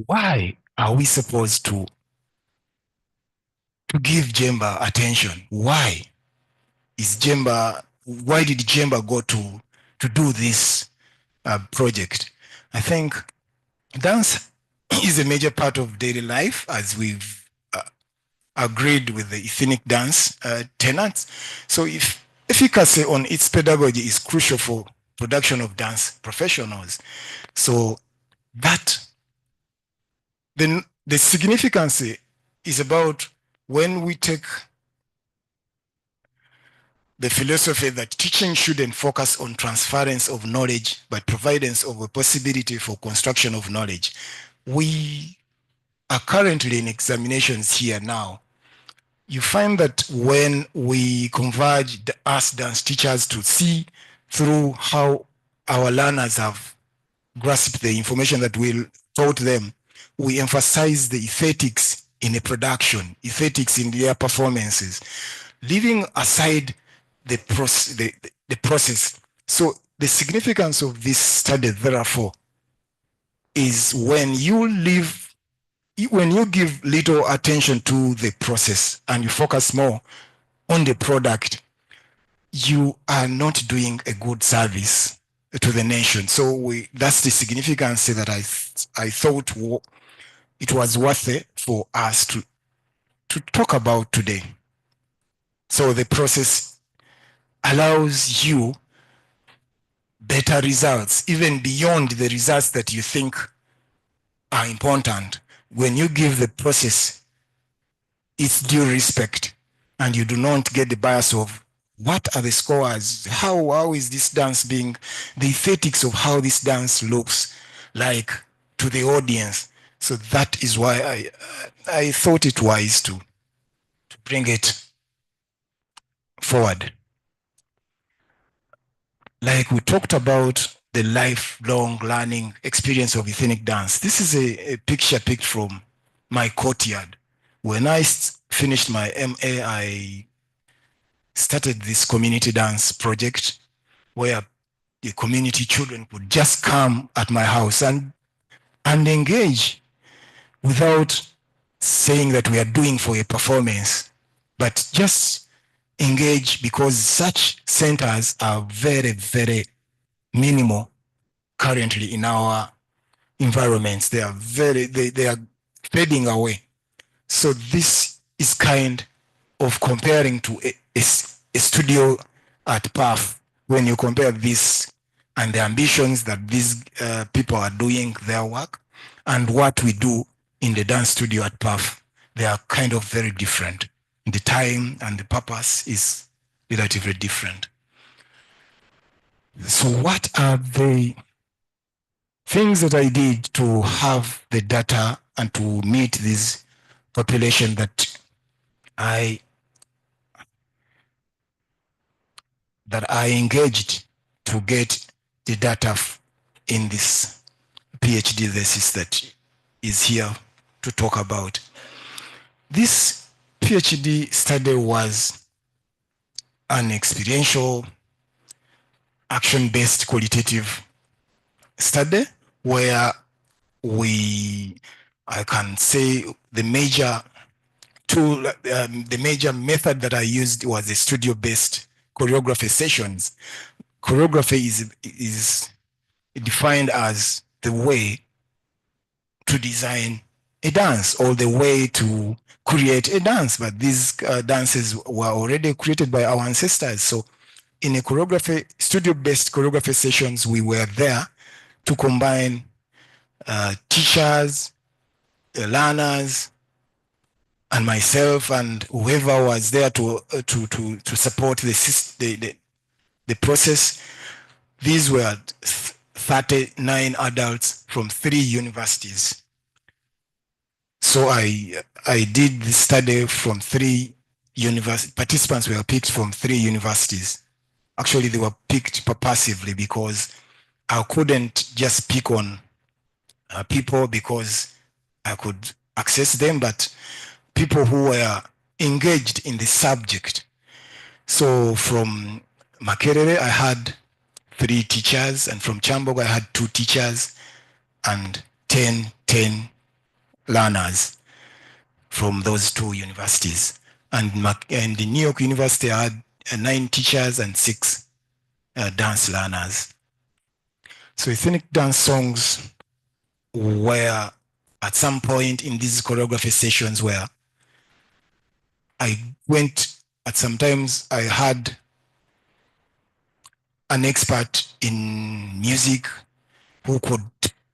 why are we supposed to give Jjemba attention? Why did Jjemba go to do this project? I think dance is a major part of daily life, as we've agreed with the ethnic dance tenants. So if efficacy on its pedagogy is crucial for production of dance professionals. So that the significance is about when we take the philosophy that teaching shouldn't focus on transference of knowledge, but providence of a possibility for construction of knowledge. We are currently in examinations here now. You find that when we converge us dance teachers to see through how our learners have grasped the information that we taught them, we emphasize the aesthetics in a production, aesthetics in their performances, leaving aside the process. So the significance of this study, therefore, is when you give little attention to the process and you focus more on the product, you are not doing a good service to the nation. So that's the significance that I thought it was worth it for us to talk about today. So the process allows you better results, even beyond the results that you think are important. When you give the process its due respect and you do not get the bias of what are the scores, how is this dance being, the aesthetics of how this dance looks like to the audience. So that is why I thought it wise to bring it forward. Like we talked about the lifelong learning experience of ethnic dance. This is a picture picked from my courtyard. When I finished my MA, I started this community dance project where the community children could just come at my house and engage without saying that we are doing for a performance, but just engage, because such centers are very, very minimal currently in our environments. They are they are fading away. So this is kind of comparing to a studio at PAF. When you compare this and the ambitions that these people are doing their work and what we do in the dance studio at PAF, they are kind of very different. The time and the purpose is relatively different. So what are the things that I did to have the data and to meet this population that I engaged to get the data in this PhD thesis that is here to talk about? This PhD study was an experiential, action-based qualitative study where I can say the major tool, the major method that I used was the studio-based choreography sessions. Choreography is defined as the way to design a dance or the way to create a dance, but these dances were already created by our ancestors. So in a studio-based choreography sessions, we were there to combine teachers, learners, and myself, and whoever was there to support the process. These were 39 adults from 3 universities. So I did this study from 3 universities. Participants were picked from 3 universities. Actually, they were picked purposively because I couldn't just pick on people because I could access them, but people who were engaged in the subject. So from Makerere, I had 3 teachers, and from Chambogo, I had 2 teachers and 10 10 learners from those two universities. And the New York University had 9 teachers and 6 dance learners. So ethnic dance songs were at some point in these choreography sessions where I went, at sometimes I had an expert in music who could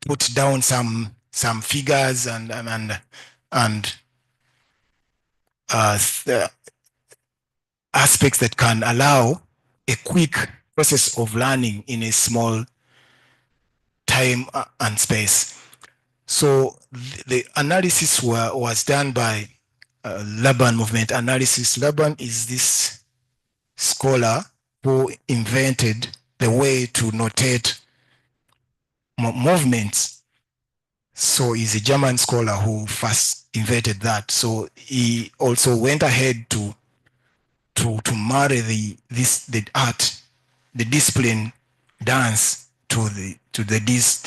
put down some figures and aspects that can allow a quick process of learning in a small time and space. So the analysis was done by Laban movement analysis. Laban is this scholar who invented the way to notate movements. So he's a German scholar who first invented that. So he also went ahead to marry the art, the discipline dance to the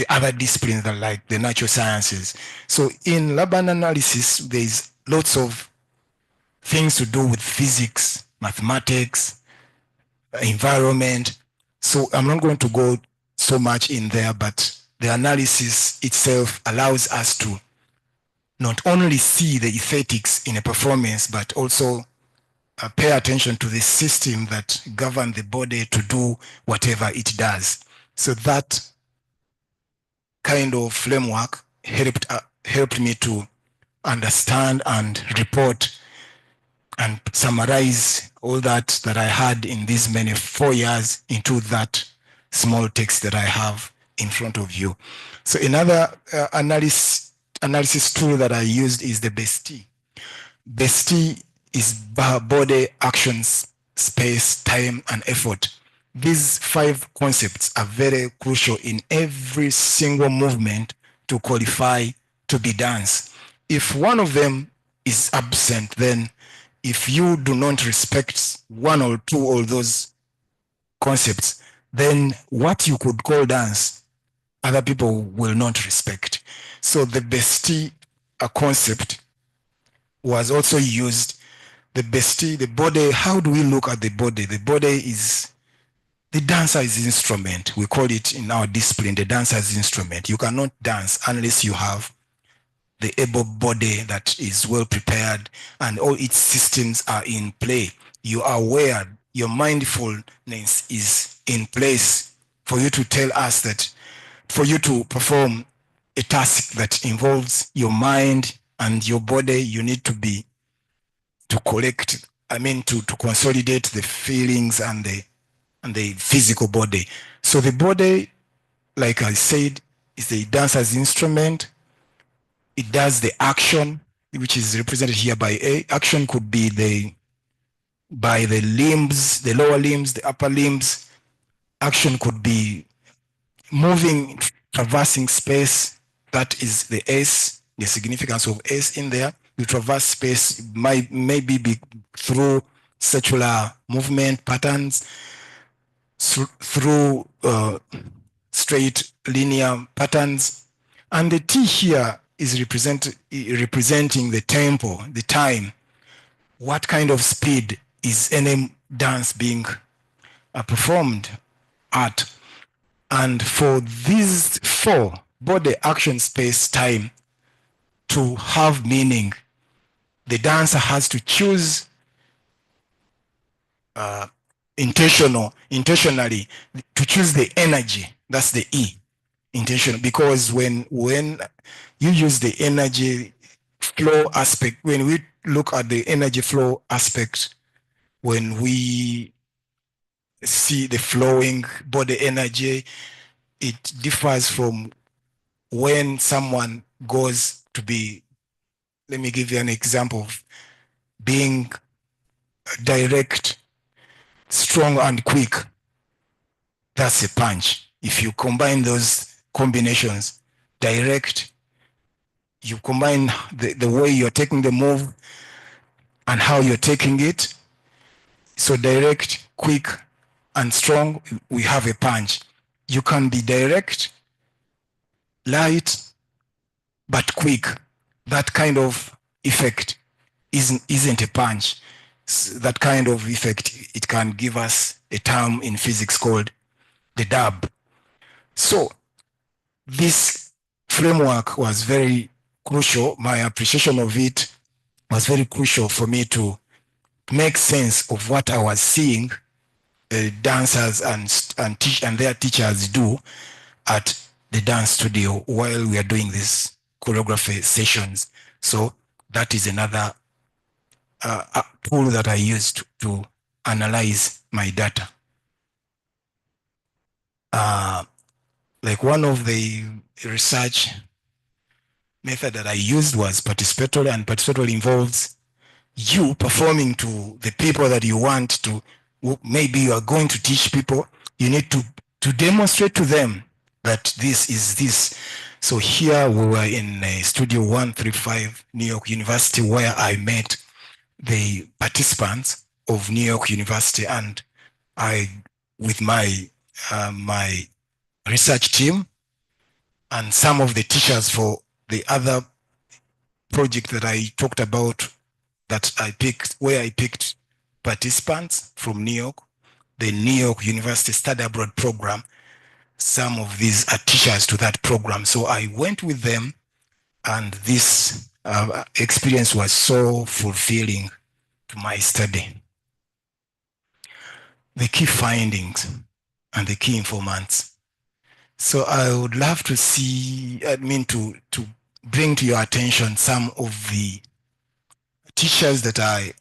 other disciplines that like the natural sciences. So in Laban analysis, there's lots of things to do with physics, mathematics, environment. So I'm not going to go so much in there, but the analysis itself allows us to not only see the aesthetics in a performance, but also pay attention to the system that govern the body to do whatever it does. So that kind of framework helped me to understand and report and summarize all that I had in these many 4 years into that small text that I have in front of you. So another analysis tool that I used is the BEST. BEST is body, actions, space, time, and effort. These 5 concepts are very crucial in every single movement to qualify to be dance. If one of them is absent, then if you do not respect 1 or 2 of those concepts, then what you could call dance, other people will not respect. So the BEST concept was also used. The BEST, the body, how do we look at the body? The body is, the dancer is instrument. We call it in our discipline, the dancer's instrument. You cannot dance unless you have the able body that is well prepared and all its systems are in play. You are aware, your mindfulness is in place for you to tell us that, for you to perform a task that involves your mind and your body, you need to be, to collect, to consolidate the feelings and the physical body. So the body, like I said, is the dancer's instrument. It does the action, which is represented here by A. Action could be by the limbs, the lower limbs, the upper limbs. Action could be moving, traversing space. That is the S, the significance of S in there. You traverse space maybe be through circular movement patterns, through straight linear patterns. And the T here is representing the tempo, the time. What kind of speed is any dance being performed at? And for these 4, body, action, space, time, to have meaning, the dancer has to choose intentionally to choose the energy. That's the E, intentional. Because when you use the energy flow aspect, when we look at the energy flow aspect, when we see the flowing body energy, it differs from when someone goes to be, let me give you an example of being direct, strong and quick. That's a punch. If you combine those combinations, direct, you combine the way you're taking the move and how you're taking it. So direct, quick, and strong, we have a punch. You can be direct, light, but quick. That kind of effect isn't a punch. That kind of effect, it can give us a term in physics called the dab. So this framework was very crucial. My appreciation of it was very crucial for me to make sense of what I was seeing dancers and their teachers do at the dance studio while we are doing these choreography sessions. So that is another tool that I used to analyze my data. Like one of the research method that I used was participatory, and participatory involves you performing to the people that you want to. Maybe you are going to teach people. You need to demonstrate to them that this is this. So here we were in Studio 135, New York University, where I met the participants of New York University, and I, with my my research team and some of the teachers for the other project that I talked about, that I picked, where I picked participants from New York, the New York University Study Abroad program. Some of these are teachers to that program. So I went with them, and this experience was so fulfilling to my study. The key findings and the key informants. So I would love to see, to bring to your attention some of the teachers that I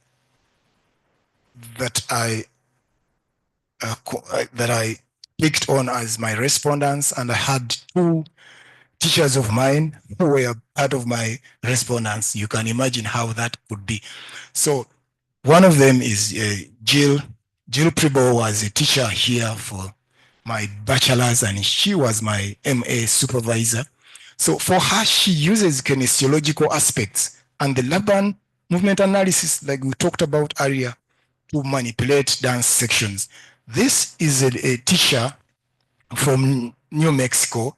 picked on as my respondents, and I had two teachers of mine who were part of my respondents. You can imagine how that could be. So one of them is Jill. Jill Pribo was a teacher here for my bachelor's, and she was my MA supervisor. So for her, she uses kinesiological aspects and the Laban movement analysis, like we talked about earlier, to manipulate dance sections. This is a teacher from New Mexico,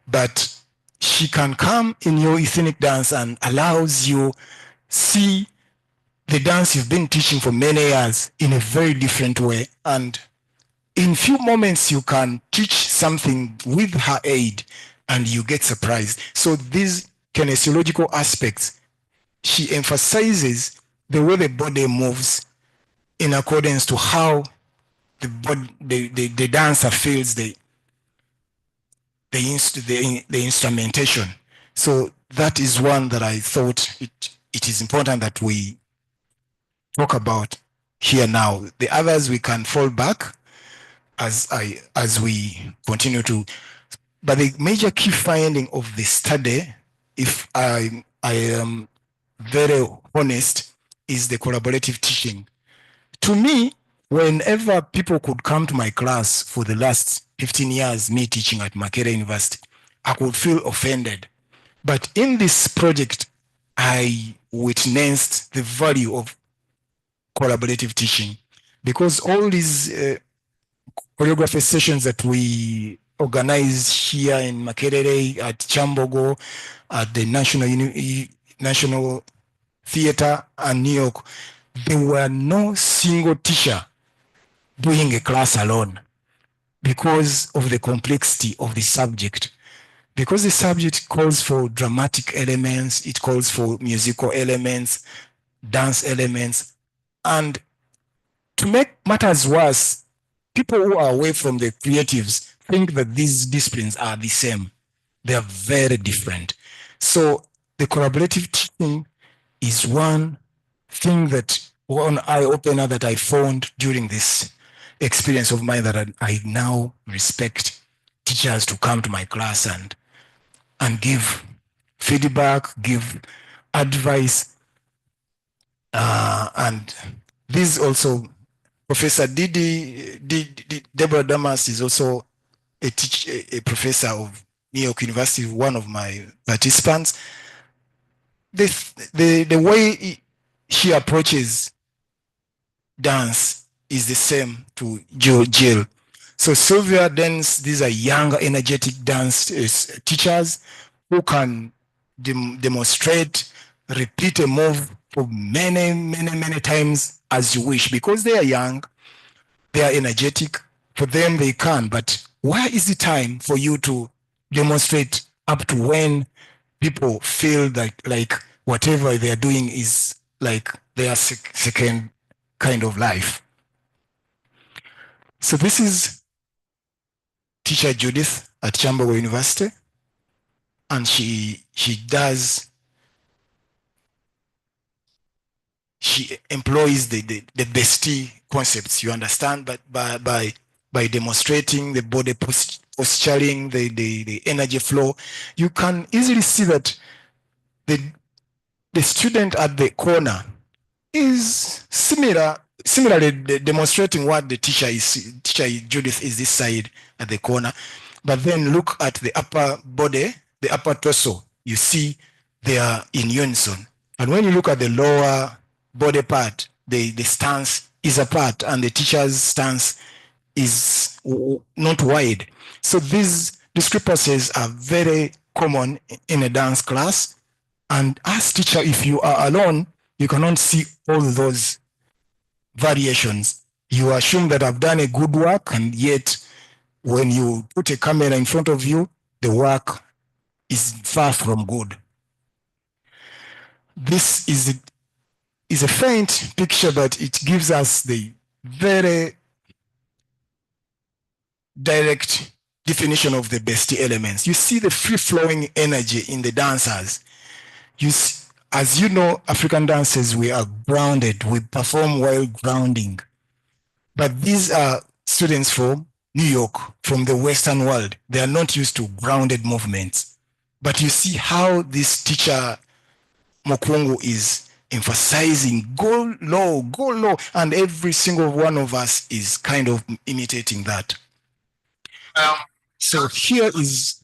but she can come in your ethnic dance and allows you see the dance you've been teaching for many years in a very different way. And in few moments, you can teach something with her aid and you get surprised. So these kinesiological aspects, she emphasizes the way the body moves in accordance to how the dancer feels the instrumentation. So that is one that I thought it is important that we talk about here now. The others we can fall back as we continue to. But the major key finding of the study, if I am very honest, is the collaborative teaching. To me, whenever people could come to my class for the last 15 years, me teaching at Makerere University, I could feel offended. But in this project, I witnessed the value of collaborative teaching, because all these choreography sessions that we organized here in Makerere, at Chambogo, at the National Theater and New York, there were no single teacher doing a class alone because of the complexity of the subject. Because the subject calls for dramatic elements, it calls for musical elements, dance elements, and to make matters worse, people who are away from the creatives think that these disciplines are the same. They are very different. So the collaborative teaching is one thing one eye-opener that I found during this experience of mine, that I now respect teachers to come to my class and give feedback, give advice. And this also, Professor Deborah Damas is also a professor of New York University, one of my participants. The way she approaches dance is the same to Jill. So Sylvia Dance, these are younger, energetic dance teachers who can demonstrate, repeat a move for many times as you wish, because they are young, they are energetic. For them, they can. But where is the time for you to demonstrate up to when people feel like whatever they are doing is like their second kind of life? So this is teacher Judith at Jjemba University, and she employs the bestie concepts, you understand, but by demonstrating the body posturing, the energy flow, you can easily see that the the student at the corner is similarly demonstrating what the teacher Judith is this side at the corner. But then look at the upper body, the upper torso, you see they are in unison. And when you look at the lower body part, the stance is apart, and the teacher's stance is not wide. So these discrepancies are very common in a dance class. And as teacher, if you are alone, you cannot see all those variations. You assume that I've done a good work, and yet when you put a camera in front of you, the work is far from good. This is a faint picture, but it gives us the very direct definition of the bestie elements. You see the free-flowing energy in the dancers. As you know, African dancers, we are grounded. We perform while grounding. But these are students from New York, from the Western world. They are not used to grounded movements. But you see how this teacher, Mokungu, is emphasizing go low, and every single one of us is kind of imitating that. So here is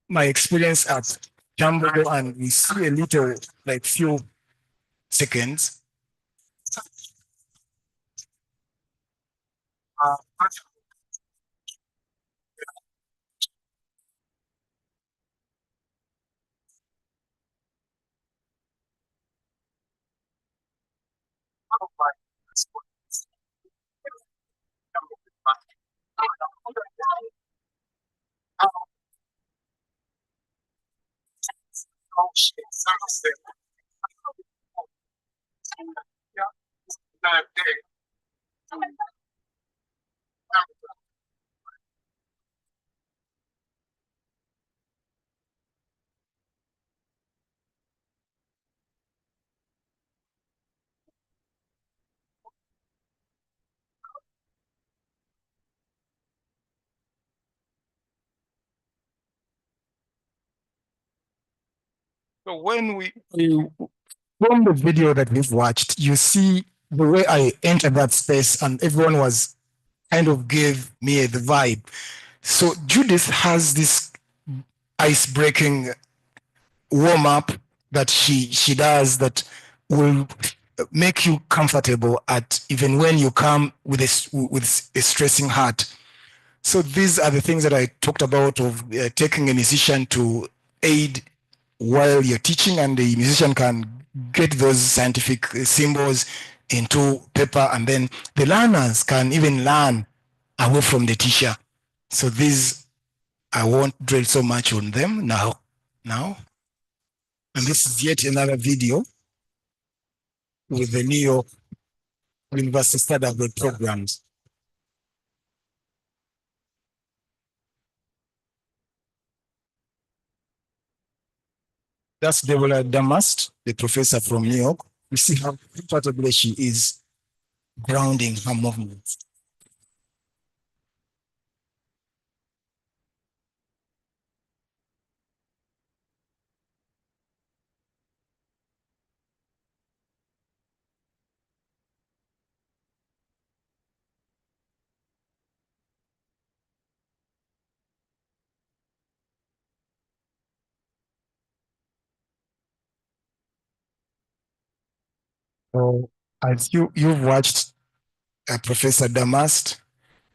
my experience at Jumbo, and we see a little, like few seconds. So when from the video that we've watched, you see the way I entered that space, and everyone was kind of gave me the vibe. So Judith has this ice-breaking warm-up that she does that will make you comfortable at even when you come with a stressing heart. So these are the things that I talked about of taking a musician to aid while you're teaching, and the musician can get those scientific symbols into paper, and then the learners can even learn away from the teacher. So these, I won't dwell so much on them now. And this is yet another video with the New York University Study Abroad programs. That's Deborah Damast, the professor from New York. You see how comfortably she is grounding her movements. So as you've watched Professor Damast,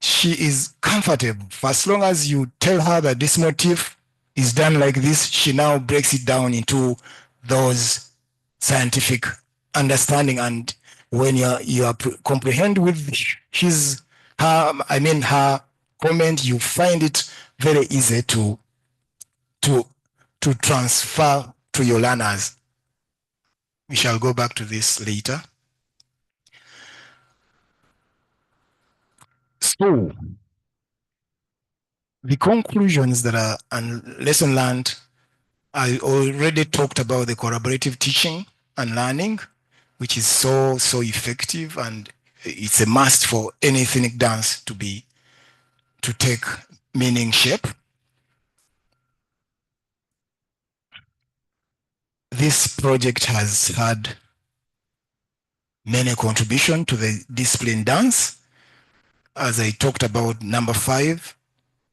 she is comfortable. For as long as you tell her that this motif is done like this, she now breaks it down into those scientific understanding. And when you are comprehend with her comment, you find it very easy to to transfer to your learners. We shall go back to this later. So the conclusions that are and lesson learned, I already talked about the collaborative teaching and learning, which is so effective, and it's a must for any ethnic dance to take meaning shape. This project has had many contributions to the discipline dance. As I talked about number 5,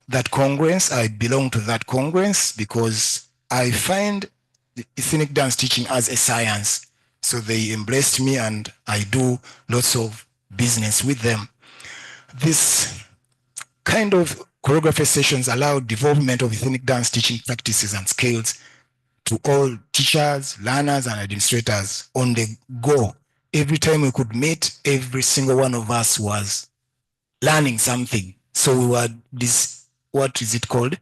that congress, I belong to that congress because I find the ethnic dance teaching as a science. So they embraced me and I do lots of business with them. This kind of choreography sessions allow development of ethnic dance teaching practices and skills to all teachers, learners, and administrators on the go. Every time we could meet, every single one of us was learning something. So we were this, what is it called?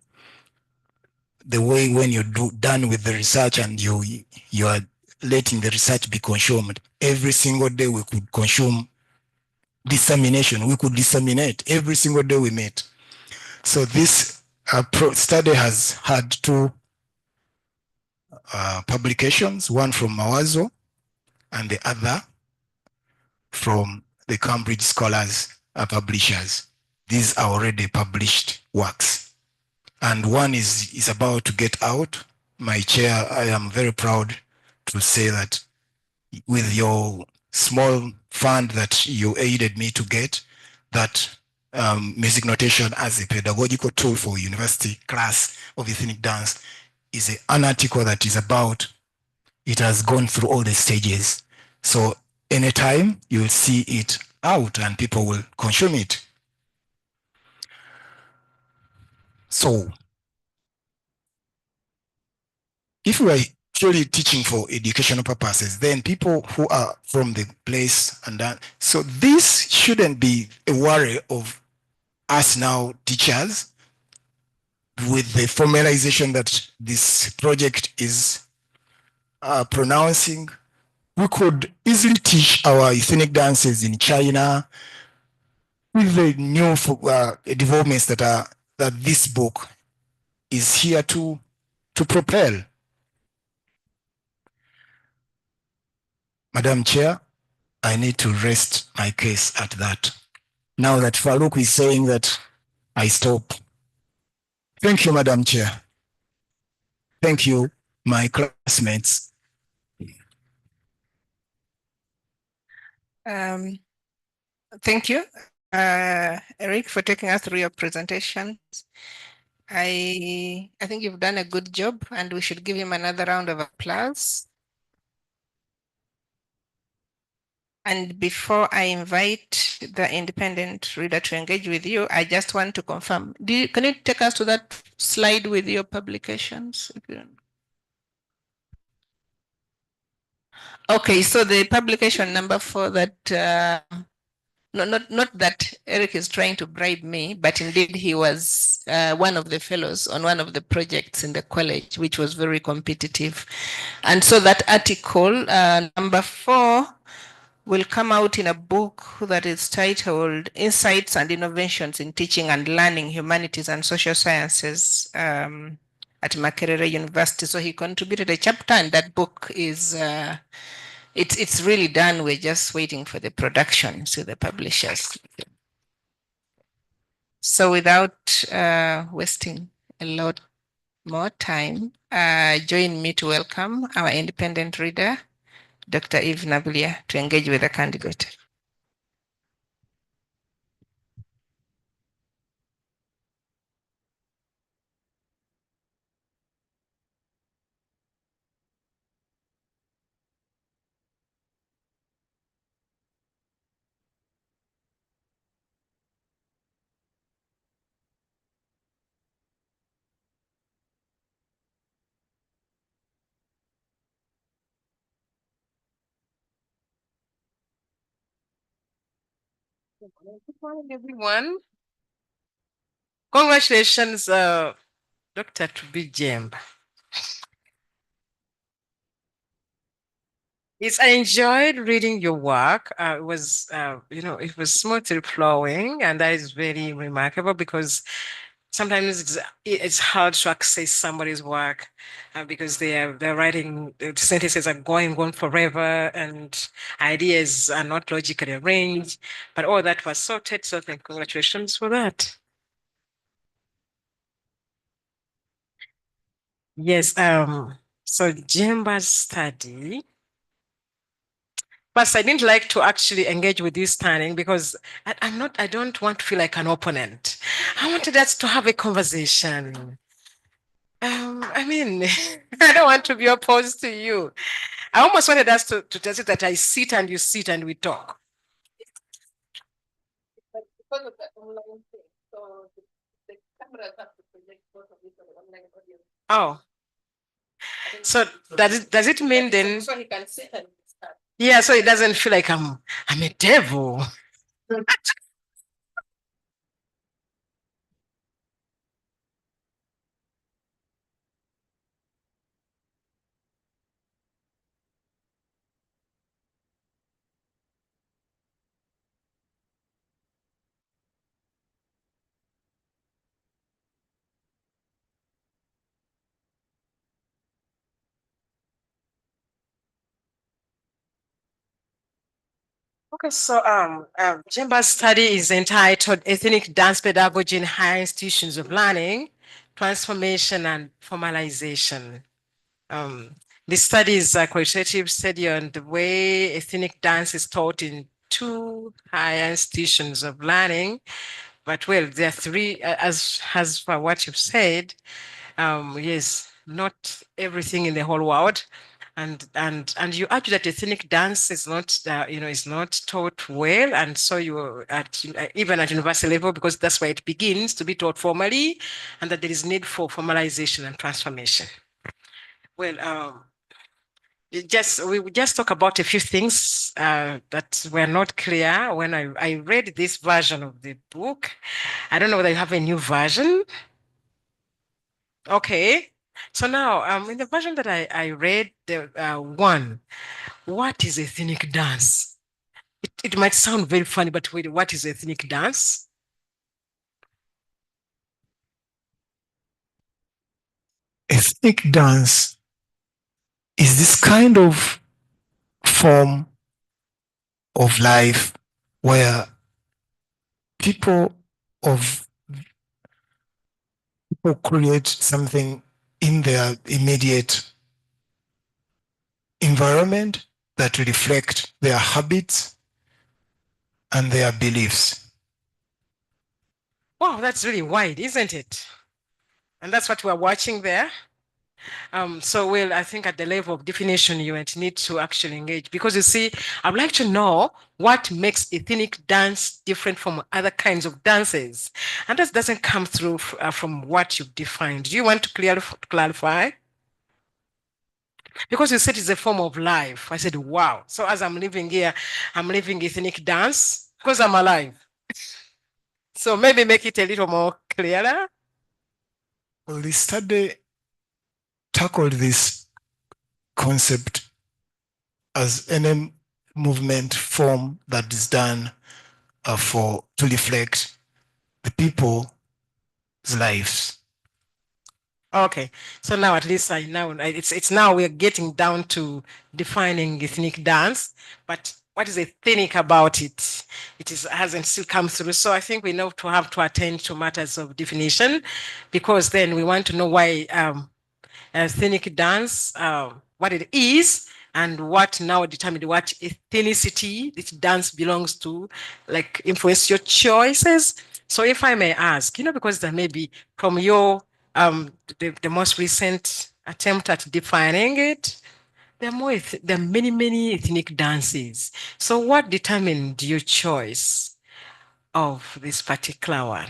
The way when you're done with the research and you are letting the research be consumed. Every single day we could consume dissemination. We could disseminate every single day we met. So this study has had 2 publications, one from Mawazo and the other from the Cambridge Scholars Publishers. These are already published works. And one is about to get out. My chair, I am very proud to say that with your small fund that you aided me to get, that music notation as a pedagogical tool for university class of ethnic dance is an article that is about, it has gone through all the stages. So anytime you'll see it out and people will consume it. So if we are truly teaching for educational purposes, then people who are from the place and that, so this shouldn't be a worry of us now teachers with the formalization that this project is pronouncing. We could easily teach our ethnic dances in China with the new developments that this book is here to propel. Madam Chair, I need to rest my case at that. Now that Farouk is saying that I stop. Thank you, Madam Chair. Thank you, my classmates. Thank you, Eric, for taking us through your presentation. I think you've done a good job, and we should give him another round of applause. And before I invite the independent reader to engage with you, I just want to confirm. Can you take us to that slide with your publications? Okay, so the publication number 4 that not that Eric is trying to bribe me, but indeed he was one of the fellows on one of the projects in the college, which was very competitive. And so that article, number 4, will come out in a book that is titled Insights and Innovations in Teaching and Learning Humanities and Social Sciences at Makerere University. So he contributed a chapter, and that book is it's really done. We're just waiting for the production to the publishers. So without wasting a lot more time, join me to welcome our independent reader, Dr. Eve Nabulia, to engage with the candidate. Good morning, everyone. Congratulations, Dr. Jjemba. Yes, I enjoyed reading your work. It was smoothly flowing, and that is very remarkable because sometimes it's hard to access somebody's work because they're writing the sentences are going on forever, and ideas are not logically arranged. But all that was sorted, so thank congratulations for that. Yes, so Jjemba's study. But I didn't like to actually engage with this standing because I don't want to feel like an opponent. I wanted us to have a conversation. I mean, I don't want to be opposed to you. I almost wanted us to tell you that I sit and you sit and we talk. But because of the online thing, so the cameras have to project both of it on the online audience. Oh, so does it mean then? So he can sit and discuss. Yeah, so it doesn't feel like I'm a devil. Okay, so Jjemba's study is entitled Ethnic Dance Pedagogy in Higher Institutions of Learning, Transformation and Formalization. The study is a qualitative study on the way ethnic dance is taught in two higher institutions of learning. But well, there are three, as for what you've said, yes, not everything in the whole world. And you argue that ethnic dance is not is not taught well, and so you at even at university level, because that's where it begins to be taught formally, and that there is need for formalization and transformation. Well, we will just talk about a few things that were not clear when I read this version of the book. I don't know whether you have a new version. Okay. So now, in the version that I read, the one, what is ethnic dance? It might sound very funny, but wait, what is ethnic dance? Ethnic dance is this kind of form of life where people of people create something in their immediate environment that reflect their habits and their beliefs. Wow, that's really wide, isn't it? And that's what we're watching there. So, well, I think at the level of definition, you might need to actually engage because you see, I'd like to know what makes ethnic dance different from other kinds of dances. And that doesn't come through from what you've defined. Do you want to clarify? Because you said it's a form of life. I said, wow. So as I'm living here, I'm living ethnic dance because I'm alive. So maybe make it a little more clearer. Well, the study tackled this concept as any movement form that is done to reflect the people's lives. Okay, so now at least I know it's now we're getting down to defining ethnic dance, but what is ethnic about it? It is hasn't still come through. So I think we know to have to attend to matters of definition, because then we want to know why ethnic dance, what it is, and what now determine what ethnicity this dance belongs to, like influence your choices. So if I may ask, because there may be from your the most recent attempt at defining it, there are many ethnic dances. So what determined your choice of this particular one?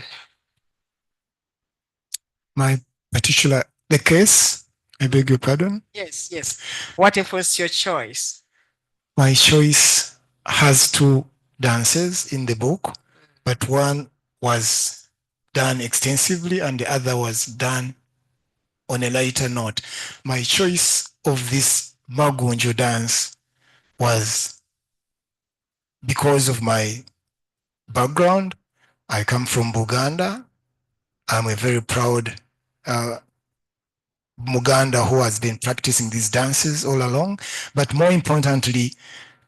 The case, I beg your pardon? Yes. What influenced your choice? My choice has two dances in the book. but one was done extensively and the other was done on a lighter note. My choice of this Magunjo dance was because of my background. I come from Buganda. I'm a very proud Muganda who has been practicing these dances all along. But more importantly,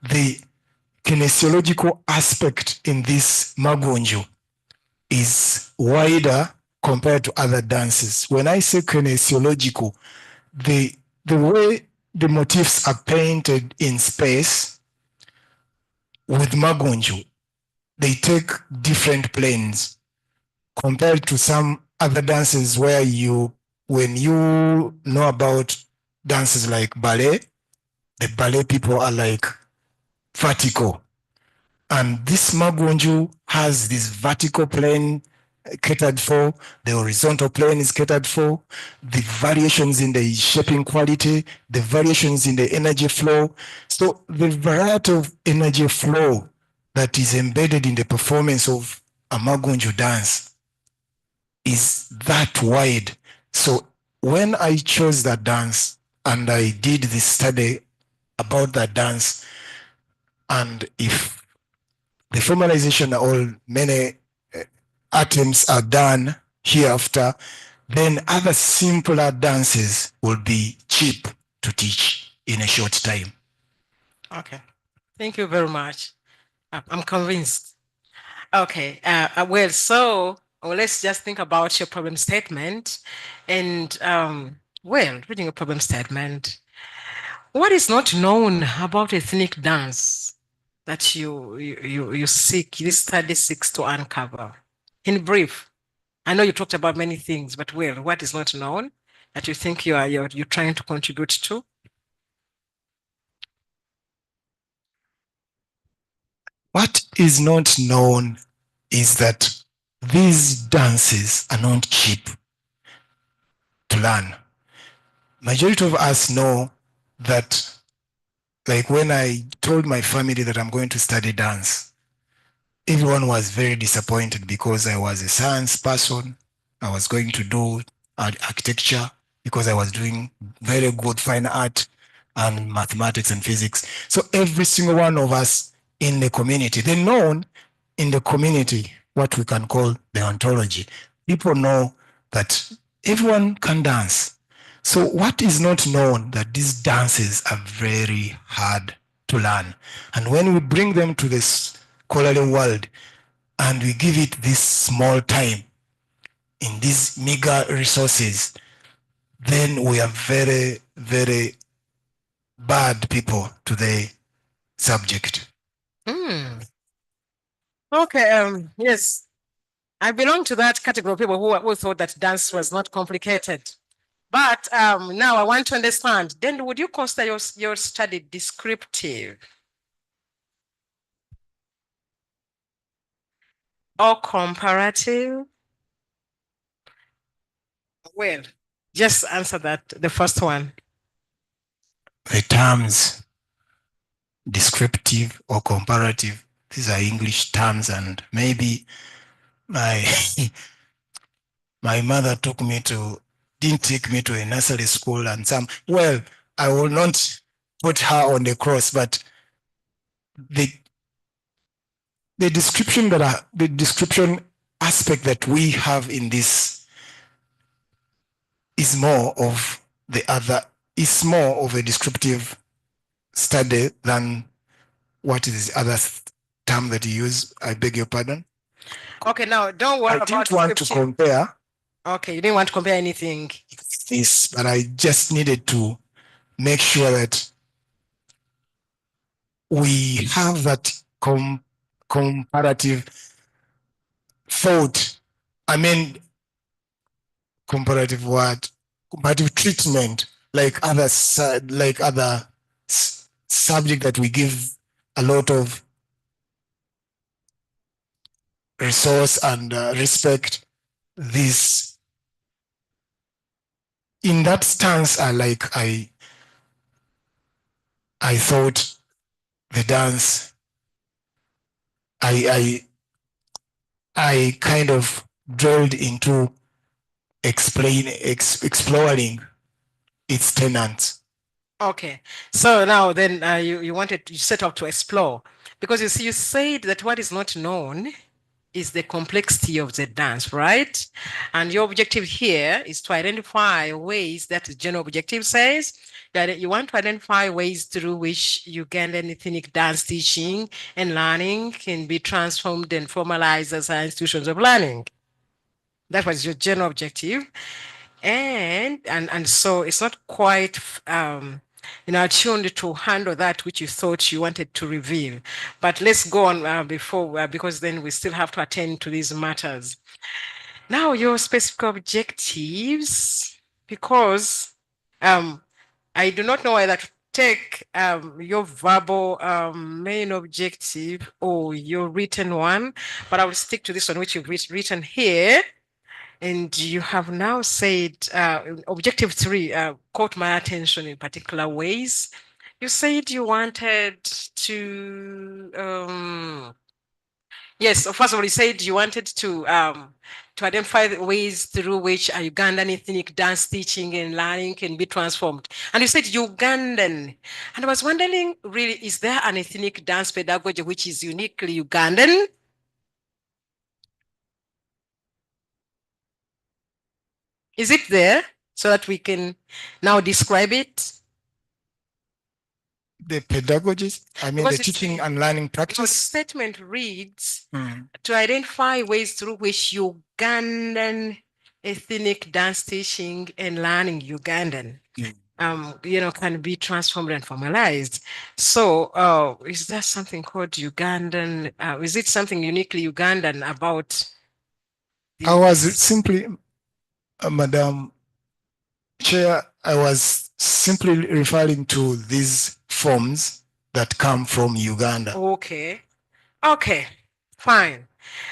the kinesiological aspect in this Magunjo is wider compared to other dances. When I say kinesiological, the way the motifs are painted in space with Magunjo, they take different planes compared to some other dances where when you know about dances like ballet, the ballet people are like vertical. And this Magunju has this vertical plane catered for, the horizontal plane is catered for, the variations in the shaping quality, the variations in the energy flow. So the variety of energy flow that is embedded in the performance of a Magunju dance is that wide. So when I chose that dance and I did this study about that dance, and if the formalization or many items are done hereafter, then other simpler dances will be cheap to teach in a short time. Okay. Thank you very much. I'm convinced. Okay. Well, so let's just think about your problem statement. And well, reading a problem statement, what is not known about ethnic dance that you seek, this study seeks to uncover? In brief, I know you talked about many things, but well, what is not known that you think you're trying to contribute to? What is not known is that these dances are not cheap to learn. Majority of us know that, like when I told my family that I'm going to study dance, everyone was very disappointed because I was a science person. I was going to do architecture because I was doing very good fine art and mathematics and physics. So every single one of us in the community, they're known in the community, what we can call the ontology. People know that everyone can dance. So what is not known that these dances are very hard to learn. And when we bring them to this scholarly world and we give it this small time in these meager resources, then we are very, very bad people to the subject. Okay, yes. I belong to that category of people who thought that dance was not complicated. But now I want to understand, then would you consider your study descriptive or comparative? Well, just answer that, the first one. The terms descriptive or comparative, these are English terms, and maybe my my mother didn't take me to a nursery school, and I will not put her on the cross, but the description aspect that we have in this is more of a descriptive study than what is the other term that you use. I beg your pardon. Okay, now don't worry I didn't want to compare. Okay, you didn't want to compare anything. This, but I just needed to make sure that we have that comparative thought. I mean, comparative treatment, like other subject that we give a lot of resource and respect. This in that stance, I thought the dance. I kind of drilled into exploring its tenants. Okay, so now then you set out to explore, because you see, you said that what is not known is the complexity of the dance, right? And your objective here is to identify ways, that the general objective says that you want to identify ways through which Ugandan ethnic dance teaching and learning can be transformed and formalized as institutions of learning. That was your general objective. And so it's not quite attuned to handle that which you thought you wanted to reveal. But let's go on because then we still have to attend to these matters. Now, your specific objectives, because I do not know whether to take your verbal main objective or your written one, but I will stick to this one which you've written here. And you have now said objective 3 caught my attention in particular ways. You said you wanted to yes, so first of all, you said you wanted to identify the ways through which a Ugandan ethnic dance teaching and learning can be transformed. And you said Ugandan. And I was wondering, really, is there an ethnic dance pedagogy which is uniquely Ugandan? Is it there so that we can now describe it? The pedagogies, I mean, Because the it's- teaching and learning Because the practice. statement reads to identify ways through which Ugandan ethnic dance teaching and learning Ugandan can be transformed and formalized. So is there something called Ugandan? Is it something uniquely Ugandan about? I was simply, Madam Chair, I was simply referring to these forms that come from Uganda. Okay, fine.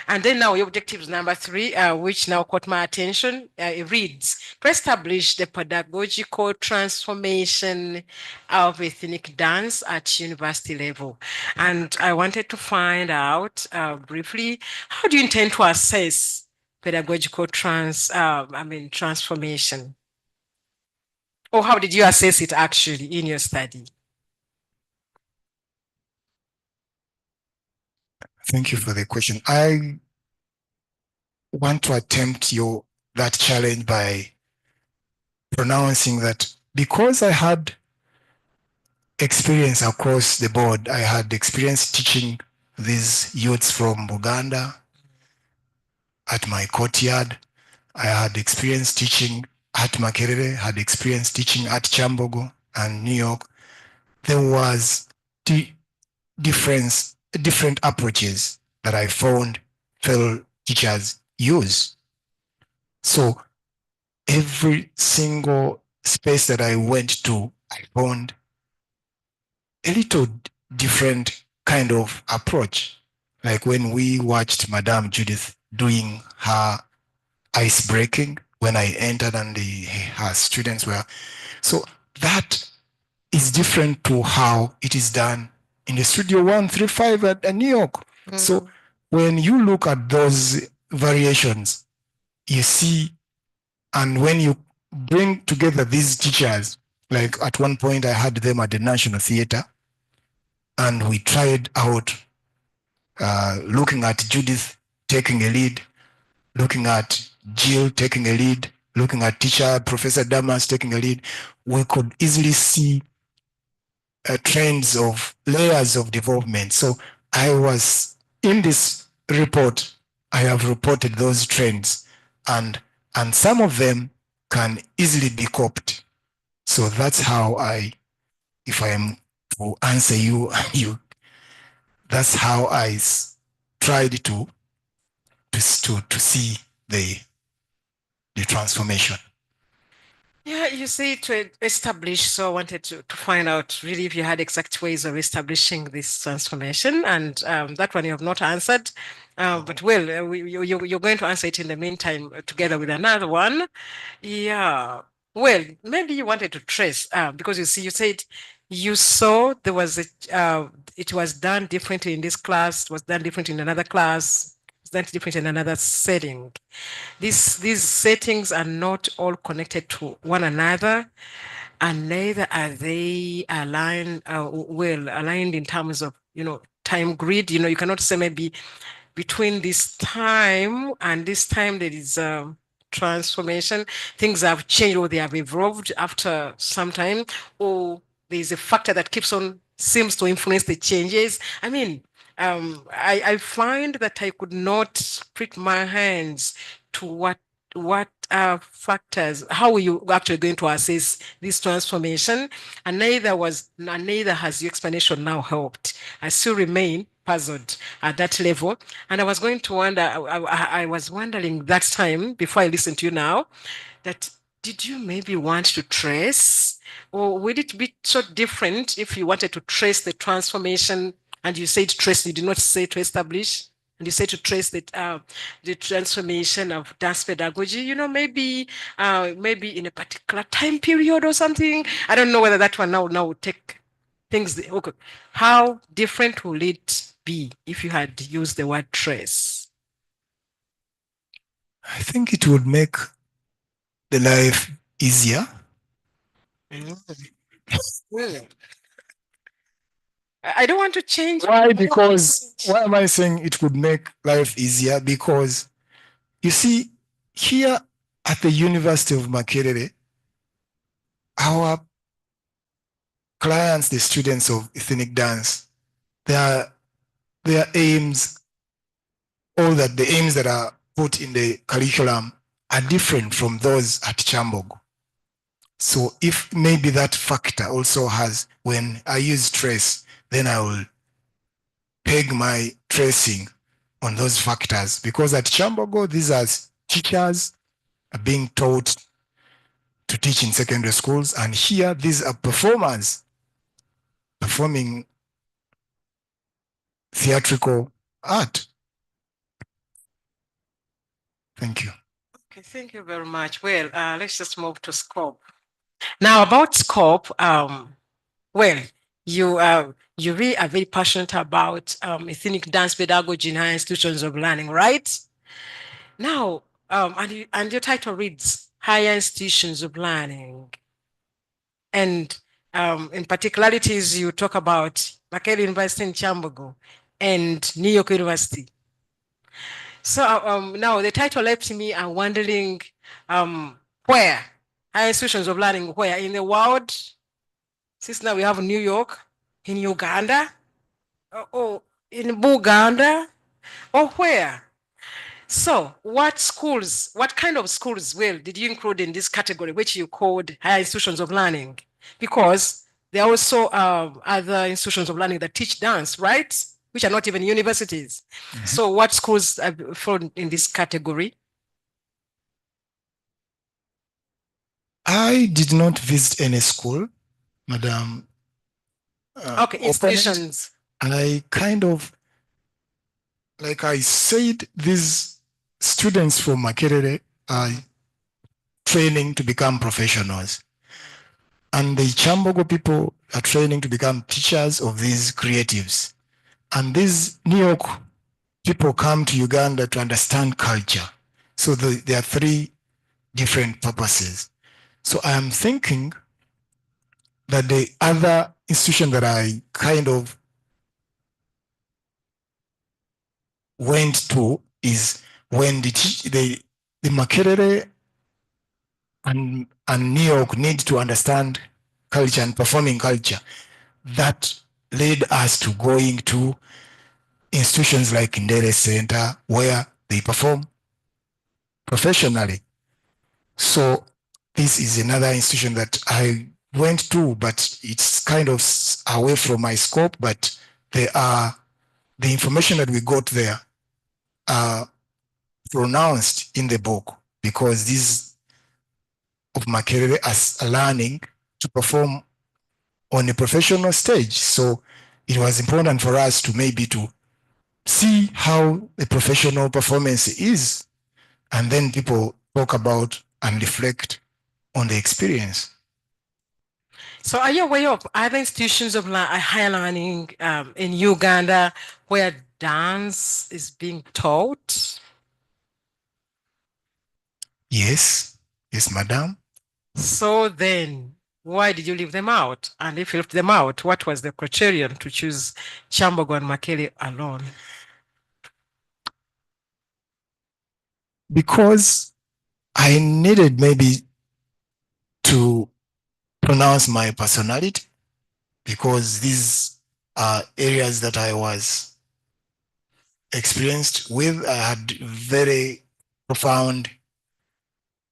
And then now your objectives number 3, which now caught my attention, it reads, to establish the pedagogical transformation of ethnic dance at university level. And I wanted to find out briefly, how do you intend to assess pedagogical transformation? Or how did you assess it actually in your study? Thank you for the question. I want to attempt that challenge by pronouncing that because I had experience across the board, I had experience teaching these youths from Uganda at my courtyard. I had experience teaching at Makerere, had experience teaching at Chambogo and New York. There was different approaches that I found fellow teachers use. So every single space that I went to, I found a little different kind of approach. Like when we watched Madame Judith doing her ice breaking when I entered and her students were. So that is different to how it is done in the Studio 135 at New York. So when you look at those variations, you see, and when you bring together these teachers, like at one point I had them at the National Theatre, and we tried out looking at Judith taking a lead, looking at Jill taking a lead, looking at teacher Professor Damas taking a lead. We could easily see trends of layers of development. So I was in this report, I have reported those trends, and some of them can easily be copied. So that's how if I am to answer you, that's how I tried to see the transformation. Yeah, you see, to establish, so I wanted to find out really if you had exact ways of establishing this transformation, and that one you have not answered, but well, you're going to answer it in the meantime together with another one. Yeah, well, maybe you wanted to trace, because you see, you said you saw there was it was done differently in this class, it was done different in another class. slightly different in another setting. These settings are not all connected to one another, and neither are they aligned well aligned in terms of time grid. You cannot say maybe between this time and this time there is transformation, things have changed or they have evolved after some time, or there's a factor that seems to influence the changes. I mean, I find that I could not put my hands to what factors, how are you actually going to assess this transformation, and neither has your explanation now helped. I still remain puzzled at that level, and I was going to wonder, I was wondering that time before I listened to you now, that did you maybe want to trace, or would it be so different if you wanted to trace the transformation and you said trace, you did not say to establish, and you said to trace the transformation of dance pedagogy, maybe in a particular time period or something. I don't know whether that one now would take things. Okay, how different will it be if you had used the word trace? I think it would make the life easier. I don't want to change. Why? Because why am I saying it would make life easier? Because you see, here at the University of Makerere, our clients, the students of ethnic dance, their aims, the aims that are put in the curriculum are different from those at Chambogo. So if maybe that factor also has, when I use trace, then I will peg my tracing on those factors, because at Chambogo, these are teachers are being taught to teach in secondary schools, and here these are performers performing theatrical art. Thank you. Okay, thank you very much. Well, let's just move to scope. Now, about scope, well, you really are very passionate about ethnic dance pedagogy in higher institutions of learning, right? Now, and your title reads Higher Institutions of Learning. And in particularities, you talk about Makerere University in Chambogo and New York University. So now the title left me wondering where higher institutions of learning, where in the world, since now we have New York, in Uganda, or in Buganda, or where? So what kind of schools, well, did you include in this category, which you called higher institutions of learning? Because there are also other institutions of learning that teach dance, right? Which are not even universities. Mm-hmm. So what schools fall in this category? I did not visit any school, Madam. Okay, institutions. I kind of, like I said, these students from Makerere are training to become professionals. And the Chambogo people are training to become teachers of these creatives. And these New York people come to Uganda to understand culture. So there are three different purposes. So I am thinking that the other institution that I kind of went to is when the Makerere and New York need to understand culture and performing culture. That led us to going to institutions like Ndere Center, where they perform professionally. So this is another institution that I went to, but it's kind of away from my scope, but the information that we got there are pronounced in the book, because these of Makerere as learning to perform on a professional stage. So it was important for us to maybe to see how a professional performance is, and then people talk about and reflect on the experience. So are you aware of other institutions of higher learning in Uganda where dance is being taught? Yes, yes, madam. So then, why did you leave them out? And if you left them out, what was the criterion to choose Kyambogo and Makere alone? Because I needed maybe to pronounce my personality, because these are areas that I was experienced with. I had very profound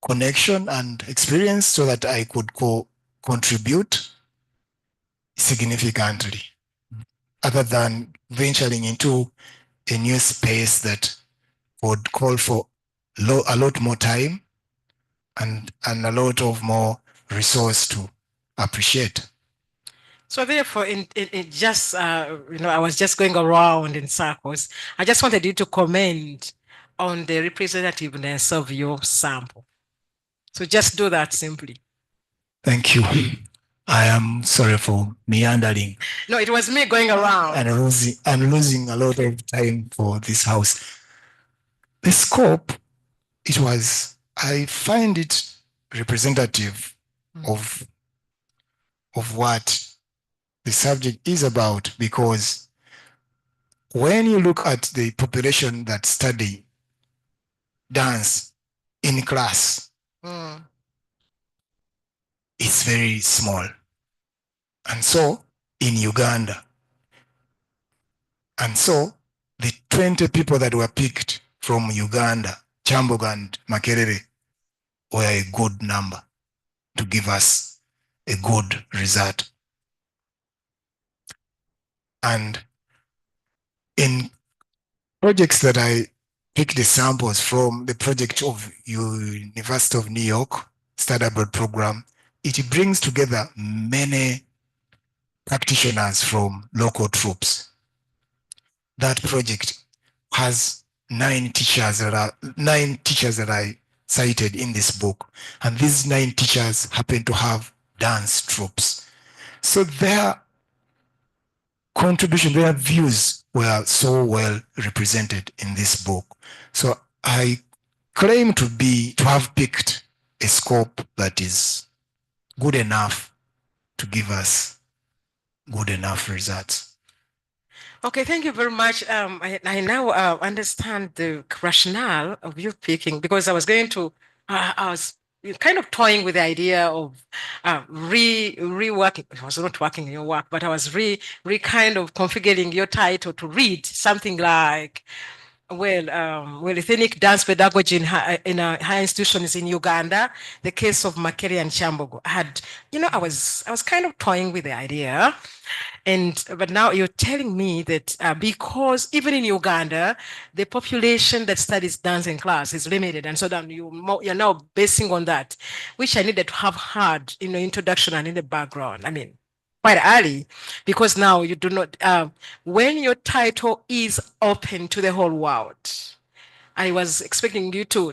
connection and experience so that I could contribute significantly, other than venturing into a new space that would call for a lot more time and a lot of more resource to appreciate. So therefore, just, I was just going around in circles. I just wanted you to comment on the representativeness of your sample. So just do that simply. Thank you. I am sorry for meandering. No, it was me going around. And losing a lot of time for this house. The scope, I find it representative of what the subject is about, because when you look at the population that study dance in class, it's very small. And so in Uganda, and so the 20 people that were picked from Uganda, Kyambogo and Makerere, were a good number to give us a good result. And in projects that I picked the samples from, the project of University of New York Study Abroad program, it brings together many practitioners from local troops. That project has 9 teachers that I cited in this book, and these 9 teachers happen to have dance troops. So their contribution, their views were so well represented in this book. So I claim to have picked a scope that is good enough to give us good enough results. Okay, thank you very much. I now understand the rationale of you picking, because I was I was kind of toying with the idea of reworking. I was not working in your work, but I was kind of configuring your title to read something like, ethnic dance pedagogy in higher institutions in Uganda, the case of Makere and Kyambogo. I was kind of toying with the idea. But now you're telling me that because even in Uganda, the population that studies dance in class is limited, and so then you're now basing on that, which I needed to have had in the introduction and in the background. I mean, quite early, because now you do not. When your title is open to the whole world, I was expecting you to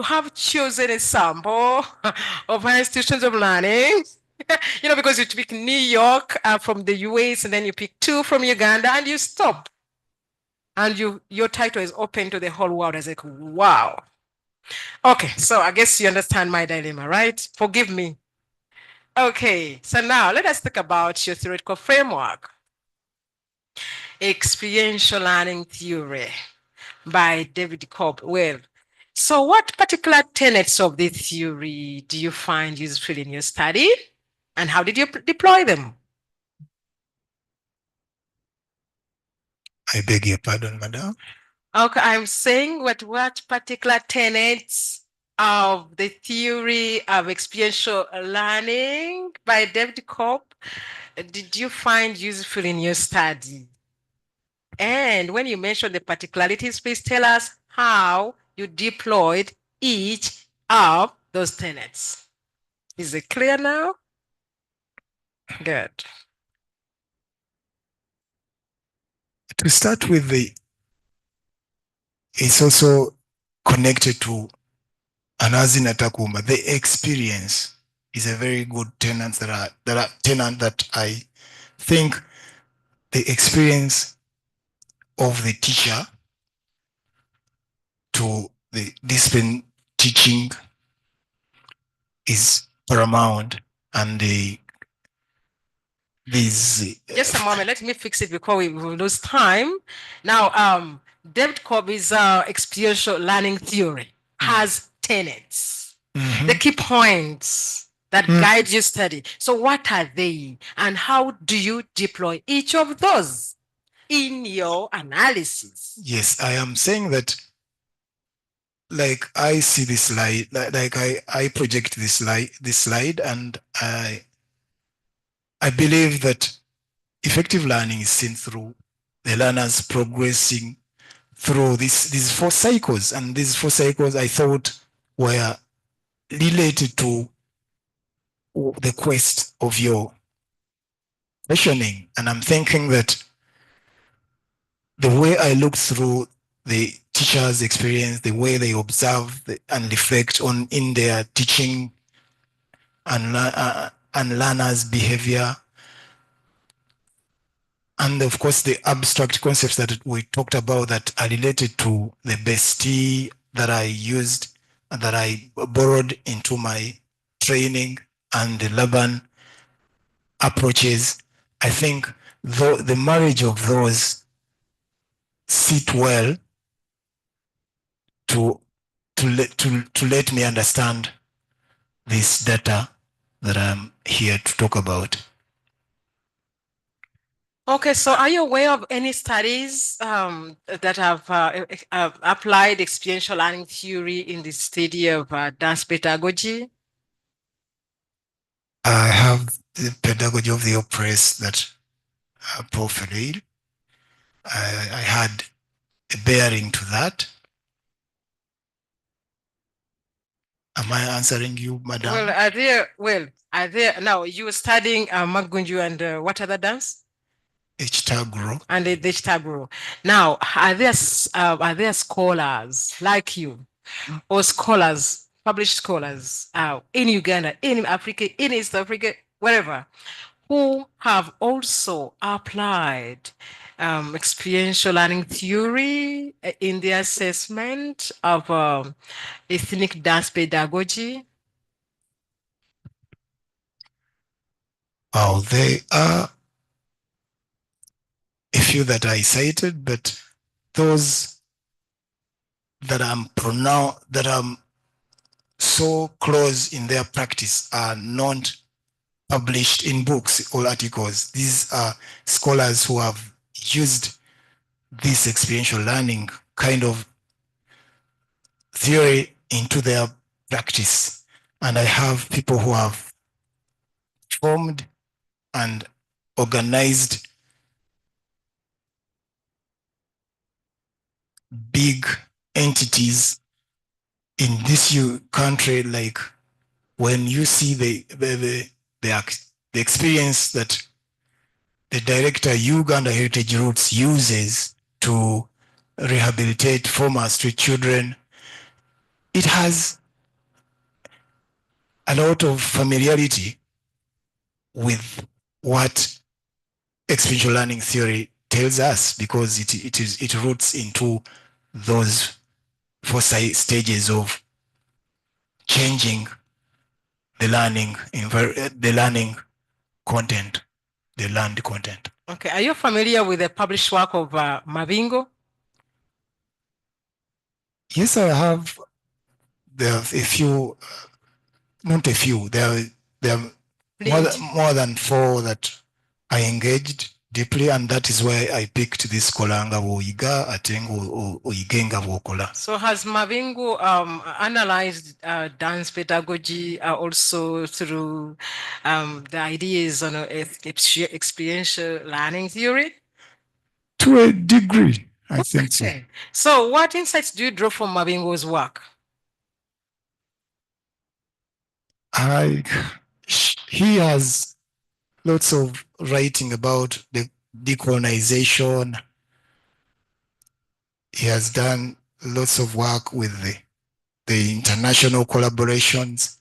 have chosen a sample of high institutions of learning. Because you pick New York from the US, and then you pick 2 from Uganda, and you stop. And your title is open to the whole world. I was like, wow. Okay, so I guess you understand my dilemma, right? Forgive me. Okay, so now let us talk about your theoretical framework. Experiential learning theory by David Cobb. Well, so what particular tenets of this theory do you find useful in your study, and how did you deploy them? I beg your pardon, madam. Okay, I'm saying what particular tenets of the theory of experiential learning by David Cobb did you find useful in your study? And when you mention the particularities, please tell us how you deployed each of those tenets. Is it clear now? Good. To start with, it's also connected to Anazina Takuma. The experience is a very good tenant that I think the experience of the teacher to the discipline teaching is paramount, and these Just a moment, let me fix it before we lose time. Now, David Kobe's experiential learning theory has tenets, the key points that guide your study. So what are they, and how do you deploy each of those in your analysis? Yes, I am saying that, like, I see this slide, like I project this slide, and I believe that effective learning is seen through the learners progressing through these 4 cycles, and these 4 cycles I thought were related to the quest of your questioning. And I'm thinking that the way I look through the teacher's experience, the way they observe and reflect on in their teaching and learners' behavior, and of course the abstract concepts that we talked about that are related to the bestie that I used, that I borrowed into my training, and the Laban approaches, I think the marriage of those sit well to let me understand this data that I'm here to talk about. Okay, so are you aware of any studies that have applied experiential learning theory in the study of dance pedagogy? I have the pedagogy of the oppressed that profiled. I had a bearing to that. Am I answering you, madam? Are there now you were studying Magunju and what other dance? Htagro. And the Htagro. Now, are there scholars like you or scholars, published scholars in Uganda, in Africa, in East Africa, wherever, who have also applied experiential learning theory in the assessment of ethnic dance pedagogy? Oh, they are a few that I cited, but those that I'm so close in their practice are not published in books or articles. These are scholars who have used this experiential learning kind of theory into their practice. And I have people who have formed and organized big entities in this country. Like, when you see the experience that the director Uganda Heritage Roots uses to rehabilitate former street children, it has a lot of familiarity with what experiential learning theory tells us, because it roots into those 4 stages of changing the learning content, the learned content. Okay, are you familiar with the published work of Mavingo? Yes, I have. There are a few, not a few. There are more than 4 that I engaged deeply, and that is why I picked this Kolanga Woiga Atengo Oigenga Wokola. So has Mavingo analyzed dance pedagogy also through the ideas on experiential learning theory? To a degree, I think so. So what insights do you draw from Mavingo's work? He has lots of writing about the decolonization. He has done lots of work with the international collaborations.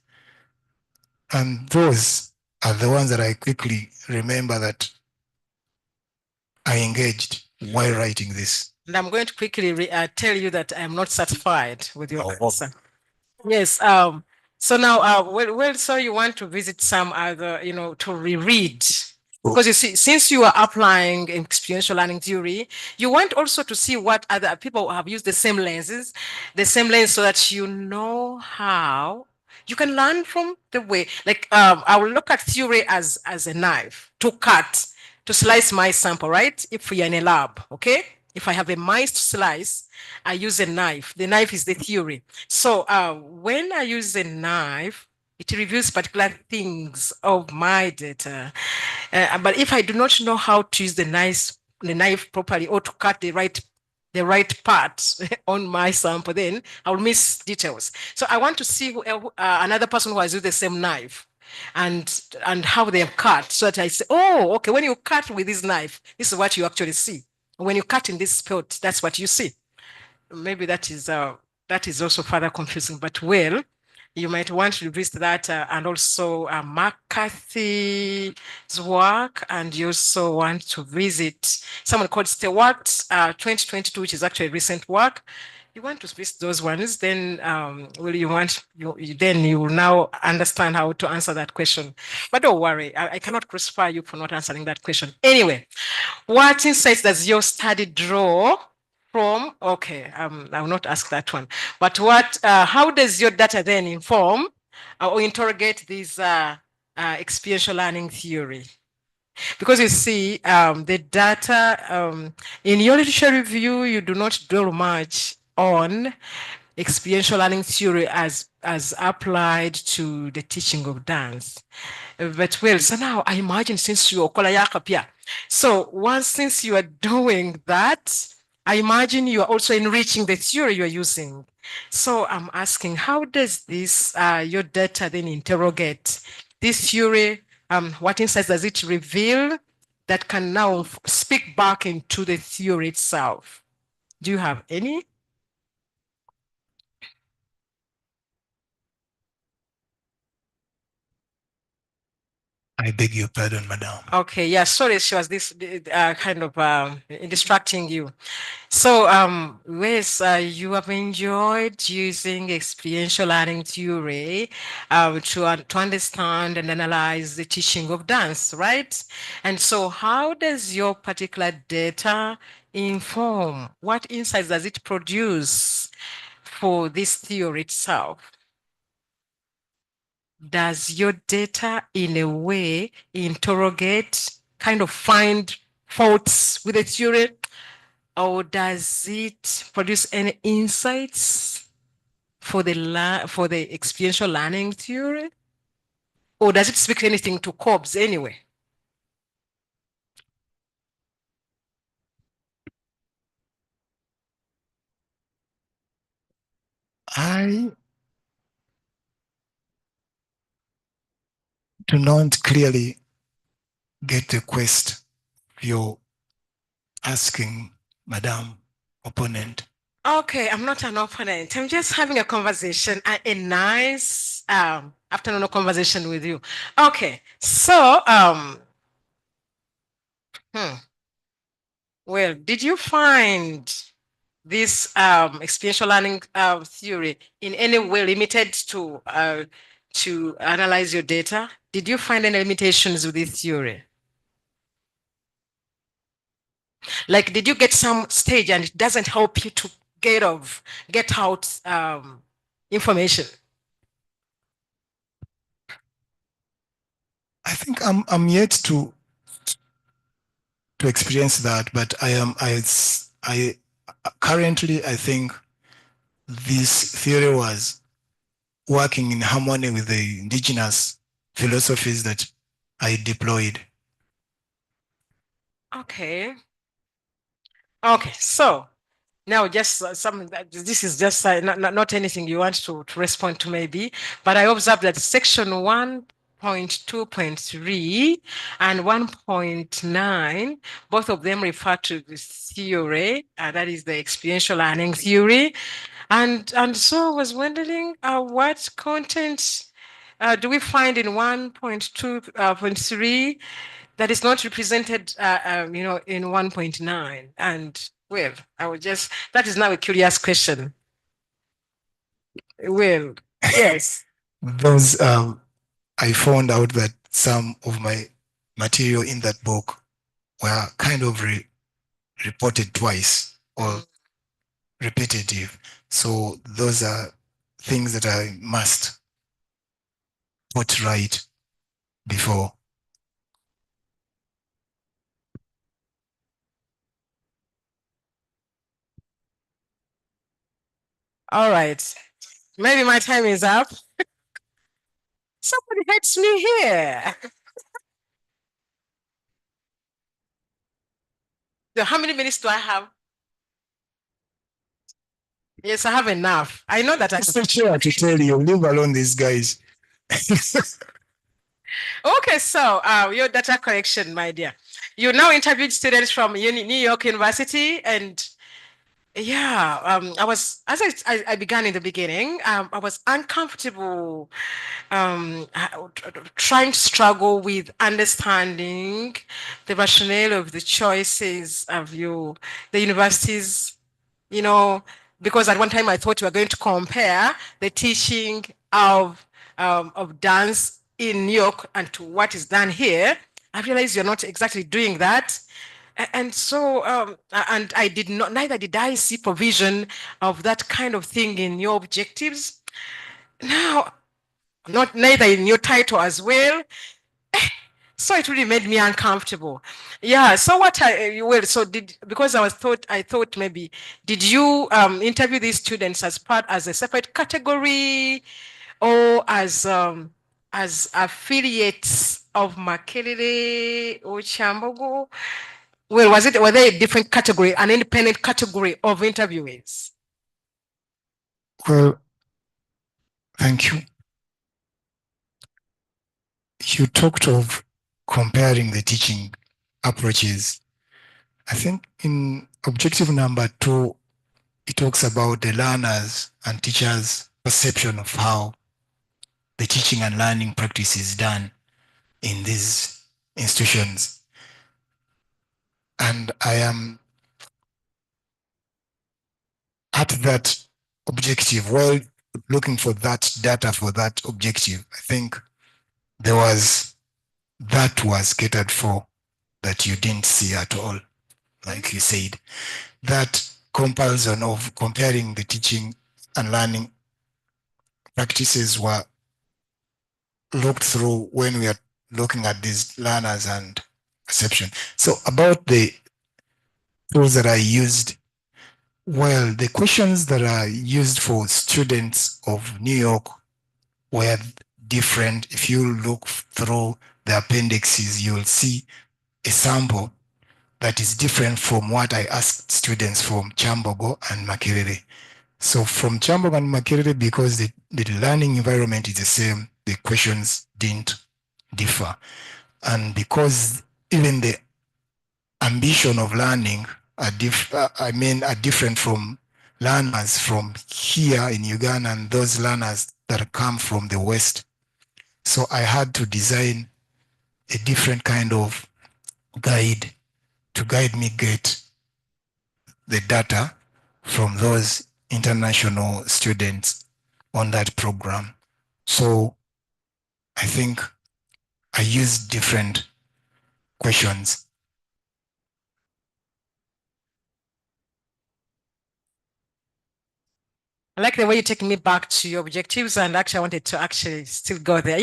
And those are the ones that I quickly remember that I engaged while writing this. And I'm going to quickly tell you that I'm not satisfied with your Oh. answer. Yes. So now, so you want to visit some other, to reread. Because you see, since you are applying experiential learning theory, you want also to see what other people have used the same lenses, so that you know how you can learn from the way. Like, I will look at theory as a knife to cut, to slice my sample, right? If we are in a lab, okay? If I have a mice to slice, I use a knife. The knife is the theory. So when I use a knife, it reveals particular things of my data. But if I do not know how to use the knife properly or to cut the right part on my sample, then I'll miss details. So I want to see another person who has used the same knife and how they have cut, so that I say, oh, okay, when you cut with this knife, this is what you actually see. When you cut in this spot, that's what you see. Maybe that is also further confusing, but well, you might want to visit that and also McCarthy's work, and you also want to visit someone called Stewart 2022, which is actually recent work. You want to visit those ones, then then you will now understand how to answer that question. But don't worry, I cannot crucify you for not answering that question. Anyway, what insights does your study draw from? Okay, I will not ask that one. But how does your data then inform or interrogate this experiential learning theory? Because you see, the data in your literature review, you do not dwell much on experiential learning theory as applied to the teaching of dance. But well, so now I imagine since you are since you are doing that, I imagine you are also enriching the theory you are using. So I'm asking, how does this your data then interrogate this theory? What insights does it reveal that can now speak back into the theory itself? Do you have any? I beg your pardon, madam. Okay, yeah, sorry, she was this kind of distracting you. So, Wes, you have enjoyed using experiential learning theory to understand and analyze the teaching of dance, right? And so, how does your particular data inform? What insights does it produce for this theory itself? Does your data in a way interrogate, kind of find faults with the theory, or does it produce any insights for the experiential learning theory, or does it speak anything to COBS anyway? I do not clearly get the quest you're asking, madam opponent. Okay, I'm not an opponent. I'm just having a conversation, a nice afternoon conversation with you. Okay, so well, did you find this experiential learning theory in any way limited to analyze your data? Did you find any limitations with this theory? Like, did you get some stage and it doesn't help you to get out information? I think I'm yet to experience that, but I currently I think this theory was working in harmony with the indigenous philosophies that I deployed. Okay. Okay, so now just this is just not anything you want to respond to maybe, but I observed that section 1.2.3 and 1.9, both of them refer to this theory, that is the experiential learning theory. And so I was wondering what content do we find in 1.2.3 that is not represented, in 1.9. And well, that is now a curious question. Well, yes. Those, I found out that some of my material in that book were kind of reported twice or repetitive. So those are things that I must put right before. All right. Maybe my time is up. Somebody hates me here. So how many minutes do I have? Yes, I have enough. I know that I It's the chair to tell you, leave alone these guys. Okay, so your data collection, my dear. You now interviewed students from New York University, and yeah, as I began in the beginning, I was uncomfortable, trying to struggle with understanding the rationale of the choices of the universities, because at one time I thought we were going to compare the teaching of dance in New York and to what is done here. I realized you're not exactly doing that. And so, and neither did I see provision of that kind of thing in your objectives. Now, neither in your title as well. So it really made me uncomfortable. Yeah. So because I thought maybe, did you interview these students as a separate category or as affiliates of Makerere or Chambogo? Well, were they a different category, an independent category of interviewees? Well, thank you. You talked of comparing the teaching approaches. I think in objective number 2, it talks about the learners and teachers' perception of how the teaching and learning practice is done in these institutions. And I am at that objective, while looking for that data for that objective. I think that was catered for that you didn't see at all, like you said. That comparison of comparing the teaching and learning practices were looked through when we are looking at these learners and perception. So about the tools that I used, well, the questions that are used for students of New York were different. If you look through the appendices, you'll see a sample that is different from what I asked students from Chambogo and Makerere. So from Chambogo and Makerere, because the learning environment is the same, the questions didn't differ. And because even the ambition of learning are different from learners from here in Uganda and those learners that come from the West. So I had to design a different kind of guide to guide me get the data from those international students on that program. So I think I used different questions. I like the way you take me back to your objectives, and actually I wanted to actually still go there,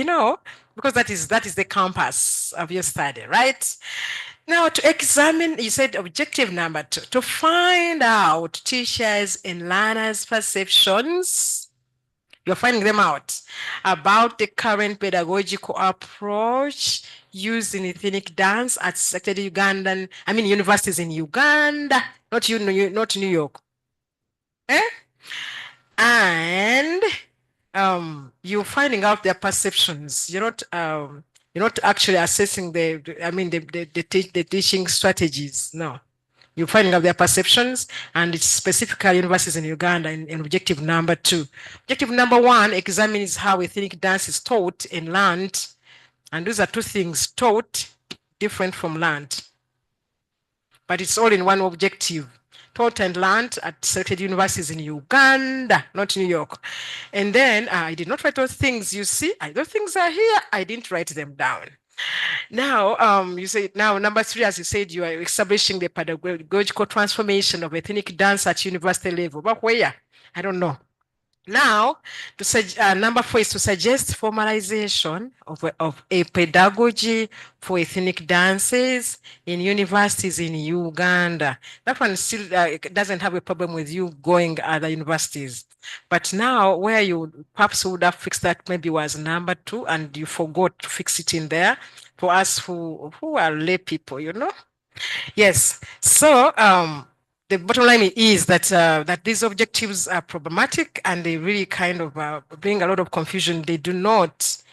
because that is the compass of your study, right? Now to examine, you said objective number 2, to find out teachers and learners' perceptions. You're finding them out about the current pedagogical approach used in ethnic dance at selected universities in Uganda, not New York. And you're finding out their perceptions. You're not actually assessing the teaching strategies. No, you're finding out their perceptions, and it's specifically universities in Uganda in objective number 2. Objective number 1 examines how ethnic dance is taught and learned, and those are 2 things: taught, different from learned. But it's all in one objective. Taught and learned at selected universities in Uganda, not New York. And then I did not write those things. You see, those things are here. I didn't write them down. Now, you say now number 3, as you said, you are establishing the pedagogical transformation of ethnic dance at university level. But where? I don't know. Now, number 4 is to suggest formalization of a pedagogy for ethnic dances in universities in Uganda. That one still doesn't have a problem with you going other universities. But now, where you perhaps would have fixed that maybe was number 2, and you forgot to fix it in there for us who are lay people, you know? Yes. So, the bottom line is that that these objectives are problematic, and they really kind of bring a lot of confusion. They do not,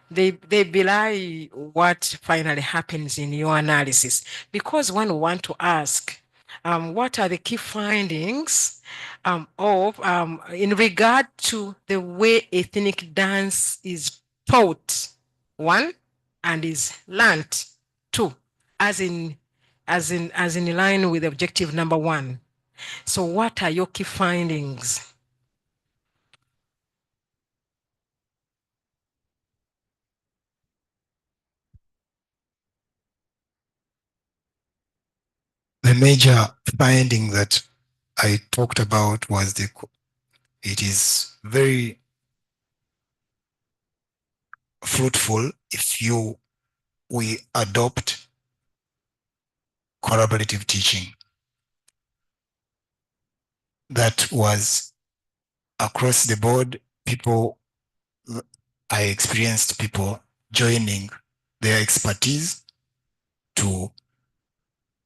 they belie what finally happens in your analysis, because one want to ask, what are the key findings in regard to the way ethnic dance is taught, 1, and is learnt, 2, as in line with objective number 1. So what are your key findings? The major finding that I talked about was it is very fruitful if we adopt collaborative teaching. That was across the board. I experienced people joining their expertise to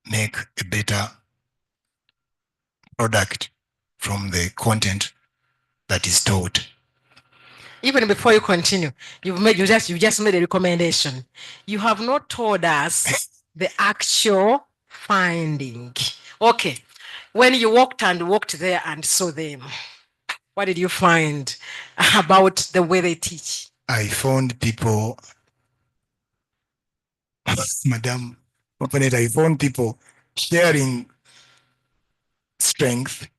make a better product from the content that is taught. Even before you continue, you just made a recommendation. You have not told us the actual finding. Okay, when you walked there and saw them, what did you find about the way they teach? I found people, Madam Opponent, I found people sharing strength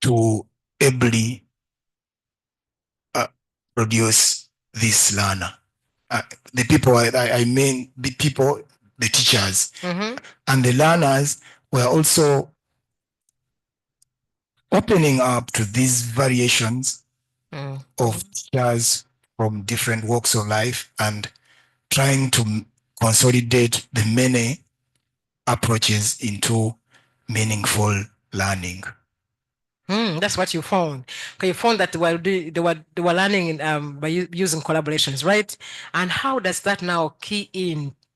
to ably produce this learner. The people, I mean the people, the teachers, and the learners were also opening up to these variations of teachers from different walks of life and trying to consolidate the many approaches into meaningful learning. That's what you found. Okay, you found that they were learning by using collaborations, right? And how does that now key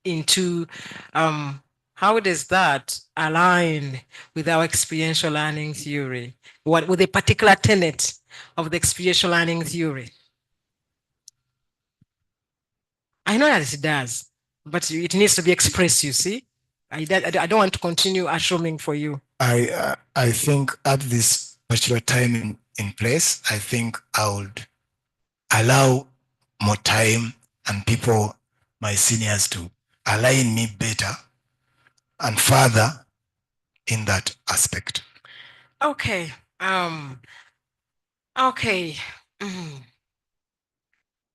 into how does that align with our experiential learning theory? With a particular tenet of the experiential learning theory? I know that it does, but it needs to be expressed, you see. I don't want to continue assuming for you. I think at this particular time in place, I think I would allow more time and people, my seniors, to align me better and further in that aspect. Okay. Okay.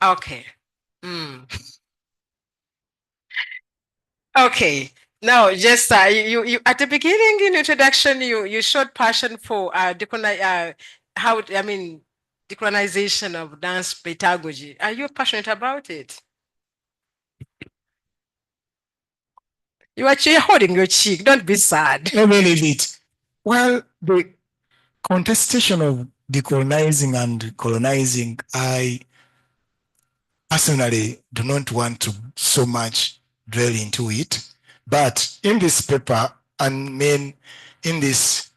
Okay. Okay. Now, just you at the beginning in introduction, you showed passion for decolonization of dance pedagogy. Are you passionate about it? You are holding your cheek. Don't be sad. Let me leave it. Well, the contestation of decolonizing and colonizing, I personally do not want to so much dwell into it. But in this paper, and in this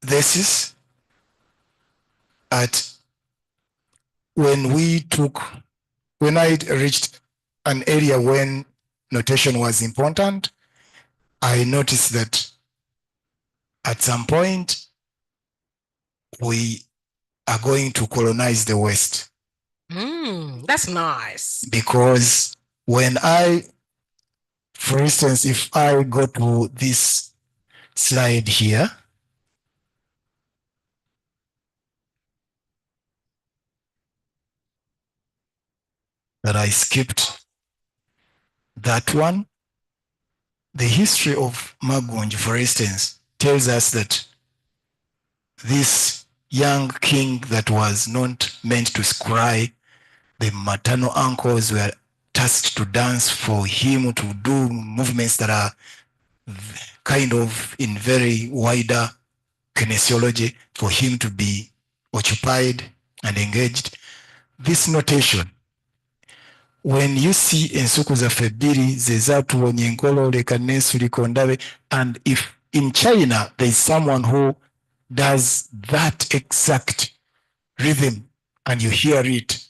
thesis, when I reached an area when notation was important, I noticed that at some point we are going to colonize the West. That's nice. Because when for instance, if I go to this slide here, that I skipped that one, the history of Magunji, for instance, tells us that this young king that was not meant to scry, the maternal uncles were tasked to dance for him, to do movements that are kind of in very wider kinesiology, for him to be occupied and engaged. This notation, when you see ensuku zaffe bbiri ze zaatuwonya enkolo leka neesuliko ndabe, and if in China there is someone who does that exact rhythm and you hear it,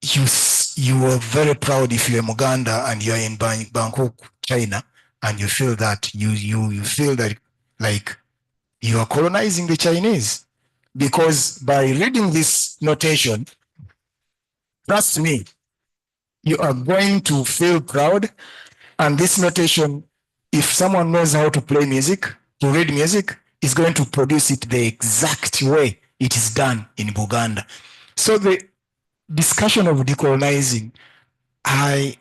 you are very proud if you're Muganda and you're in Bangkok, China, and you feel that you feel that like you are colonizing the Chinese, because by reading this notation, trust me, you are going to feel proud. And this notation, if someone knows how to play music, to read music, is going to produce it the exact way it is done in Buganda. So the discussion of decolonizing, I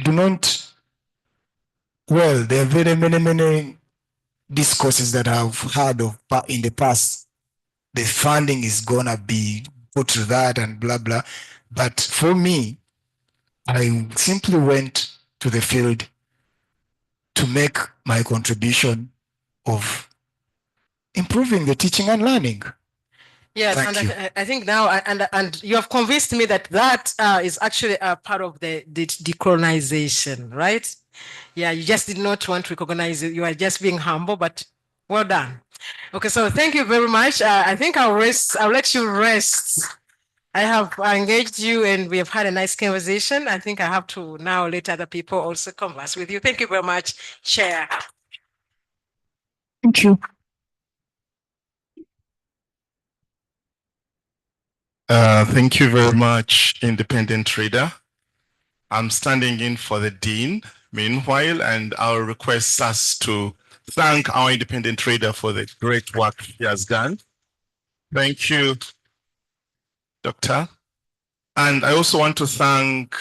do not, well, there are very many discourses that I've heard of in the past. The funding is gonna be put to that and blah blah. But for me, I simply went to the field to make my contribution of improving the teaching and learning. Yes, Thank and you. I think now, and you have convinced me that that is actually a part of the decolonization, right? Yeah, you just did not want to recognize it. You are just being humble, but well done. Okay, so thank you very much. I think I'll let you rest. I have engaged you and we have had a nice conversation. I think I have to now let other people also converse with you. Thank you very much, Chair. Thank you. Thank you very much, Independent Reader. I'm standing in for the Dean meanwhile, and I'll request us to thank our Independent Reader for the great work he has done. Thank you, Doctor. And I also want to thank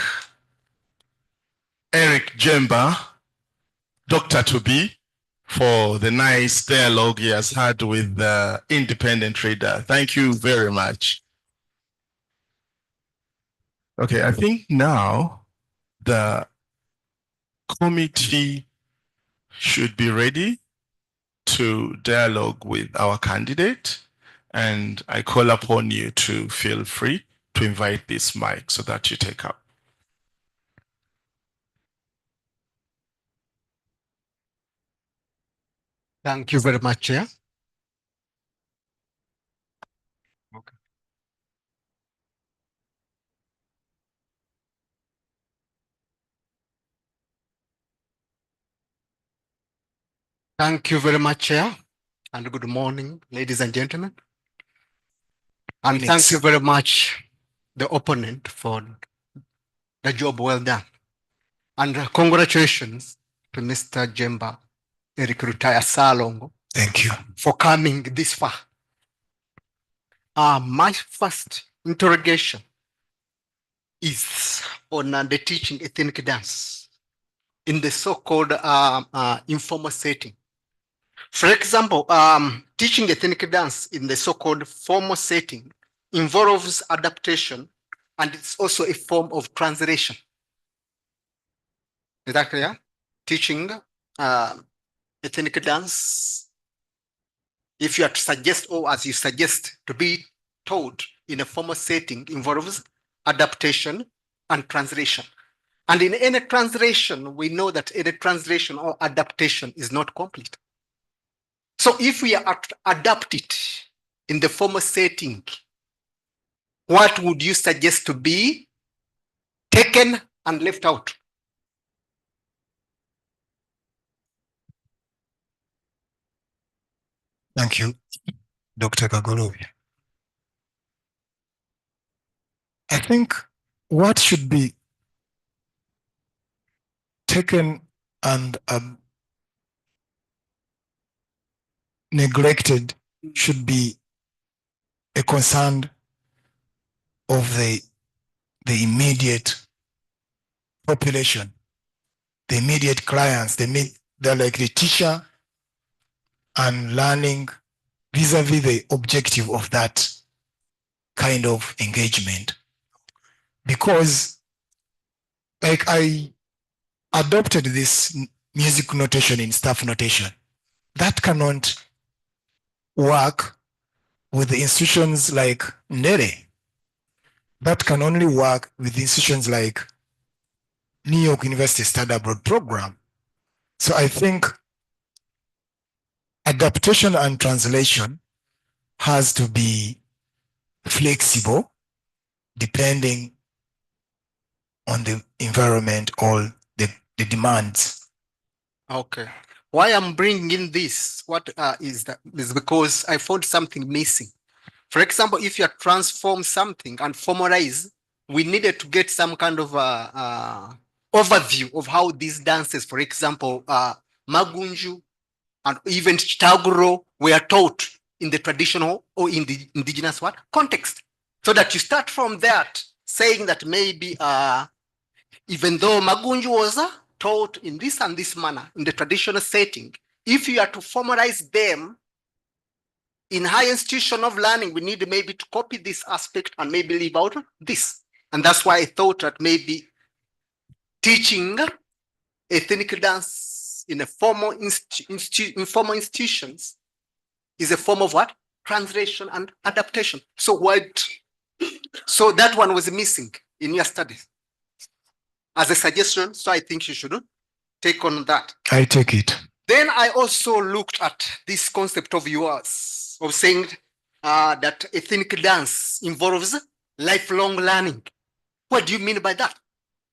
Eric Jjemba, Dr. to be, for the nice dialogue he has had with the Independent Reader. Thank you very much. Okay, I think now the committee should be ready to dialogue with our candidate, and I call upon you to feel free to invite this mic so that you take up. Thank you very much, Chair. Okay. Thank you very much, Chair, and good morning, ladies and gentlemen. And thank you very much, the opponent, for the job well done. And congratulations to Mr. Jjemba, Eric Lutaaya Salongo. Thank you. For coming this far. My first interrogation is on the teaching ethnic dance in the so-called informal setting. For example, teaching ethnic dance in the so-called formal setting involves adaptation, and it's also a form of translation. Is that clear? Teaching ethnic dance, if you are to suggest, or as you suggest, to be taught in a formal setting, involves adaptation and translation. And in any translation, we know that any translation or adaptation is not complete. So if we adapt it in the formal setting, what would you suggest to be taken and left out? Thank you, Dr. Kagolobi. I think what should be taken and neglected should be a concern of the immediate population, the immediate clients, they're like the teacher and learning vis-a-vis the objective of that kind of engagement. Because like I adopted this music notation in staff notation. That cannot work with the institutions like Ndere. That can only work with institutions like New York University Study Abroad program. So I think adaptation and translation has to be flexible depending on the environment or the demands. Okay. Why I'm bringing in this, is because I found something missing. For example, if you transform something and formalize, we needed to get some kind of overview of how these dances, for example, Magunju and even Chitaguro were taught in the traditional or in the indigenous context. So that you start from that, saying that maybe even though Magunju was taught in this and this manner in the traditional setting, if you are to formalize them in high institution of learning, we need maybe to copy this aspect and maybe leave out this. And that's why I thought that maybe teaching ethnic dance in a formal informal institutions is a form of translation and adaptation. So that one was missing in your studies as a suggestion. So I think you should take on that. I take it. Then I also looked at this concept of yours of saying that ethnic dance involves lifelong learning. What do you mean by that?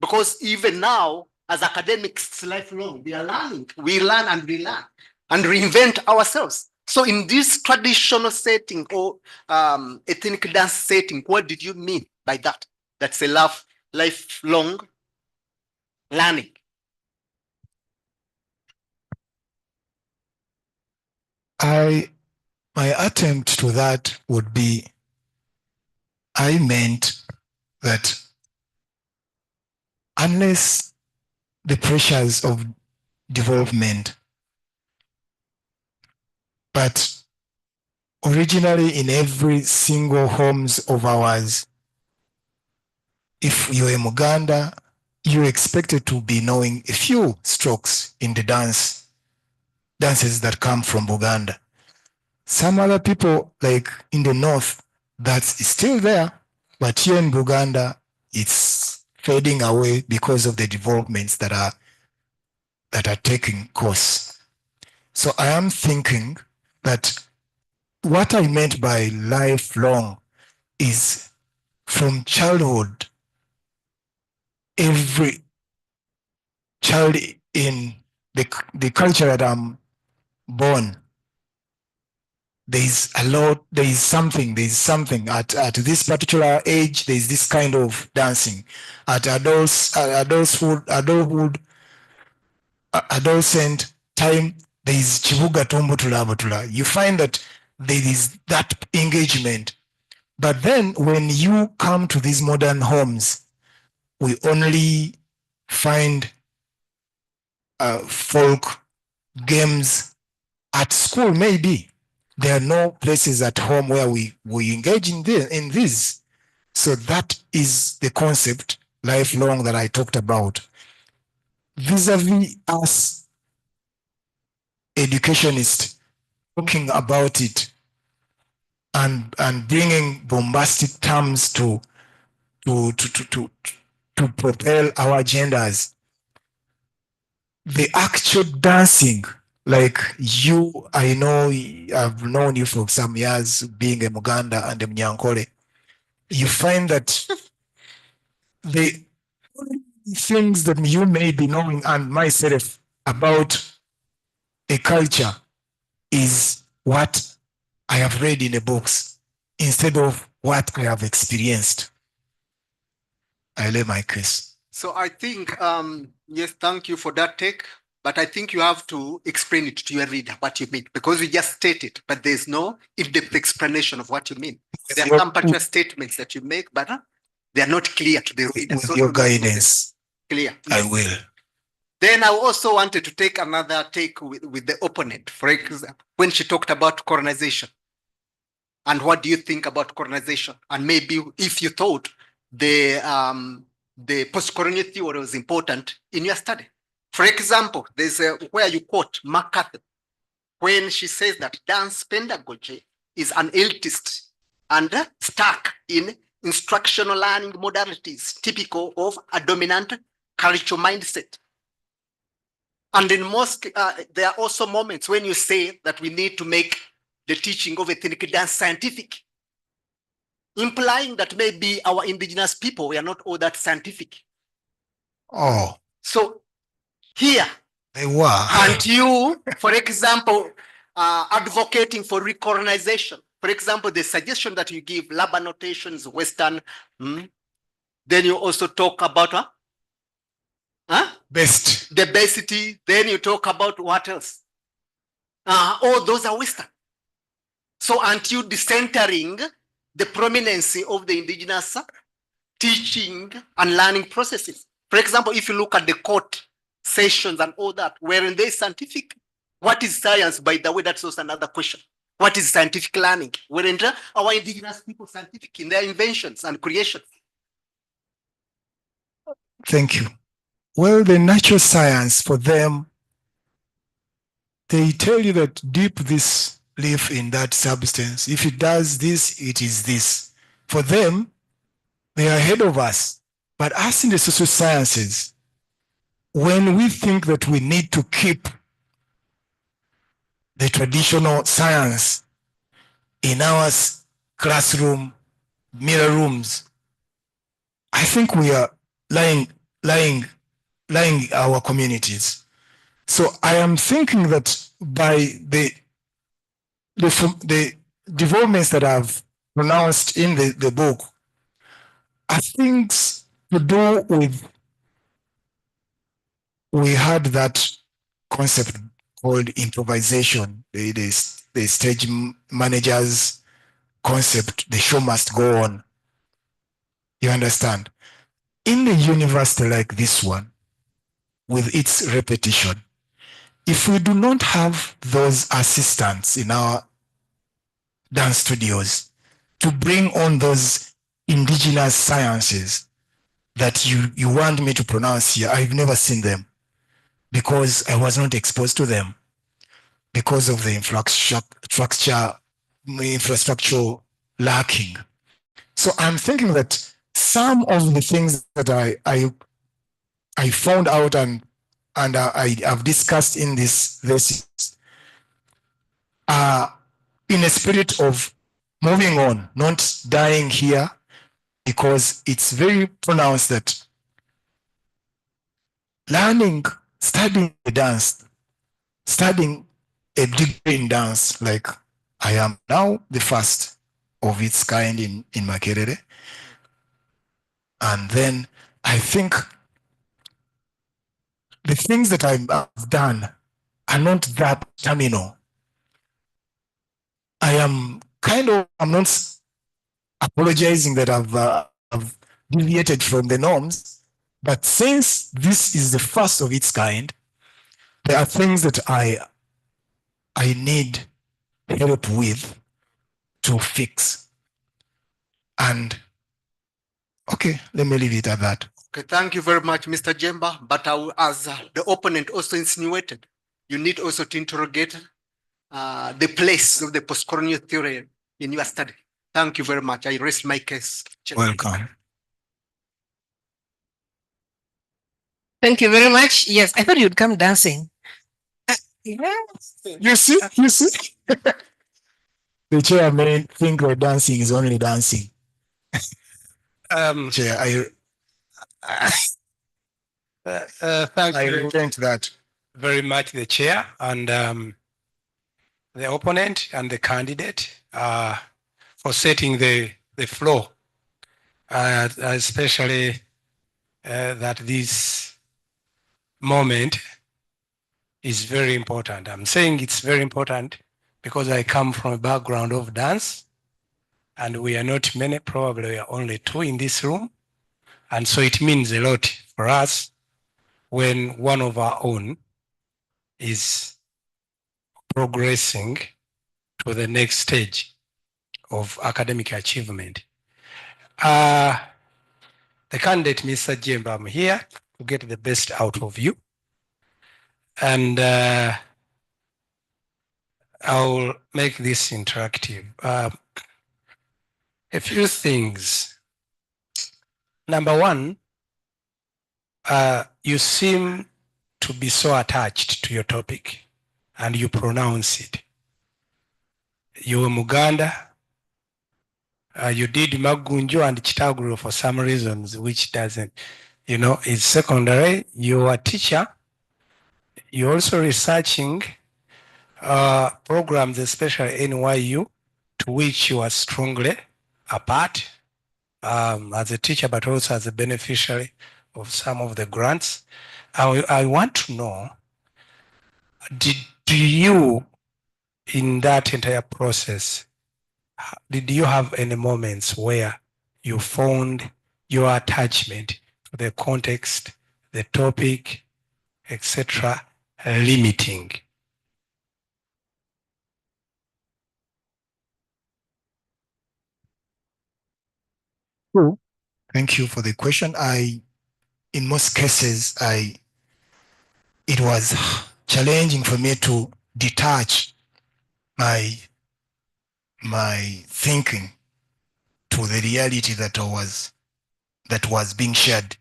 Because even now, as academics, lifelong, we are learning. We learn and relearn and reinvent ourselves. So in this traditional setting or ethnic dance setting, what did you mean by that? That's a lifelong learning. My attempt to that would be, I meant that unless the pressures of development, but originally in every single homes of ours, if you're a Muganda, you're expected to be knowing a few strokes in the dances that come from Buganda. Some other people, like in the north, that's still there, but here in Buganda, it's fading away because of the developments that are taking course. So I am thinking that what I meant by lifelong is from childhood, every child in the culture that I'm born, there's something at this particular age, there's this kind of dancing. At adolescent time, there's chibuga tombotula. You find that there is that engagement. But then when you come to these modern homes, we only find folk games at school. Maybe there are no places at home where we engage in this. So that is the concept lifelong that I talked about. Vis-a-vis us educationists talking about it and bringing bombastic terms to propel our agendas. The actual dancing, like you, I know I've known you for some years being a Muganda and a Mnyankole. You find that the things that you may be knowing and myself about a culture is what I have read in the books instead of what I have experienced. I lay my case. So I think, yes, thank you for that take. But I think you have to explain it to your reader what you mean, because you just state it, but there's no in-depth explanation of what you mean. There are some particular statements that you make, but they are not clear to the reader. With So your to make them guidance, clear. I will. Then I also wanted to take another take with the opponent. For example, when she talked about colonization, and what do you think about colonization? And maybe if you thought the post-colonial theory was important in your study. For example, there's where you quote McCarthy when she says that dance pedagogy is an elitist and stuck in instructional learning modalities typical of a dominant cultural mindset. And in most, there are also moments when you say that we need to make the teaching of ethnic dance scientific, implying that maybe our indigenous people were not all that scientific. Oh, So here, they were. and you, for example, advocating for recolonization. For example, the suggestion that you give, lab annotations, Western, then you also talk about Best. the basicity, then you talk about what else? All those are Western. So aren't you decentering the prominence of the indigenous teaching and learning processes? For example, if you look at the court sessions and all that, wherein they scientific, what is science? By the way, that's also another question. What is scientific learning? Weren't our indigenous people scientific in their inventions and creations? Thank you. Well, the natural science for them, they tell you that dip this leaf in that substance. If it does this, it is this. For them, they are ahead of us. But us in the social sciences, when we think that we need to keep the traditional science in our classroom, mirror rooms, I think we are lying our communities. So I am thinking that by the developments that I've pronounced in the book are things to do with, we had that concept called improvisation, the stage manager's concept, the show must go on. You understand? In a university like this one, with its repetition, if we do not have those assistants in our dance studios to bring on those indigenous sciences that you want me to pronounce here, I've never seen them because I was not exposed to them because of the infrastructure lacking. So I'm thinking that some of the things that I found out and I have discussed in this are in a spirit of moving on, not dying here, because it's very pronounced that studying dance, studying a degree in dance, like I am now the first of its kind in Makerere. And then I think the things that I've done are not that terminal. I'm not apologizing that I've deviated from the norms, but since this is the first of its kind, there are things that I need help with to fix. And okay, let me leave it at that. Okay, thank you very much, Mr. Jjemba. But as the opponent also insinuated, you need also to interrogate the place of the post-colonial theory in your study. Thank you very much. I rest my case. Welcome. Thank you very much. Yes, I thought you'd come dancing. Yes. You see? The chair may think that dancing is only dancing. Chair, thank I you relent that. very much, the chair and the opponent and the candidate for setting the floor, especially that this moment is very important. I'm saying it's very important because I come from a background of dance, and we are not many, probably we are only 2 in this room. And so it means a lot for us when one of our own is progressing to the next stage of academic achievement. The candidate, Mr. Jjemba, I'm here to get the best out of you. And I'll make this interactive. A few things. Number one, you seem to be so attached to your topic and you pronounce it. You were Muganda, you did Magunjo and Chitaguru for some reasons, which doesn't, is secondary. You're a teacher. You're also researching programs, especially NYU, to which you are strongly a part as a teacher, but also as a beneficiary of some of the grants. I want to know, do you, in that entire process, did you have any moments where you found your attachment to the context, the topic, etc., limiting? Thank you for the question. In most cases, it was challenging for me to detach my thinking to the reality that was being shared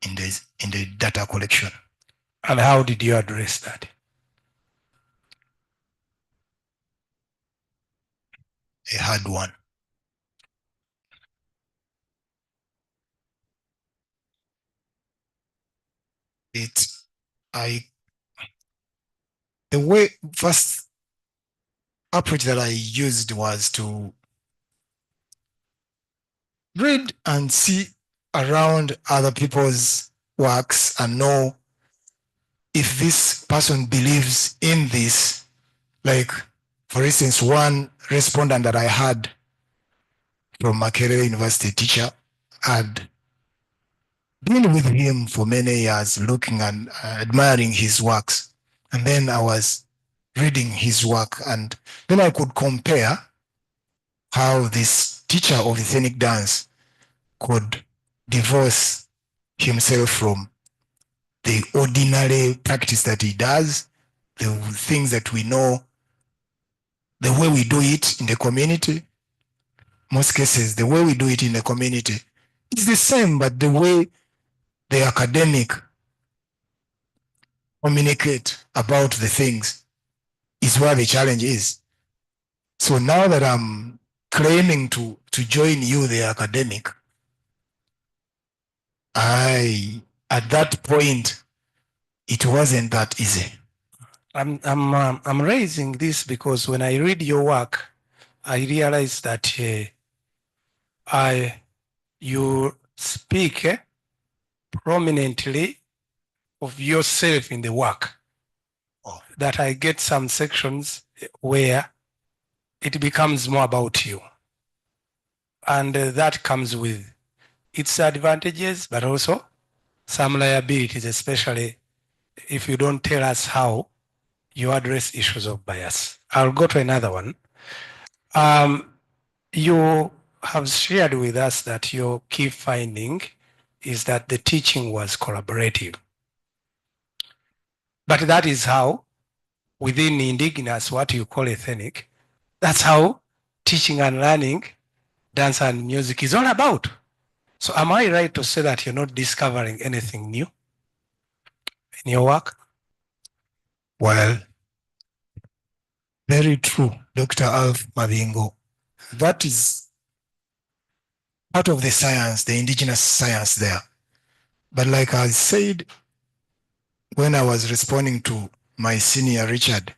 in the data collection. And how did you address that? A hard one. The way first approach that I used was to read and see around other people's works and know if this person believes in this. Like, for instance, one respondent that I had from Makerere University, teacher, had been with him for many years, looking and admiring his works. And then I was reading his work, and then I could compare how this teacher of ethnic dance could divorce himself from the ordinary practice that he does, the things that we know, the way we do it in the community. Most cases, the way we do it in the community is the same, but the way the academic communicate about the things is where the challenge is. So now that I'm claiming to join you, the academic, at that point, it wasn't that easy. I'm raising this because when I read your work, I realize that you speak prominently of yourself in the work. That I get some sections where it becomes more about you. And that comes with its advantages, but also some liabilities, especially if you don't tell us how you address issues of bias. I'll go to another one. You have shared with us that your key finding is that the teaching was collaborative. But that is how, within indigenous, what you call ethnic, that's how teaching and learning, dance and music is all about. So am I right to say that you're not discovering anything new in your work? Well, very true, Dr. Alf Mabingo. That is part of the science, the indigenous science there. But like I said, when I was responding to my senior Richard,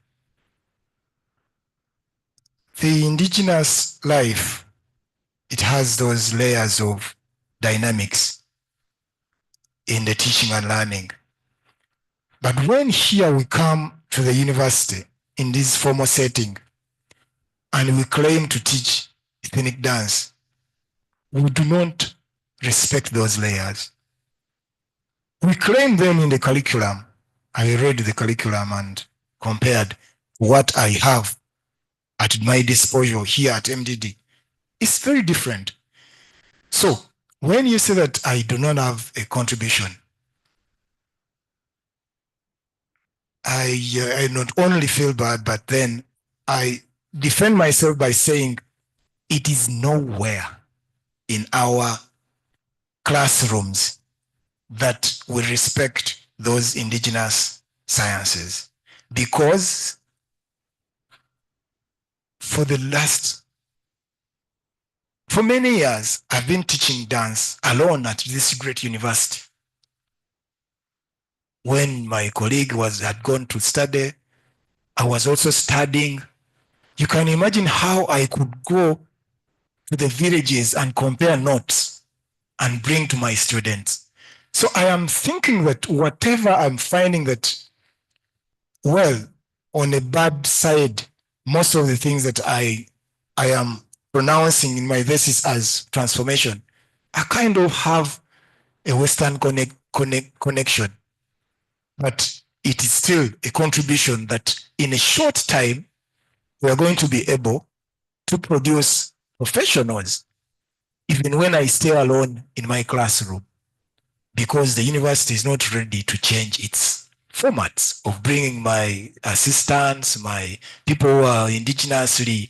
the indigenous life, it has those layers of dynamics. in the teaching and learning. But when here we come to the university in this formal setting and we claim to teach ethnic dance, we do not respect those layers. We claim them in the curriculum. I read the curriculum and compared what I have at my disposal here at MDD. It's very different. So when you say that I do not have a contribution, I not only feel bad, but then I defend myself by saying it is nowhere in our classrooms that we respect those indigenous sciences, because for many years, I've been teaching dance alone at this great university. When my colleague had gone to study, I was also studying. You can imagine how I could go to the villages and compare notes and bring to my students. So I am thinking that whatever I'm finding that, well, on a bad side, most of the things that I am pronouncing in my thesis as transformation, I kind of have a Western connection. But it is still a contribution that in a short time, we are going to be able to produce professionals, even when I stay alone in my classroom, because the university is not ready to change its formats of bringing my assistants, my people who are indigenously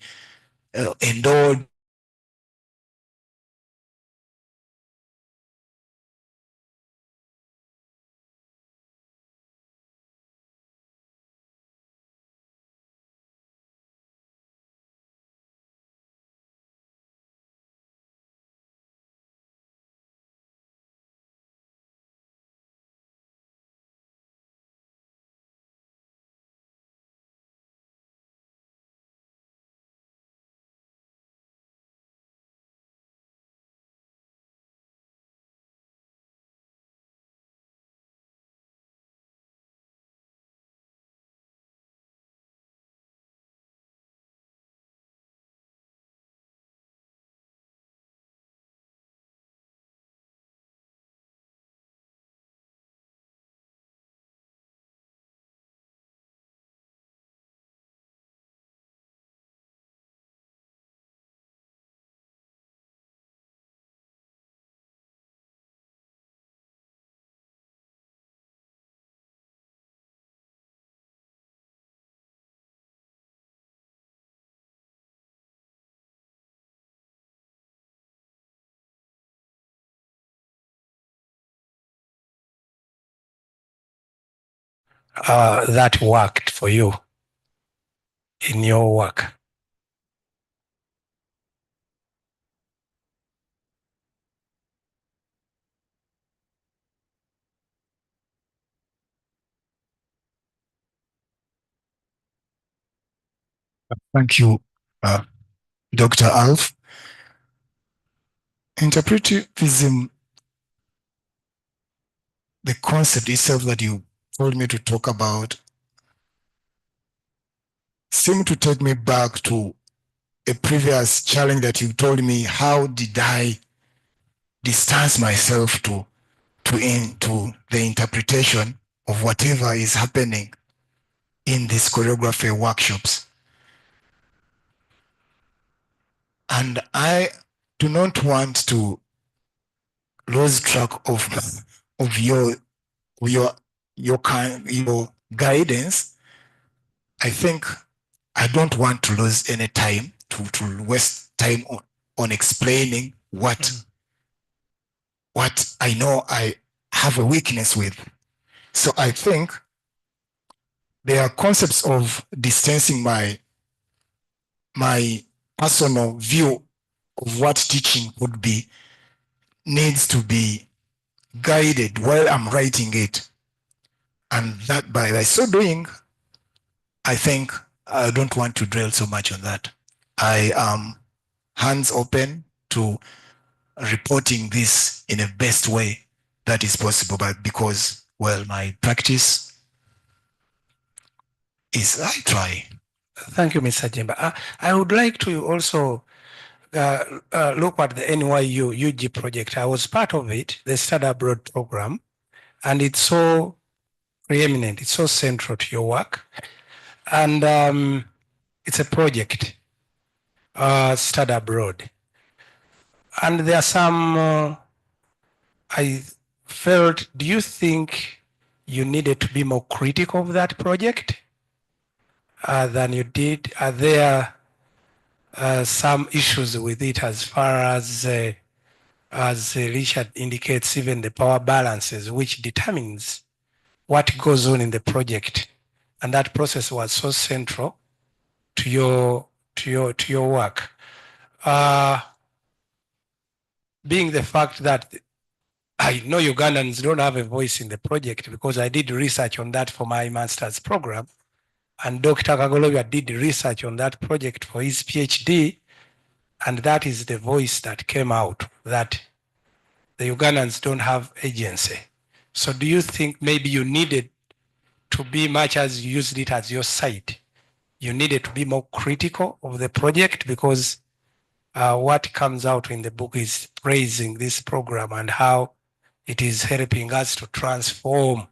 endowed. That worked for you in your work? Thank you, Dr. Alf. Interpretivism, the concept itself that you told me to talk about, seemed to take me back to a previous challenge that you told me. How did I distance myself to the interpretation of whatever is happening in these choreography workshops? And I do not want to lose track of your guidance. I think I don't want to lose any time to waste time on explaining what I know I have a weakness with. So I think there are concepts of distancing my personal view of what teaching would be needs to be guided while I'm writing it. And that by so doing, I think I don't want to dwell so much on that. I am hands open to reporting this in a best way that is possible, but because, well, my practice is I try. Thank you, Mr. Jjemba. I would like to also look at the NYU UG project. I was part of it, the Study Abroad program, and it's so preeminent, it's so central to your work. And it's a project, Study Abroad. And there are some, I felt, do you think you needed to be more critical of that project than you did? Are there some issues with it as far as Richard indicates, even the power balances, which determines what goes on in the project, and that process was so central to your work. Being the fact that I know Ugandans don't have a voice in the project, because I did research on that for my master's program, and Dr. Kagolobya did research on that project for his PhD, and that is the voice that came out, that the Ugandans don't have agency. So do you think maybe you needed to be, much as you used it as your site, you needed to be more critical of the project? Because what comes out in the book is praising this program and how it is helping us to transform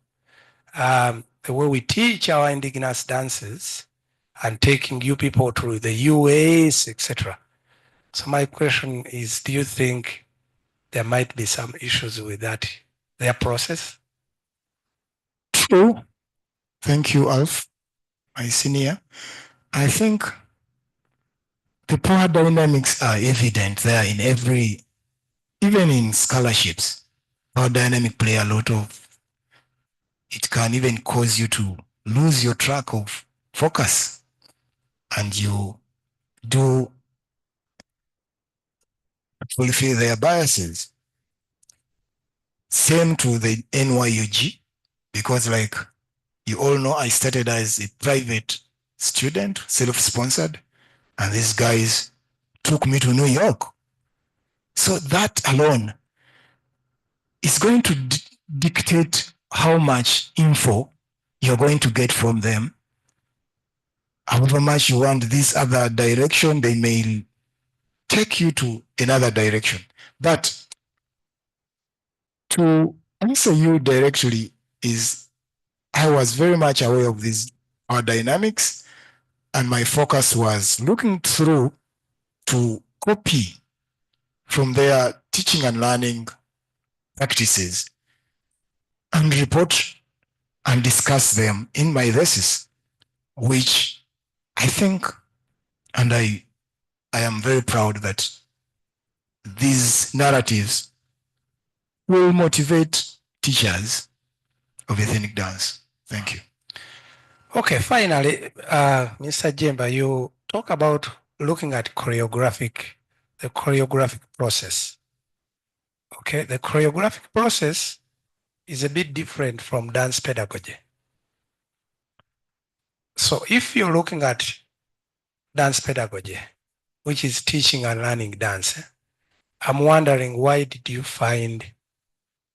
the way we teach our indigenous dances and taking you people to the US, etc. So my question is, do you think there might be some issues with that, their process? True. Thank you, Alf, my senior. I think the power dynamics are evident there in every, even in scholarships. Power dynamic play a lot of, it can even cause you to lose your track of focus, and you do fulfill their biases. Same to the NYUG, because like you all know, I started as a private student, self-sponsored, and these guys took me to New York. So that alone is going to dictate how much info you're going to get from them. However much you want this other direction, they may take you to another direction. But to answer you directly is, I was very much aware of these power dynamics, and my focus was looking through to copy from their teaching and learning practices and report and discuss them in my thesis, which I think, and I am very proud that these narratives will motivate teachers of ethnic dance. Thank you. Okay, finally, Mr. Jjemba, you talk about looking at the choreographic process. Okay, the choreographic process is a bit different from dance pedagogy. So if you're looking at dance pedagogy, which is teaching and learning dance, I'm wondering, why did you find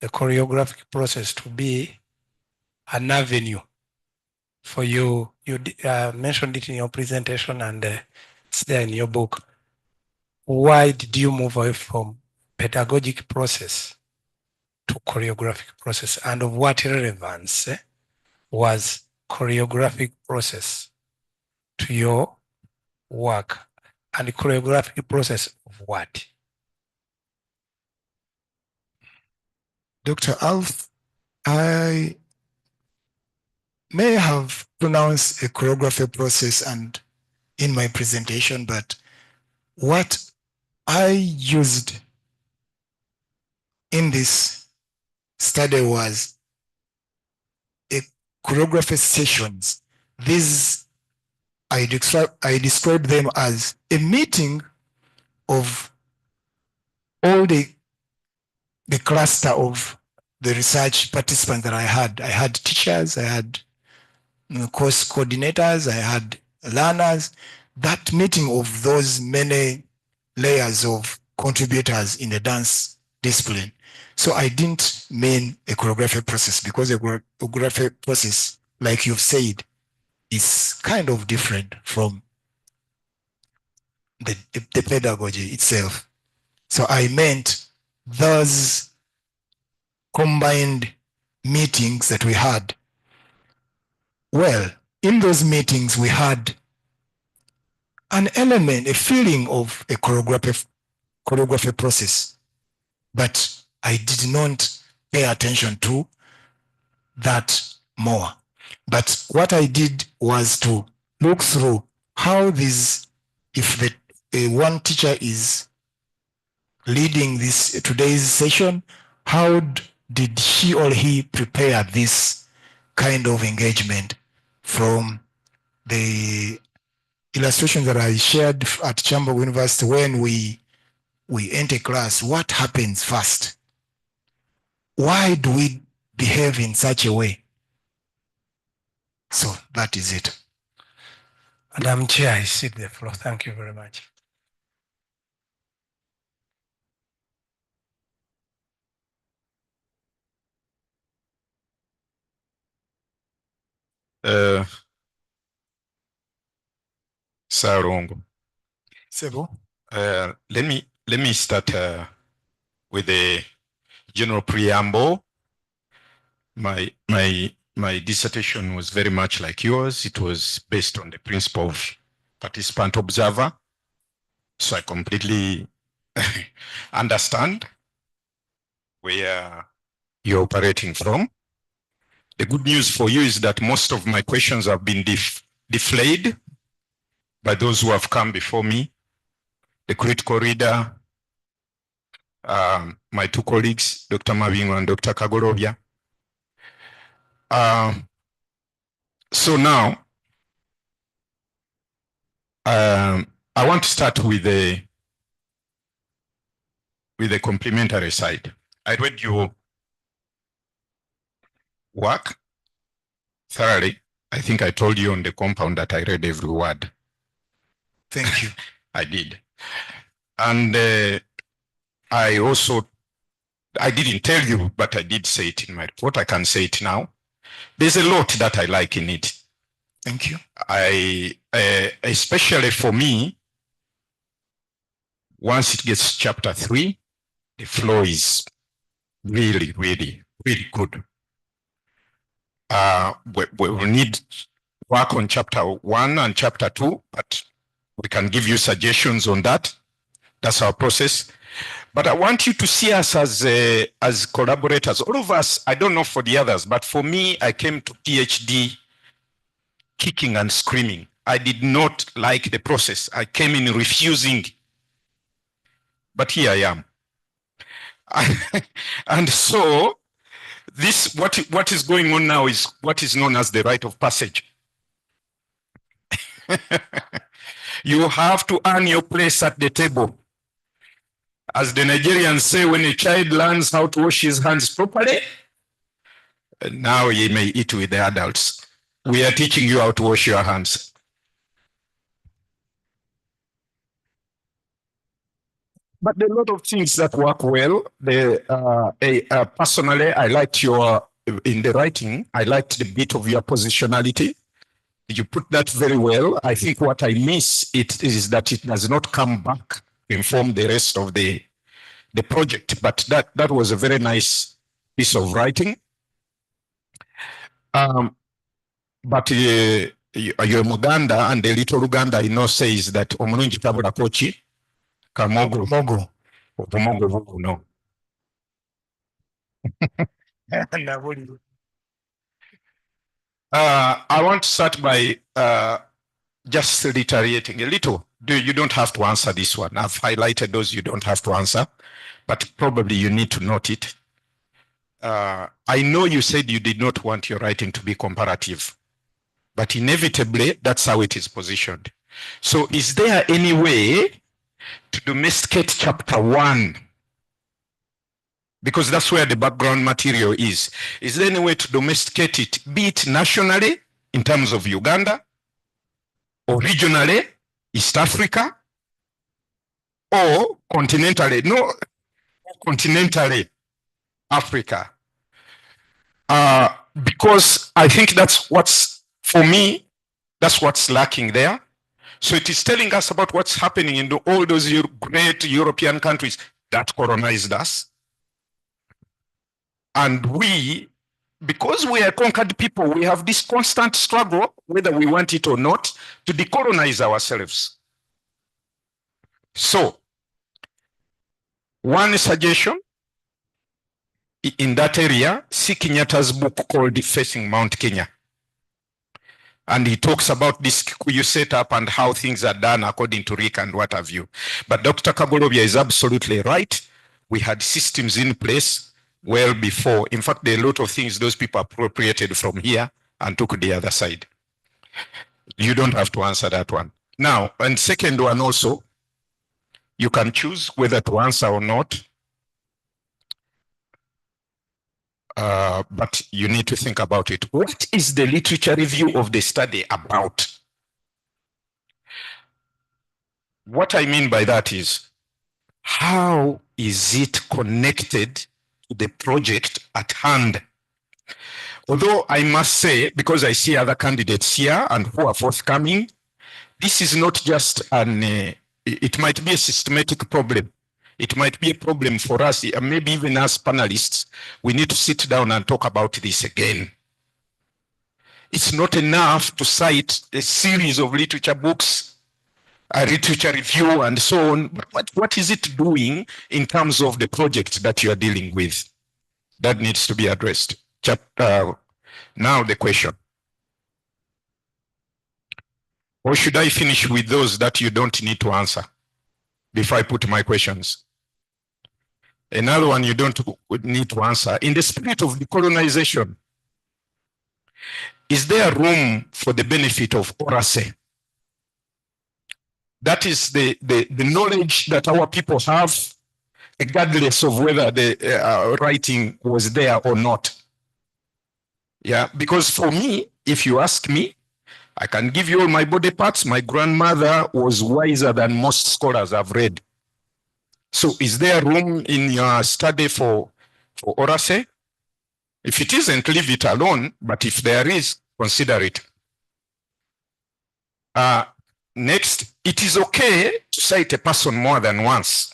the choreographic process to be an avenue for you? You mentioned it in your presentation, and it's there in your book. Why did you move away from pedagogic process to choreographic process, and of what relevance was choreographic process to your work, and the choreographic process of what? Dr. Alf, I may have pronounced a choreography process and in my presentation, but what I used in this study was a choreography sessions. These I described them as a meeting of all the cluster of the research participants that I had. I had teachers, I had course coordinators, I had learners. That meeting of those many layers of contributors in the dance discipline. So I didn't mean a choreography process, because a choreography process, like you've said, is kind of different from the pedagogy itself. So I meant those combined meetings that we had. Well, in those meetings, we had an element, a feeling of a choreography process, but I did not pay attention to that more. But what I did was to look through how this, if the one teacher is leading this today's session, how did she or he prepare this kind of engagement from the illustration that I shared at Jjemba University? When we enter class, what happens first? Why do we behave in such a way? So that is it. Madam Chair, I cede the floor. Thank you very much. Sarongo. Sebo? Let me start with a general preamble. My dissertation was very much like yours. It was based on the principle of participant observer. So I completely understand where you're operating from. The good news for you is that most of my questions have been deflayed by those who have come before me. The critical reader, my two colleagues, Dr. Mabingo and Dr. Kagorovia. So now, I want to start with the complementary side. I read your work thoroughly. I think I told you on the compound that I read every word. Thank you. I did. And I didn't tell you, but I did say it in my report. I can say it now. There's a lot that I like in it. Thank you. Especially for me, once it gets chapter 3, the flow is really, really, really good. We need work on chapter 1 and chapter 2, but we can give you suggestions on that. That's our process. But I want you to see us as collaborators. All of us, I don't know for the others, but for me, I came to PhD kicking and screaming. I did not like the process. I came in refusing. But here I am. And so this, what is going on now is what is known as the rite of passage. You have to earn your place at the table. As the Nigerians say, when a child learns how to wash his hands properly, now he may eat with the adults. We are teaching you how to wash your hands. But there are a lot of things that work well. Personally, I liked in the writing, I liked the bit of your positionality. You put that very well. I think what I miss is that it does not come back to inform the rest of the project. But that was a very nice piece of writing. But your Muganda and the little Uganda, says that Omulungi tabula kochi kamogo mogo obumogo no. I want to start by just reiterating a little. You don't have to answer this one. I've highlighted those you don't have to answer, but probably you need to note it. I know you said you did not want your writing to be comparative, but inevitably that's how it is positioned. So is there any way to domesticate chapter 1? Because that's where the background material is. Is there any way to domesticate it, be it nationally in terms of Uganda, or regionally, East Africa, or continentally? No, continentally Africa. Because I think that's what's, for me, that's what's lacking there. So it is telling us about what's happening in all those great European countries that colonized us. And we, because we are conquered people, we have this constant struggle, whether we want it or not, to decolonize ourselves. So, one suggestion in that area, see Kenyatta's book called Facing Mount Kenya. And he talks about this Kikuyu setup and how things are done according to Rick and what have you. But Dr. Kagolobia is absolutely right. We had systems in place well before. In fact, there are a lot of things those people appropriated from here and took the other side. You don't have to answer that one. Now, and second one also, you can choose whether to answer or not. But you need to think about it. What is the literature review of the study about? What I mean by that is, how is it connected to the project at hand? Although I must say, because I see other candidates here and who are forthcoming, this is not just it might be a systematic problem. It might be a problem for us, maybe even as panelists. We need to sit down and talk about this again. It's not enough to cite a series of literature books, a literature review, and so on. But what is it doing in terms of the project that you are dealing with? That needs to be addressed. Now the question. Or should I finish with those that you don't need to answer before I put my questions? Another one you don't need to answer. In the spirit of decolonization, is there room for the benefit of oracy? That is the knowledge that our people have, regardless of whether the writing was there or not. Yeah, because for me, if you ask me, I can give you all my body parts. My grandmother was wiser than most scholars I've read. So is there room in your study for oracy? If it isn't, leave it alone. But if there is, consider it. Next, it is okay to cite a person more than once,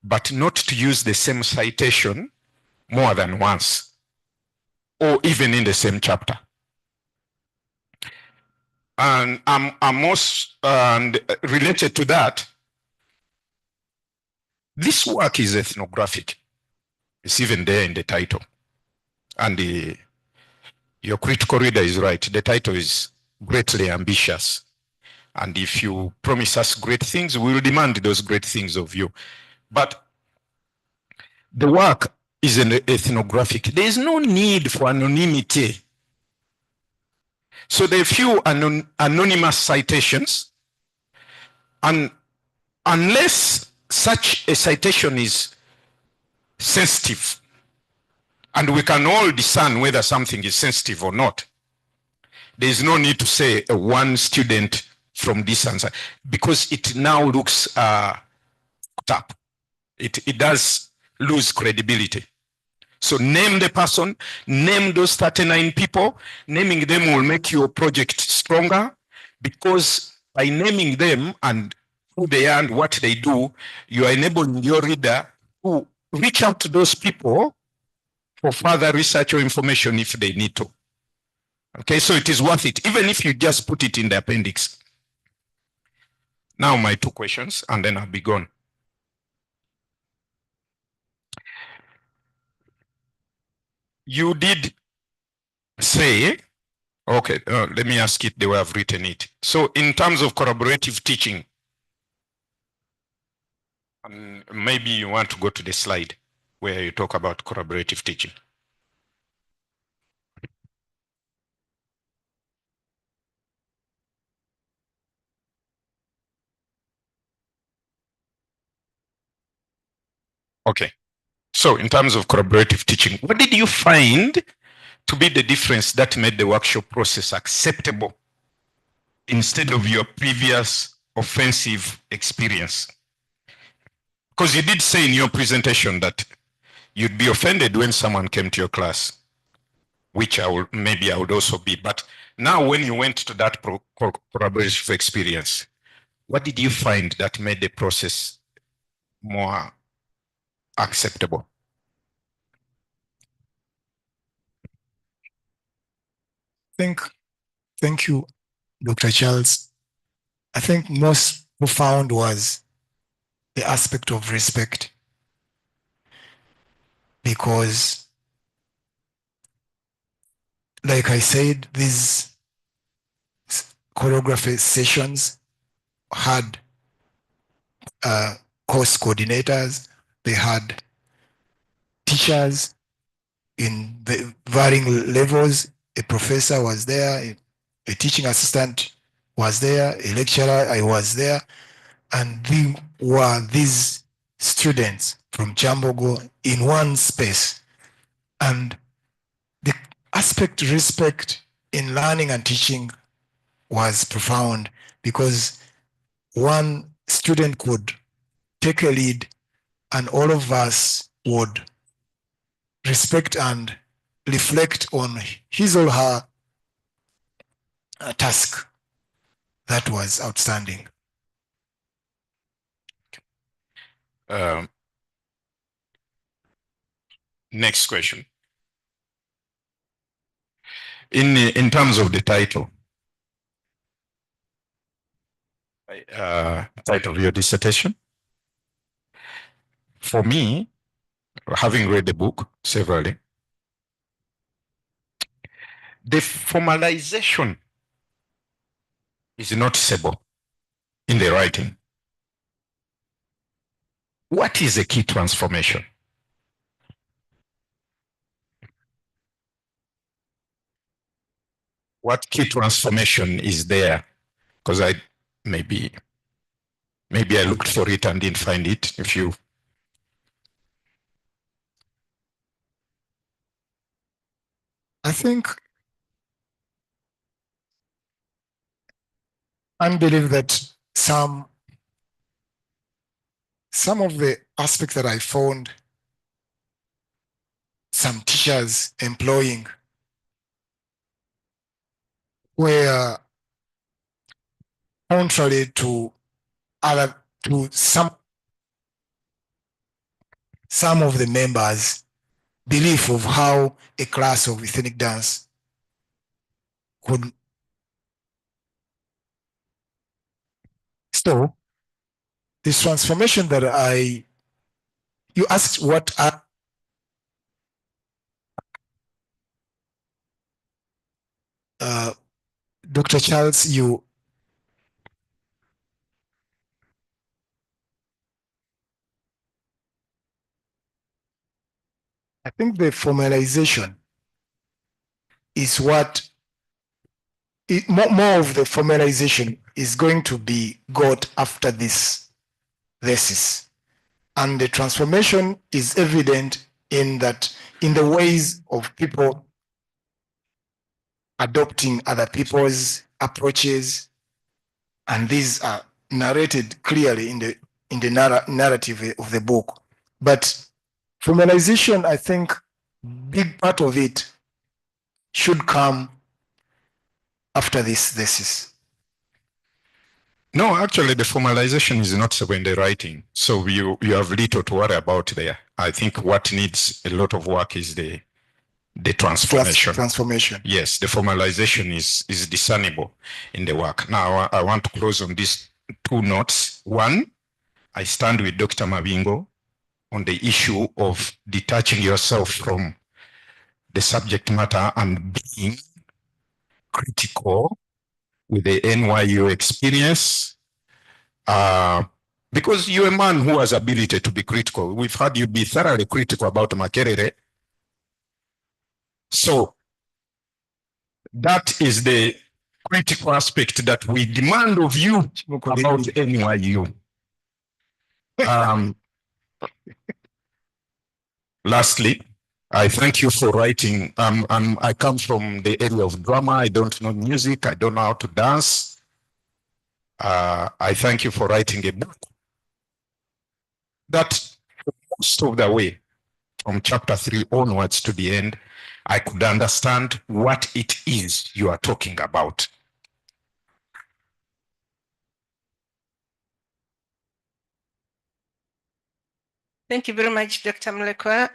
but not to use the same citation more than once, or even in the same chapter. And I'm also related to that. This work is ethnographic. It's even there in the title. And your critical reader is right. The title is greatly ambitious. And if you promise us great things, we will demand those great things of you. But the work is an ethnographic. There is no need for anonymity. So there are few anonymous citations. And unless such a citation is sensitive, and we can all discern whether something is sensitive or not, there is no need to say one student from this answer, because it now looks up. It does lose credibility. So name the person, name those 39 people. Naming them will make your project stronger, because by naming them and who they are and what they do, you are enabling your reader to reach out to those people for further research or information if they need to. Okay, so it is worth it, even if you just put it in the appendix. Now my two questions, and then I'll be gone. You did say, okay, let me ask it the way I've written it. So in terms of collaborative teaching, maybe you want to go to the slide where you talk about collaborative teaching. Okay. So in terms of collaborative teaching, what did you find to be the difference that made the workshop process acceptable instead of your previous offensive experience? Because you did say in your presentation that you'd be offended when someone came to your class, which I would also be. But now when you went to that collaborative experience, what did you find that made the process more acceptable? Thank you, Dr. Charles. I think most profound was the aspect of respect, because like I said, these choreography sessions had course coordinators, they had teachers in the varying levels. A professor was there, a teaching assistant was there, a lecturer, I was there, and we were these students from Chambogo in one space. And the aspect respect in learning and teaching was profound, because one student could take a lead and all of us would respect and reflect on his or her task. That was outstanding. Next question. In terms of the title of your dissertation, for me, having read the book severally, the formalization is noticeable in the writing. What is the key transformation? What key transformation is there? Because maybe I looked for it and didn't find it. If you believe that some of the aspects that I found some teachers employing were contrary to some of the members' belief of how a class of ethnic dance could. So this transformation that you asked what Dr. Charles, I think the formalization is what more of the formalization is going to be got after this thesis. And the transformation is evident in the ways of people adopting other people's approaches, and these are narrated clearly in the narrative of the book. But formalization, I think, big part of it should come after this thesis. No, actually, the formalization is not so in the writing. So you have little to worry about there. I think what needs a lot of work is the transformation. Transformation. Yes, the formalization is discernible in the work. Now, I want to close on these two notes. One, I stand with Dr. Mabingo on the issue of detaching yourself from the subject matter and being critical with the NYU experience, because you're a man who has ability to be critical. We've had you be thoroughly critical about Makerere. So that is the critical aspect that we demand of you about NYU. Lastly, I thank you for writing. I come from the area of drama. I don't know music. I don't know how to dance. I thank you for writing a book that most of the way, from chapter 3 onwards to the end, I could understand what it is you are talking about. Thank you very much, Dr. Mlekwa.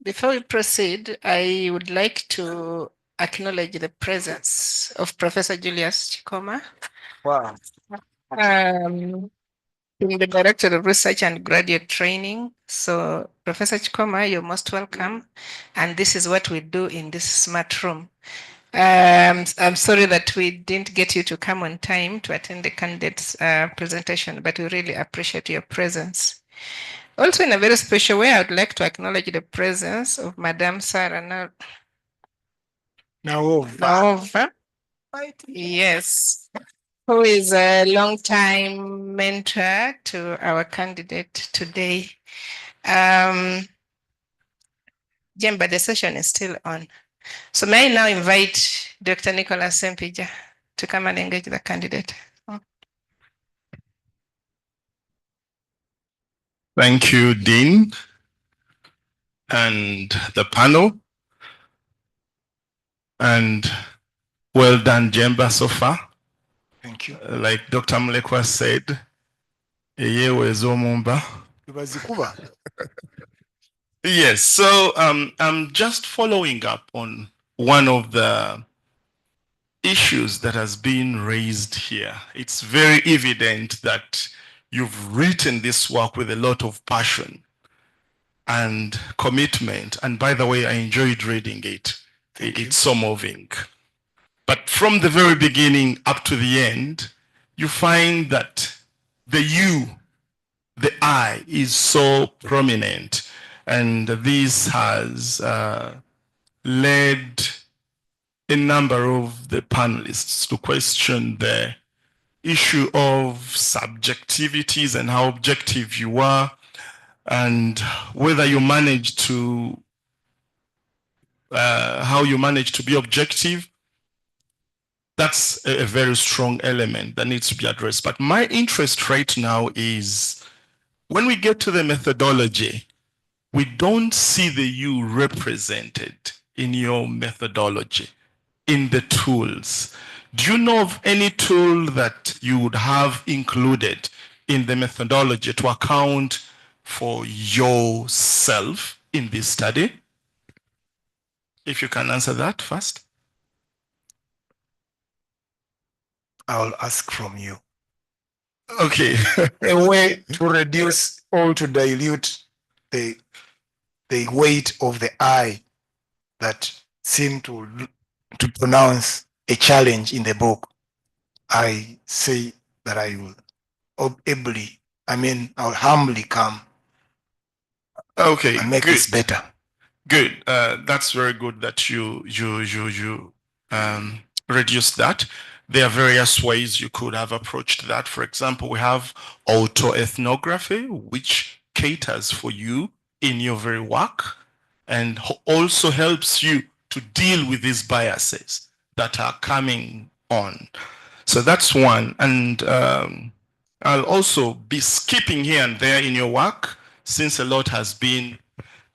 Before we proceed, I would like to acknowledge the presence of Professor Julius Chikoma. Wow. Being the Director of Research and Graduate Training. So Professor Chikoma, you're most welcome. And this is what we do in this smart room. I'm sorry that we didn't get you to come on time to attend the candidates presentation, but we really appreciate your presence. Also, in a very special way, I would like to acknowledge the presence of Madame Sarah Naova. Yes, who is a long-time mentor to our candidate today. Jjemba, the session is still on. So may I now invite Dr. Nicholas Sempija to come and engage the candidate. Thank you, Dean, and the panel. And well done, Jjemba, so far. Thank you. Like Dr. Mlekwa said, yes, so I'm just following up on one of the issues that has been raised here. It's very evident that you've written this work with a lot of passion and commitment. And by the way, I enjoyed reading it. It's so moving. But from the very beginning up to the end, you find that the you, the I, is so prominent. And this has led a number of the panelists to question the issue of subjectivities and how objective you are, and whether you manage to, how you manage to be objective. That's a very strong element that needs to be addressed. But my interest right now is when we get to the methodology, we don't see the you represented in your methodology, in the tools. Do you know of any tool that you would have included in the methodology to account for yourself in this study? If you can answer that first. I'll ask from you. Okay. A way to reduce or to dilute the weight of the I that seem to pronounce a challenge in the book. I say that I will I'll humbly come. Okay, and make good. this better. Good. That's very good that you reduce that. There are various ways you could have approached that. For example, we have autoethnography, which caters for you in your very work and also helps you to deal with these biases that are coming on. So that's one. And I'll also be skipping here and there in your work since a lot has been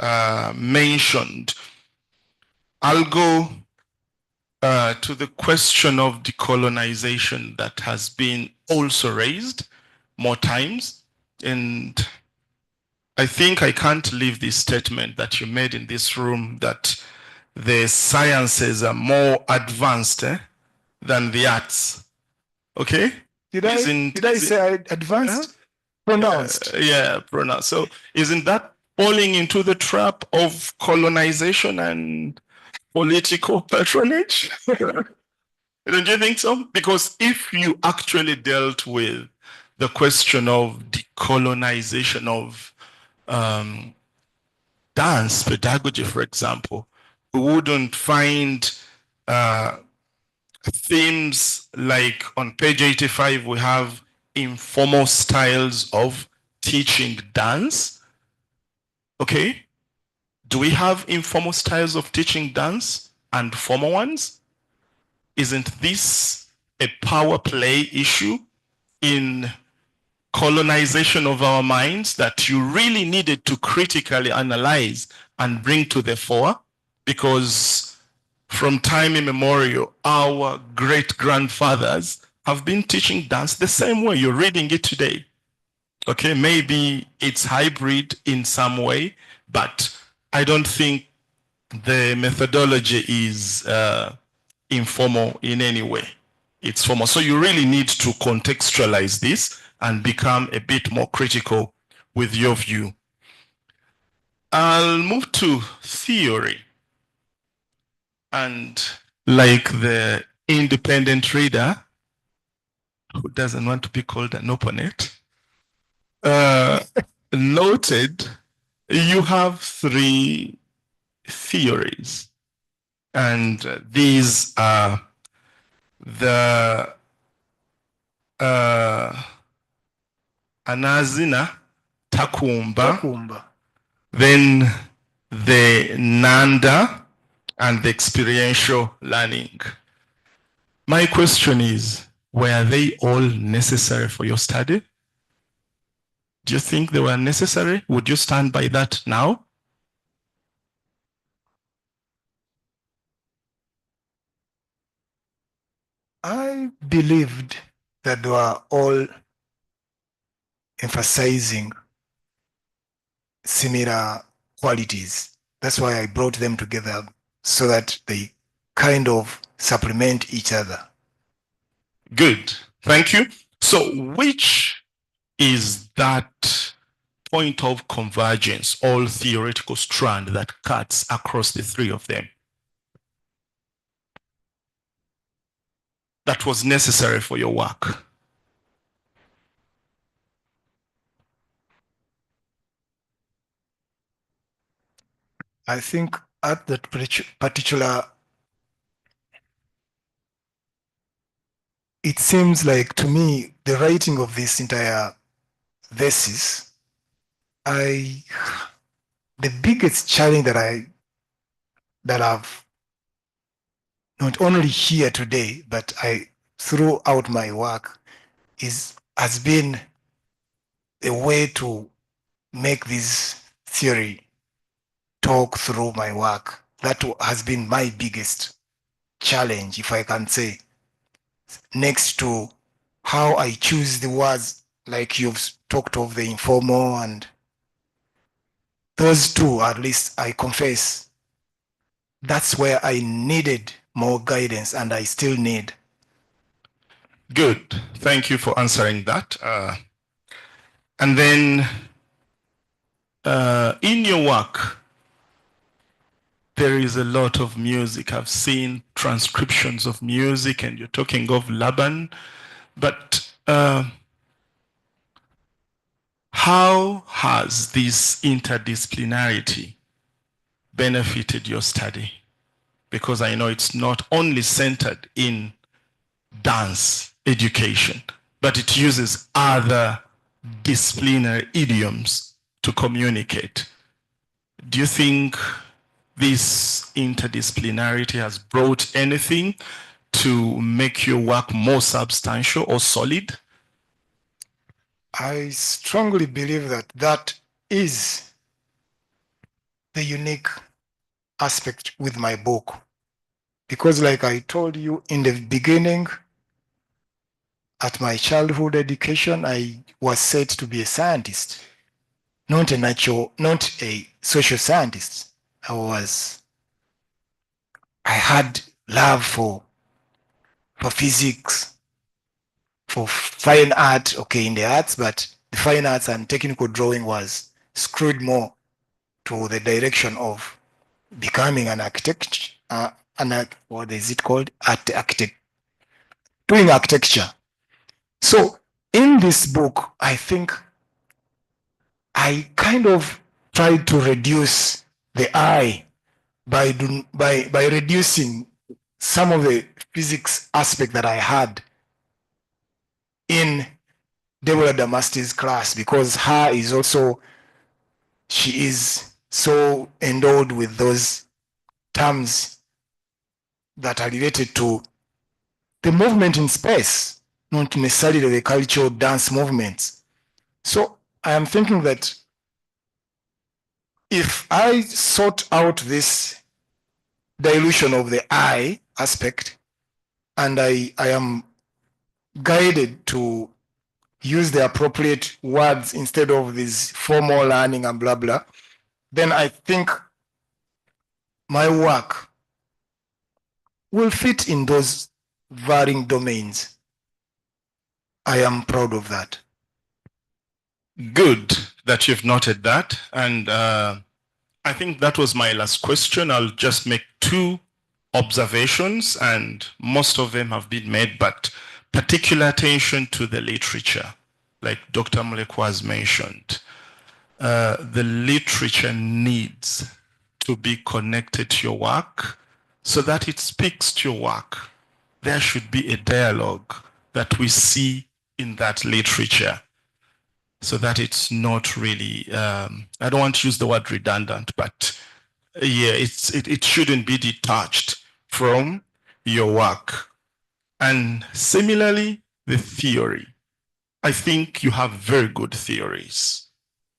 mentioned. I'll go to the question of decolonization that has been also raised more times. And I think I can't leave this statement that you made in this room that the sciences are more advanced than the arts. Okay? Did I say advanced? Pronounced. Yeah, pronounced. So isn't that falling into the trap of colonization and political patronage? Don't you think so? Because if you actually dealt with the question of decolonization of dance pedagogy, for example, we wouldn't find themes like on page 85, we have informal styles of teaching dance. Okay. Do we have informal styles of teaching dance and formal ones? Isn't this a power play issue in colonization of our minds that you really needed to critically analyze and bring to the fore, because from time immemorial, our great-grandfathers have been teaching dance the same way. You're reading it today. Okay, maybe it's hybrid in some way, but I don't think the methodology is informal in any way. It's formal. So you really need to contextualize this and become a bit more critical with your view. I'll move to theory. And like the independent reader, who doesn't want to be called an opponent, noted, you have 3 theories. And these are the Anazina, Takumba, then the Nanda, and the experiential learning. My question is, were they all necessary for your study? Do you think they were necessary? Would you stand by that now? I believed that they were all emphasizing similar qualities. That's why I brought them together, so that they kind of supplement each other. Good, thank you. So which is that point of convergence, all theoretical strand that cuts across the 3 of them, that was necessary for your work? I think at that particular, it seems like to me, the writing of this entire thesis, the biggest challenge that I've not only here today, but throughout my work has been a way to make this theory talk through my work. That has been my biggest challenge, if I can say, next to how I choose the words, like you've talked of the informal, and those 2, at least I confess, that's where I needed more guidance, and I still need. Good, thank you for answering that. And then in your work, there is a lot of music. I've seen transcriptions of music, and you're talking of Laban, but how has this interdisciplinarity benefited your study? Because I know it's not only centered in dance education, but it uses other disciplinary idioms to communicate. Do you think this interdisciplinarity has brought anything to make your work more substantial or solid? I strongly believe that is the unique aspect with my book. Because like I told you in the beginning, at my childhood education, I was said to be a scientist, not a social scientist. I had love for physics, for fine art, okay, in the arts, but the fine arts and technical drawing was screwed more to the direction of becoming an architect, what is it called? Architect, doing architecture. So in this book, I think I kind of tried to reduce the I by reducing some of the physics aspect that I had in Deborah Damasti's class, because she is so endowed with those terms that are related to the movement in space, not necessarily the cultural dance movements. So I am thinking that if I sort out this dilution of the I aspect, and I am guided to use the appropriate words instead of this formal learning and blah, blah, then I think my work will fit in those varying domains. I am proud of that. Good that you've noted that. And I think that was my last question. I'll just make two observations, and most of them have been made, but particular attention to the literature, like Dr. Mulekwa has mentioned. The literature needs to be connected to your work so that it speaks to your work. There should be a dialogue that we see in that literature, so that it's not really, I don't want to use the word redundant, but yeah, it shouldn't be detached from your work. And similarly, the theory. I think you have very good theories.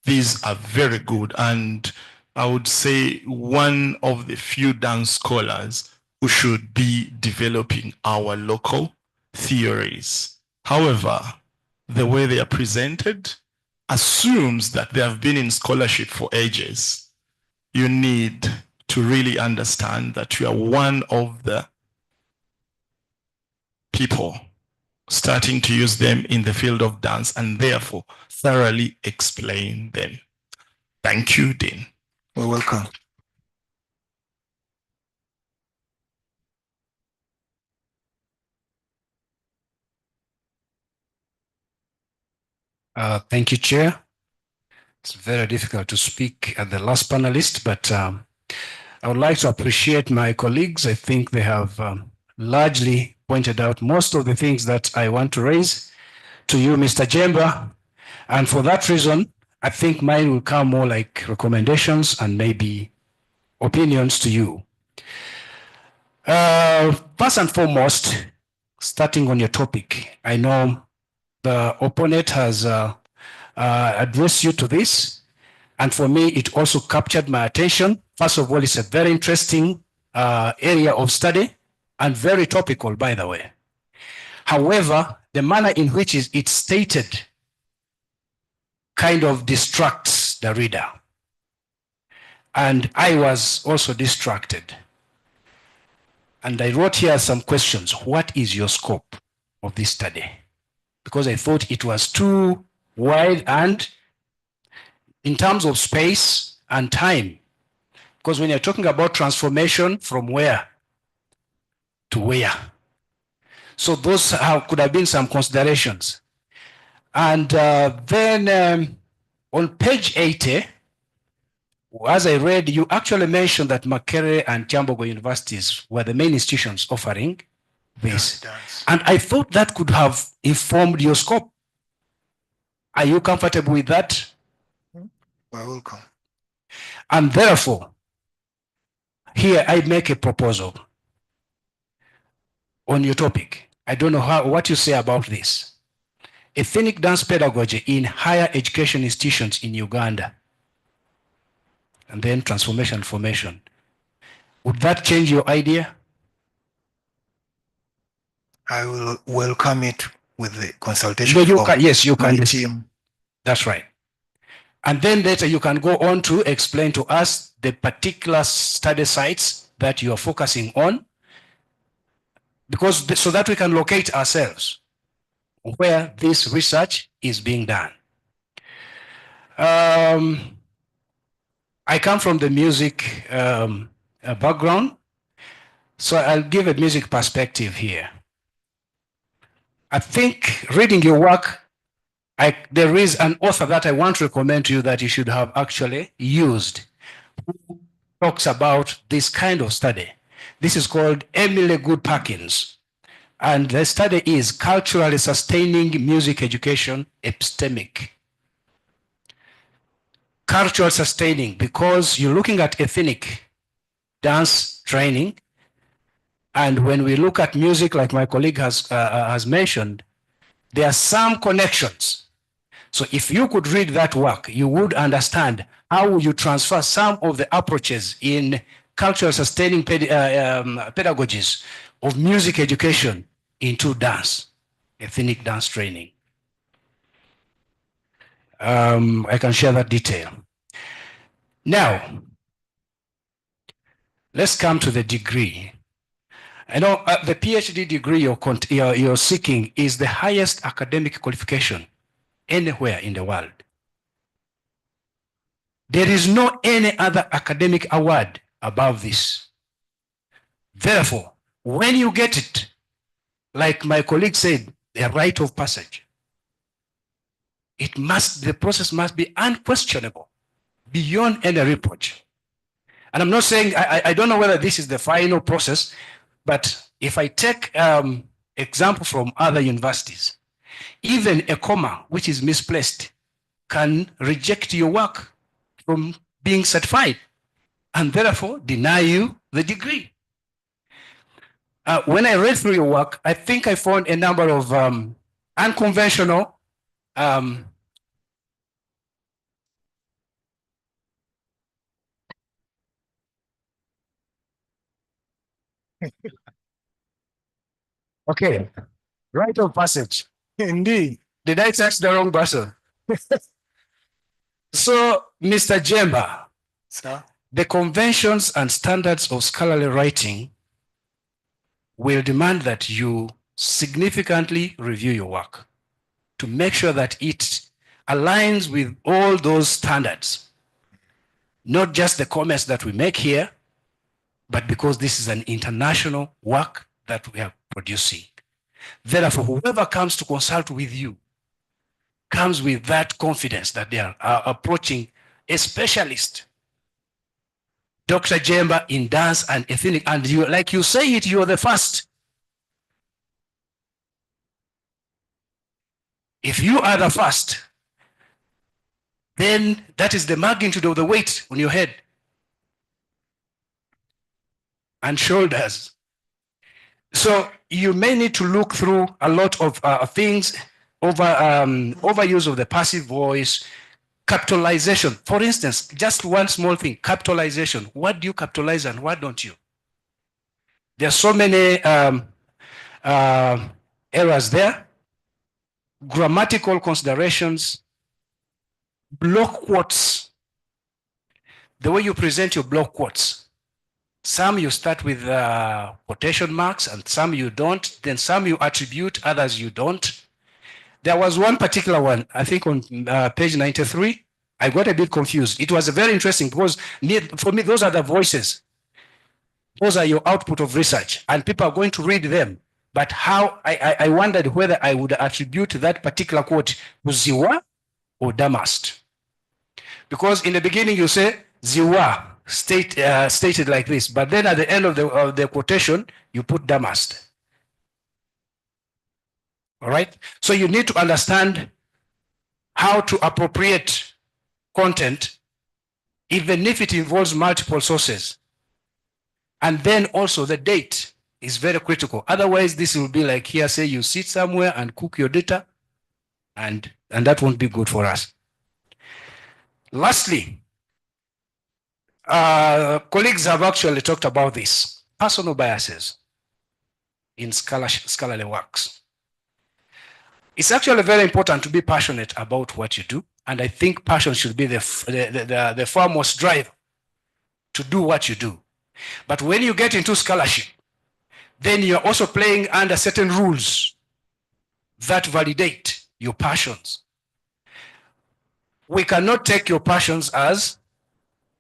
These are very good, and I would say one of the few dance scholars who should be developing our local theories. However, the way they are presented assumes that they have been in scholarship for ages. You need to really understand that you are one of the people starting to use them in the field of dance, and therefore thoroughly explain them. Thank you, Dean. You're welcome. Thank you, Chair. It's very difficult to speak at the last panelist, but I would like to appreciate my colleagues. I think they have largely pointed out most of the things that I want to raise to you, Mr. Jjemba. And for that reason, I think mine will come more like recommendations and maybe opinions to you. First and foremost, starting on your topic, I know the opponent has addressed you to this, and for me, it also captured my attention. First of all, it's a very interesting area of study and very topical, by the way. However, the manner in which it's stated kind of distracts the reader. And I was also distracted. And I wrote here some questions. What is your scope of this study? Because I thought it was too wide, and in terms of space and time, because when you're talking about transformation from where to where, so those could have been some considerations. And then on page 80, as I read, you actually mentioned that Makerere and Kyambogo universities were the main institutions offering this. Yes, and I thought that could have informed your scope. Are you comfortable with that? you're welcome. And therefore, here I make a proposal on your topic. I don't know what you say about this. Ethnic dance pedagogy in higher education institutions in Uganda, and then transformation formation. Would that change your idea? I will welcome it with the consultation. No, you can, yes, you my can. team. That's right. And then later you can go on to explain to us the particular study sites that you are focusing on, because so that we can locate ourselves where this research is being done. I come from the music background, so I'll give a music perspective here. I think reading your work, there is an author that I want to recommend to you that you should have actually used, who talks about this kind of study. This is called Emily Good Perkins. And the study is Culturally Sustaining Music Education Epistemic. Cultural sustaining, because you're looking at ethnic dance training. And when we look at music, like my colleague has mentioned, there are some connections. So if you could read that work, you would understand how you transfer some of the approaches in cultural sustaining pedagogies of music education into dance, ethnic dance training. I can share that detail. Now, let's come to the degree. I know the PhD degree you're seeking is the highest academic qualification anywhere in the world. There is no any other academic award above this. Therefore, when you get it, like my colleague said, the rite of passage, the process must be unquestionable, beyond any reproach. And I'm not saying, I don't know whether this is the final process, but if I take example from other universities, even a comma which is misplaced can reject your work from being certified and therefore deny you the degree. When I read through your work, I think I found a number of unconventional okay, rite of passage. Indeed. Did I touch the wrong button? So, Mr. Jjemba, sir, the conventions and standards of scholarly writing will demand that you significantly review your work to make sure that it aligns with all those standards, not just the comments that we make here, but because this is an international work that we are producing. Therefore, whoever comes to consult with you comes with that confidence that they are approaching a specialist. Dr. Jjemba in dance and ethnic, and you, like you say it, you're the first. If you are the first, then that is the magnitude of the weight on your head and shoulders. So you may need to look through a lot of things, overuse of the passive voice, capitalization. For instance, just one small thing, capitalization. What do you capitalize and what don't you? There are so many errors there. Grammatical considerations, block quotes, the way you present your block quotes. Some you start with quotation marks and some you don't, then some you attribute, others you don't. There was one particular one, I think on page 93, I got a bit confused. It was very interesting because for me, those are the voices. Those are your output of research and people are going to read them. But how, I wondered whether I would attribute that particular quote to Ziwa or Damast. Because in the beginning you say Ziwa stated like this, but then at the end of the quotation, you put Damast. All right? So you need to understand how to appropriate content, even if it involves multiple sources. And then also the date is very critical. Otherwise, this will be like here, say you sit somewhere and cook your data, and that won't be good for us. Lastly, colleagues have actually talked about this, personal biases in scholarly works. It's actually very important to be passionate about what you do, and I think passion should be the foremost drive to do what you do. But when you get into scholarship, then you're also playing under certain rules that validate your passions. We cannot take your passions as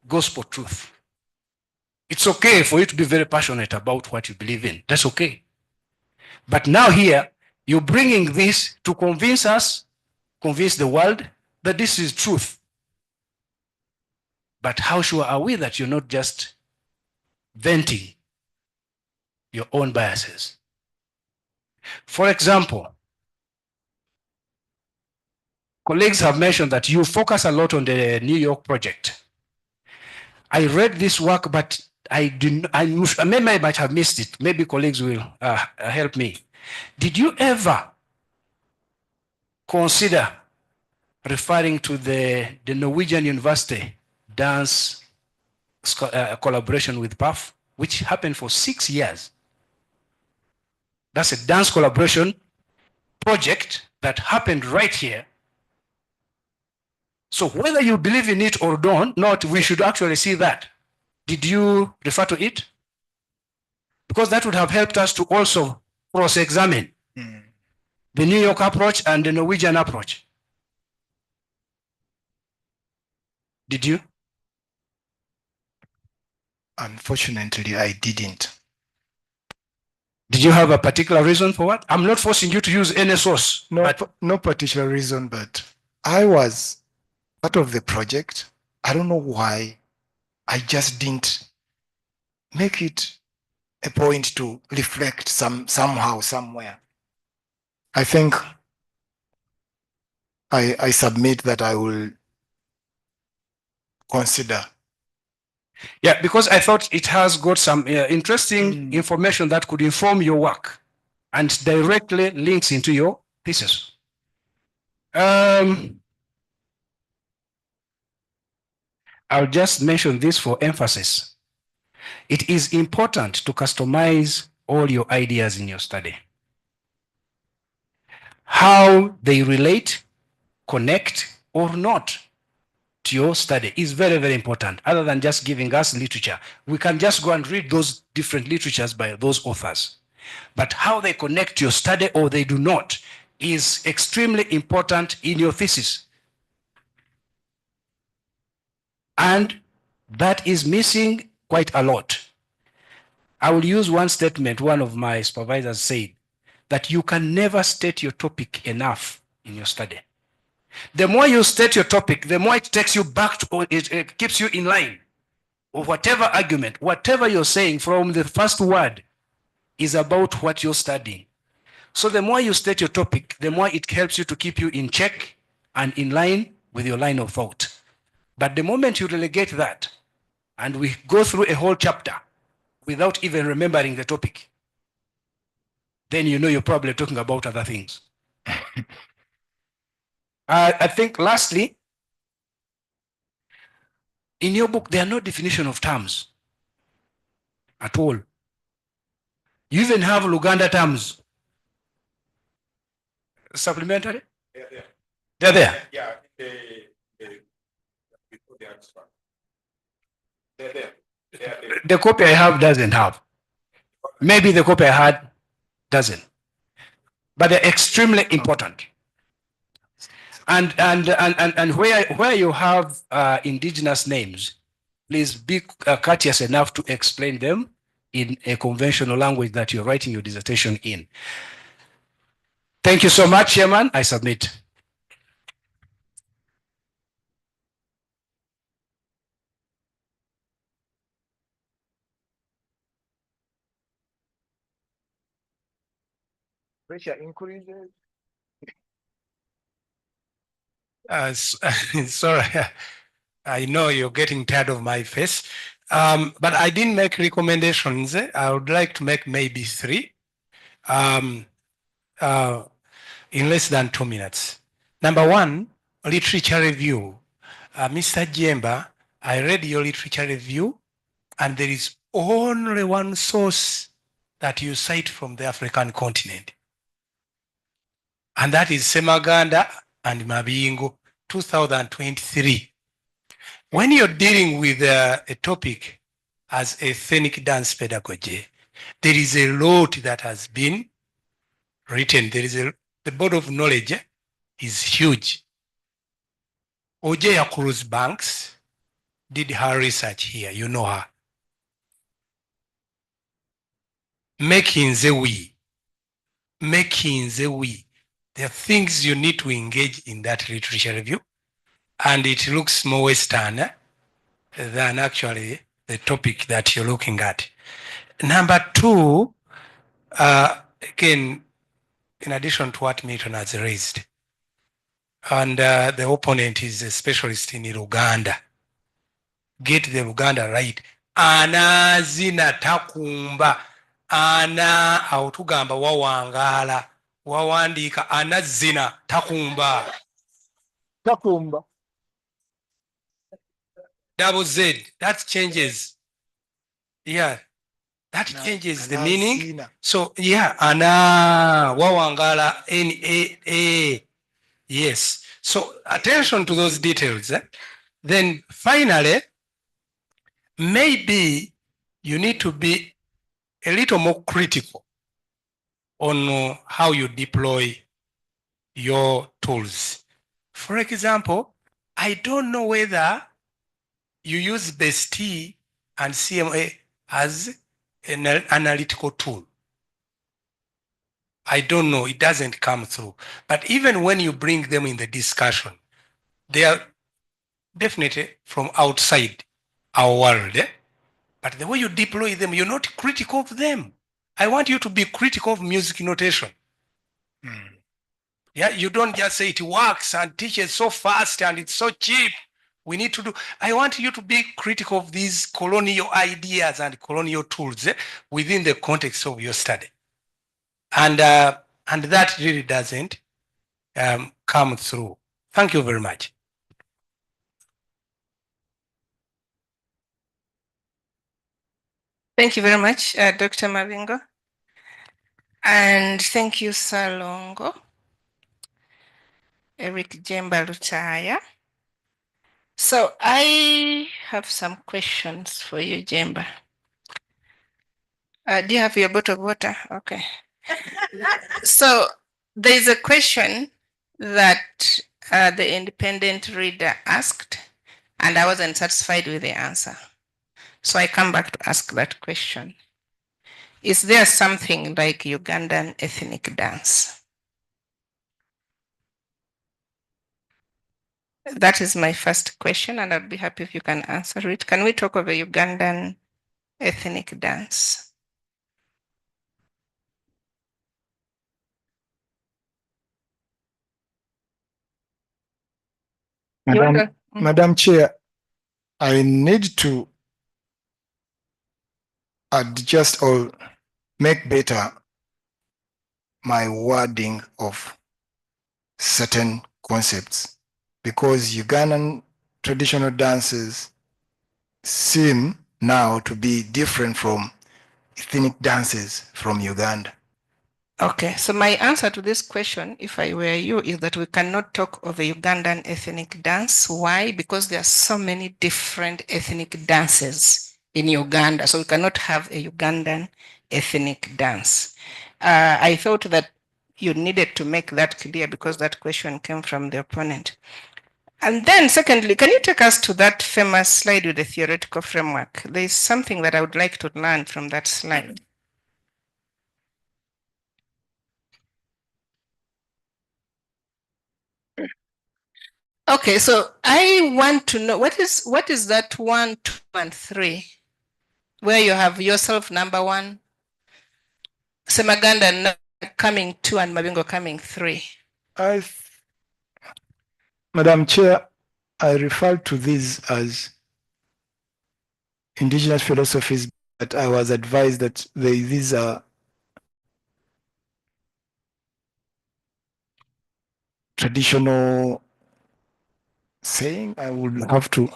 gospel truth. It's okay for you to be very passionate about what you believe in. That's okay. But now here, you're bringing this to convince us, convince the world that this is truth. But how sure are we that you're not just venting your own biases? For example, colleagues have mentioned that you focus a lot on the New York project. I read this work, but maybe I might have missed it. Maybe colleagues will help me. Did you ever consider referring to the Norwegian University dance collaboration with PAF, which happened for 6 years. That's a dance collaboration project that happened right here. So whether you believe in it or not, we should actually see that. Did you refer to it? Because that would have helped us to also cross-examine the New York approach and the Norwegian approach. Did you? Unfortunately, I didn't. Did you have a particular reason for what? I'm not forcing you to use any source. No particular reason, but I was part of the project. I don't know why. I just didn't make it a point to reflect somehow, somewhere. I think I submit that I will consider. Yeah, because I thought it has got some interesting information that could inform your work and directly links into your thesis. I'll just mention this for emphasis. It is important to customize all your ideas in your study. How they relate, connect, or not to your study is very, very important. Other than just giving us literature, we can just go and read those different literatures by those authors. But how they connect to your study or they do not is extremely important in your thesis. And that is missing quite a lot. I will use one statement one of my supervisors said, that you can never state your topic enough in your study. The more you state your topic, the more it takes you back to, it keeps you in line of whatever argument, whatever you're saying from the first word is about what you're studying. So the more you state your topic, the more it helps you to keep you in check and in line with your line of thought. But the moment you relegate that and we go through a whole chapter without even remembering the topic, then you know you're probably talking about other things. I think lastly, in your book, there are no definition of terms at all. You even have Luganda terms. Supplementary? They're there. They're there. Yeah, before the abstract. They're there. The copy I have doesn't have. Maybe the copy I had doesn't. But they're extremely important. And where you have indigenous names, please be courteous enough to explain them in a conventional language that you're writing your dissertation in. Thank you so much, Chairman. I submit. Pressure increases. Sorry, I know you're getting tired of my face, but I didn't make recommendations. I would like to make maybe 3 in less than 2 minutes. Number 1, literature review. Mr. Jjemba, I read your literature review, and there is only one source that you cite from the African continent. And that is Semaganda and Mabingo, 2023. When you're dealing with a topic as ethnic dance pedagogy, there is a lot that has been written. The body of knowledge is huge. Ojeya Cruz Banks did her research here, you know her. Making the we. There are things you need to engage in that literature review, and it looks more Western than actually the topic that you're looking at. Number 2, again, in addition to what Milton has raised, and the opponent is a specialist in Uganda. Get the Uganda right. Ana zina takumba, ana autugamba wawangala, wawandika ana zina takumba. Takumba. Double Z, that changes. Yeah, that changes the meaning. So yeah, ana wawangala NAA. Yes. So attention to those details. Then finally, maybe you need to be a little more critical on how you deploy your tools. For example, I don't know whether you use BEST and CMA as an analytical tool. I don't know, it doesn't come through. But even when you bring them in the discussion, they are definitely from outside our world. But the way you deploy them, you're not critical of them. I want you to be critical of music notation. Yeah, you don't just say it works and teach it so fast and it's so cheap. We need to do. I want you to be critical of these colonial ideas and colonial tools within the context of your study. And that really doesn't come through. Thank you very much. Thank you very much, Dr. Mavingo. And thank you, Salongo. Eric Jjemba Lutaaya. So I have some questions for you, Jjemba. Do you have your bottle of water? Okay. So there's a question that the independent reader asked, and I wasn't satisfied with the answer. So I come back to ask that question. Is there something like Ugandan ethnic dance? That is my first question, and I'd be happy if you can answer it. Can we talk of a Ugandan ethnic dance? Madam Chair, I need to adjust or make better my wording of certain concepts, because Ugandan traditional dances seem now to be different from ethnic dances from Uganda. Okay, so my answer to this question, if I were you, is that we cannot talk of a Ugandan ethnic dance. Why? Because there are so many different ethnic dances in Uganda, so we cannot have a Ugandan ethnic dance. I thought that you needed to make that clear because that question came from the opponent. And then secondly, can you take us to that famous slide with the theoretical framework? There is something that I would like to learn from that slide. Okay, so I want to know what is that 1, 2, and 3, where you have yourself number 1, Semaganda coming 2, and Mabingo coming 3. Madam Chair, I refer to these as indigenous philosophies, but I was advised that these are traditional saying. I would have to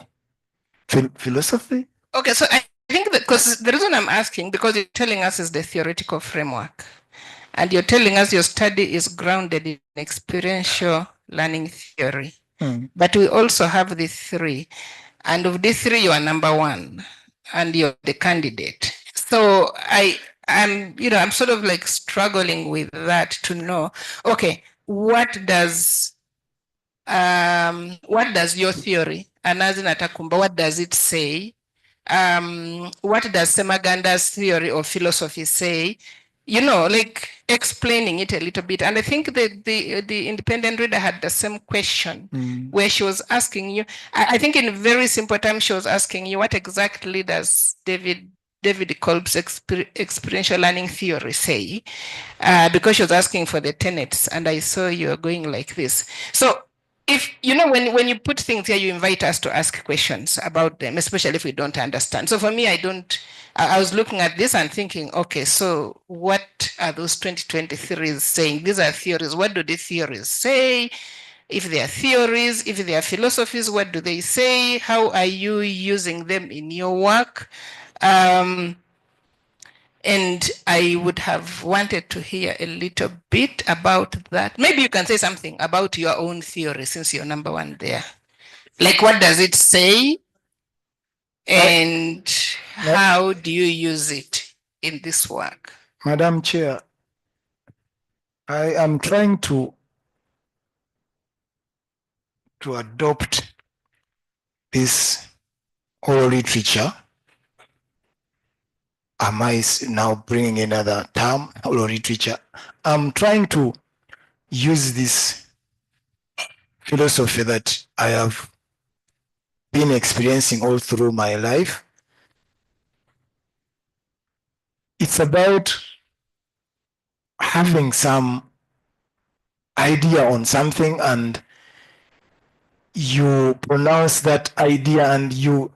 philosophy. Okay, so I think that because the reason I'm asking, because you're telling us is the theoretical framework, and you're telling us your study is grounded in experiential learning theory. But we also have the 3, and of the 3, you are number 1, and you're the candidate. So I'm sort of like struggling with that to know, okay, what does your theory, Anazina Takumba, what does it say? What does Semaganda's theory or philosophy say? Like explaining it a little bit. And I think the independent reader had the same question where she was asking you, I think in very simple terms, she was asking you, what exactly does David Kolb's experiential learning theory say? Because she was asking for the tenets, and I saw you are going like this. So if when you put things here, you invite us to ask questions about them, especially if we don't understand. So for me, I was looking at this and thinking, okay, so what are those 2020 theories saying? These are theories. What do these theories say? if they are theories, if they are philosophies, what do they say? How are you using them in your work? And I would have wanted to hear a little bit about that. Maybe you can say something about your own theory since you're number one there. Like, what does it say? And how do you use it in this work? Madam Chair, I am trying to adopt this oral literature. Am I now bringing another term, oral literature? I'm trying to use this philosophy that I have been experiencing all through my life. It's about having some idea on something and you pronounce that idea and you,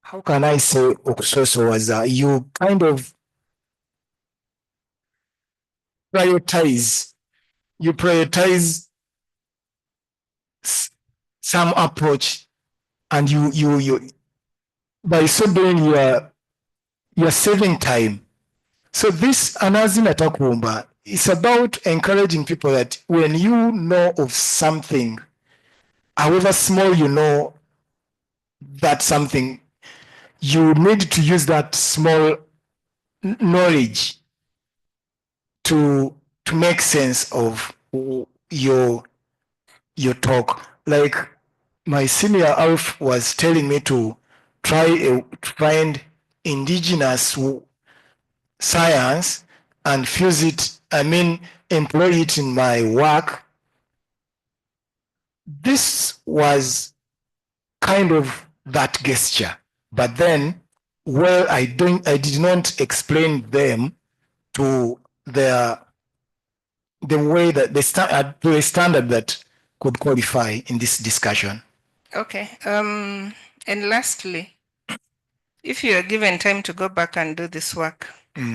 how can I say, you kind of prioritize some approach, and you by so doing you're saving time. So this Anazina Takumba is about encouraging people that when you know of something, however small you know that something, you need to use that small knowledge to make sense of your talk. Like my senior Alf was telling me to try to find indigenous science and fuse it, employ it in my work. This was kind of that gesture, but then, well, I did not explain them to the way that to a standard that could qualify in this discussion. Okay. And lastly, if you are given time to go back and do this work,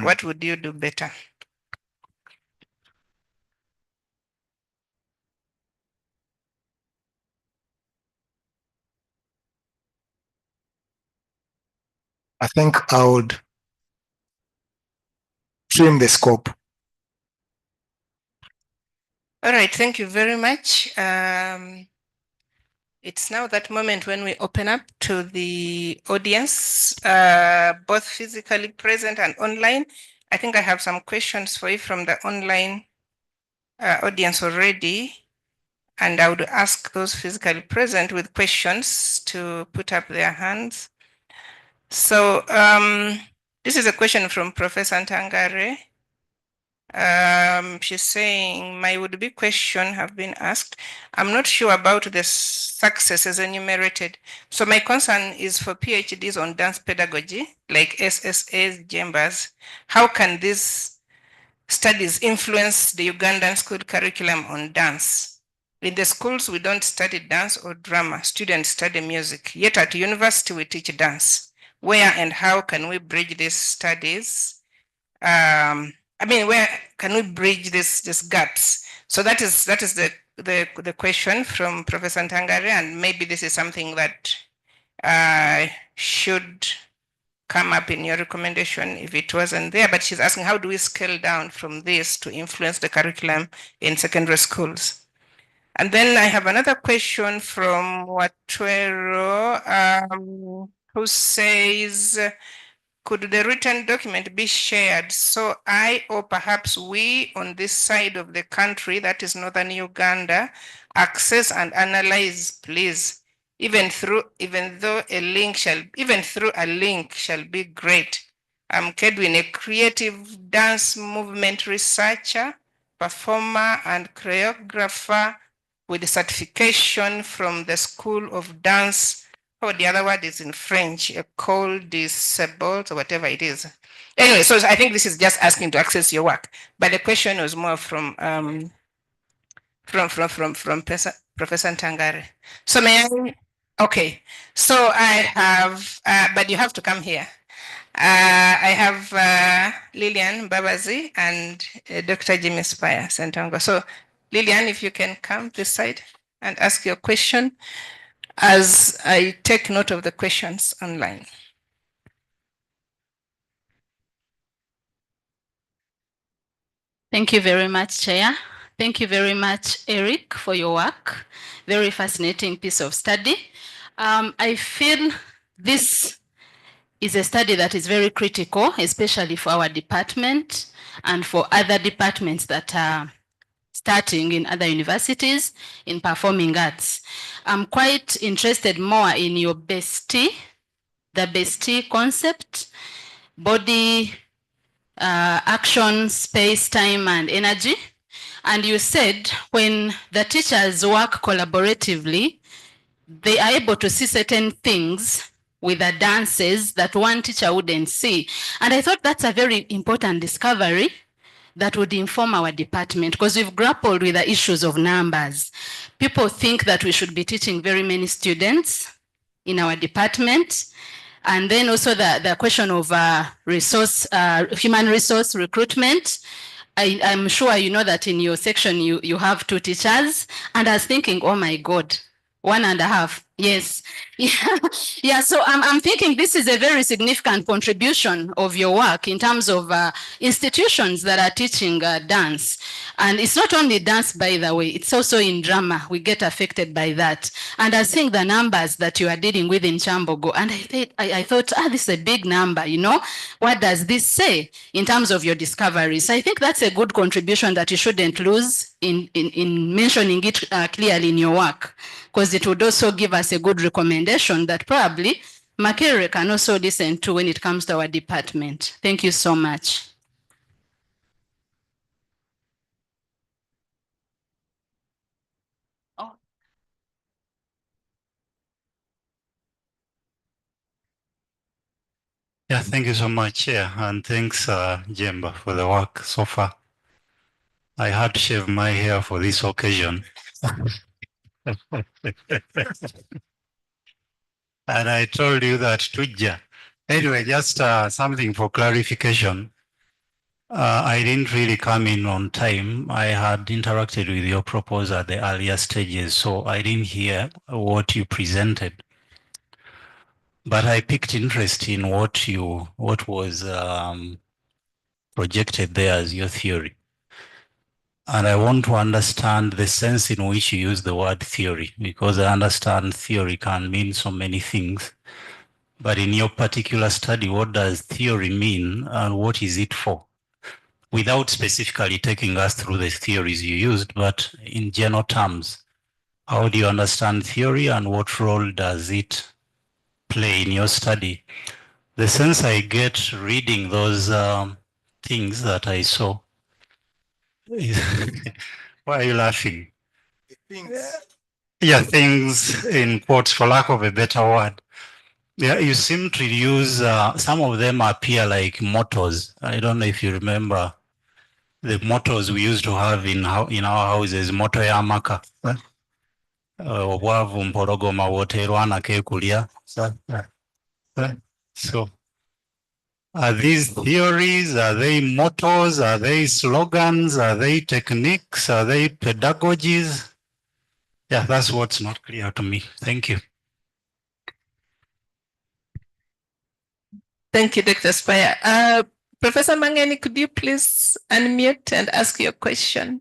what would you do better? I think I would trim the scope. All right, thank you very much. It's now that moment when we open up to the audience, both physically present and online. I think I have some questions for you from the online audience already. And I would ask those physically present with questions to put up their hands. So this is a question from Professor Ntangare. She's saying, my would-be question have been asked. I'm not sure about the successes enumerated. So my concern is for PhDs on dance pedagogy, like SSAs, Jjembas. How can these studies influence the Ugandan school curriculum on dance? In the schools, we don't study dance or drama. Students study music. Yet at university, we teach dance. Where and how can we bridge these studies? Where can we bridge these gaps? So that is the question from Professor Ntangare, and maybe this is something that should come up in your recommendation if it wasn't there. But she's asking, how do we scale down from this to influence the curriculum in secondary schools? And then I have another question from Watwero, who says, could the written document be shared so I, or perhaps we on this side of the country, that is Northern Uganda, access and analyze, please, even through a link shall be great. I'm Kedwin, a creative dance movement researcher, performer, and choreographer with certification from the School of Dance. Oh, the other word is in French, called disabled or whatever it is. Anyway, so I think this is just asking to access your work. But the question was more from Professor Ntangare. So may I? Okay. So I have, but you have to come here. I have Lilian Babazi and Dr. Jimmy Spire Sentongo. So Lillian, if you can come this side and ask your question as I take note of the questions online. Thank you very much, Chair. Thank you very much, Eric, for your work. Very fascinating piece of study. I feel this is a study that is very critical, especially for our department and for other departments that are starting in other universities in performing arts. I'm quite interested more in your BEST, the BEST concept, body, action, space, time, and energy. And you said when the teachers work collaboratively, they are able to see certain things with the dances that one teacher wouldn't see. And I thought that's a very important discovery that would inform our department, because we've grappled with the issues of numbers. People think that we should be teaching very many students in our department. And then also the question of human resource recruitment. I'm sure you know that in your section you have 2 teachers, and I was thinking, oh my God, 1.5. Yes. Yeah. So I'm thinking this is a very significant contribution of your work in terms of institutions that are teaching dance. And it's not only dance, by the way, it's also in drama. We get affected by that. And I think the numbers that you are dealing with in Chambogo, and I thought, this is a big number, you know? What does this say in terms of your discoveries? I think that's a good contribution that you shouldn't lose in mentioning it clearly in your work, because it would also give us a good recommendation that probably Makere can also listen to when it comes to our department. Thank you so much. Oh. Yeah, thank you so much. Yeah, and thanks, Jjemba, for the work so far. I had to shave my hair for this occasion. And I told you that Tujja. Anyway, just something for clarification. I didn't really come in on time. I had interacted with your proposal at the earlier stages, so I didn't hear what you presented. But I picked interest in what was projected there as your theory. And I want to understand the sense in which you use the word theory, because I understand theory can mean so many things. But in your particular study, what does theory mean and what is it for? Without specifically taking us through the theories you used, but in general terms, how do you understand theory and what role does it play in your study? The sense I get reading those things that I saw is why are you laughing? Yeah, things in quotes, for lack of a better word. Yeah, you seem to use, some of them appear like mottos. I don't know if you remember the mottos we used to have in our houses, motto ya maka. Obwavu mpologoma woterwana kekulia. So, are these theories? Are they mottos? Are they slogans? Are they techniques? Are they pedagogies? Yeah, that's what's not clear to me. Thank you. Thank you, Dr. Spire. Professor Mangeni, could you please unmute and ask your question?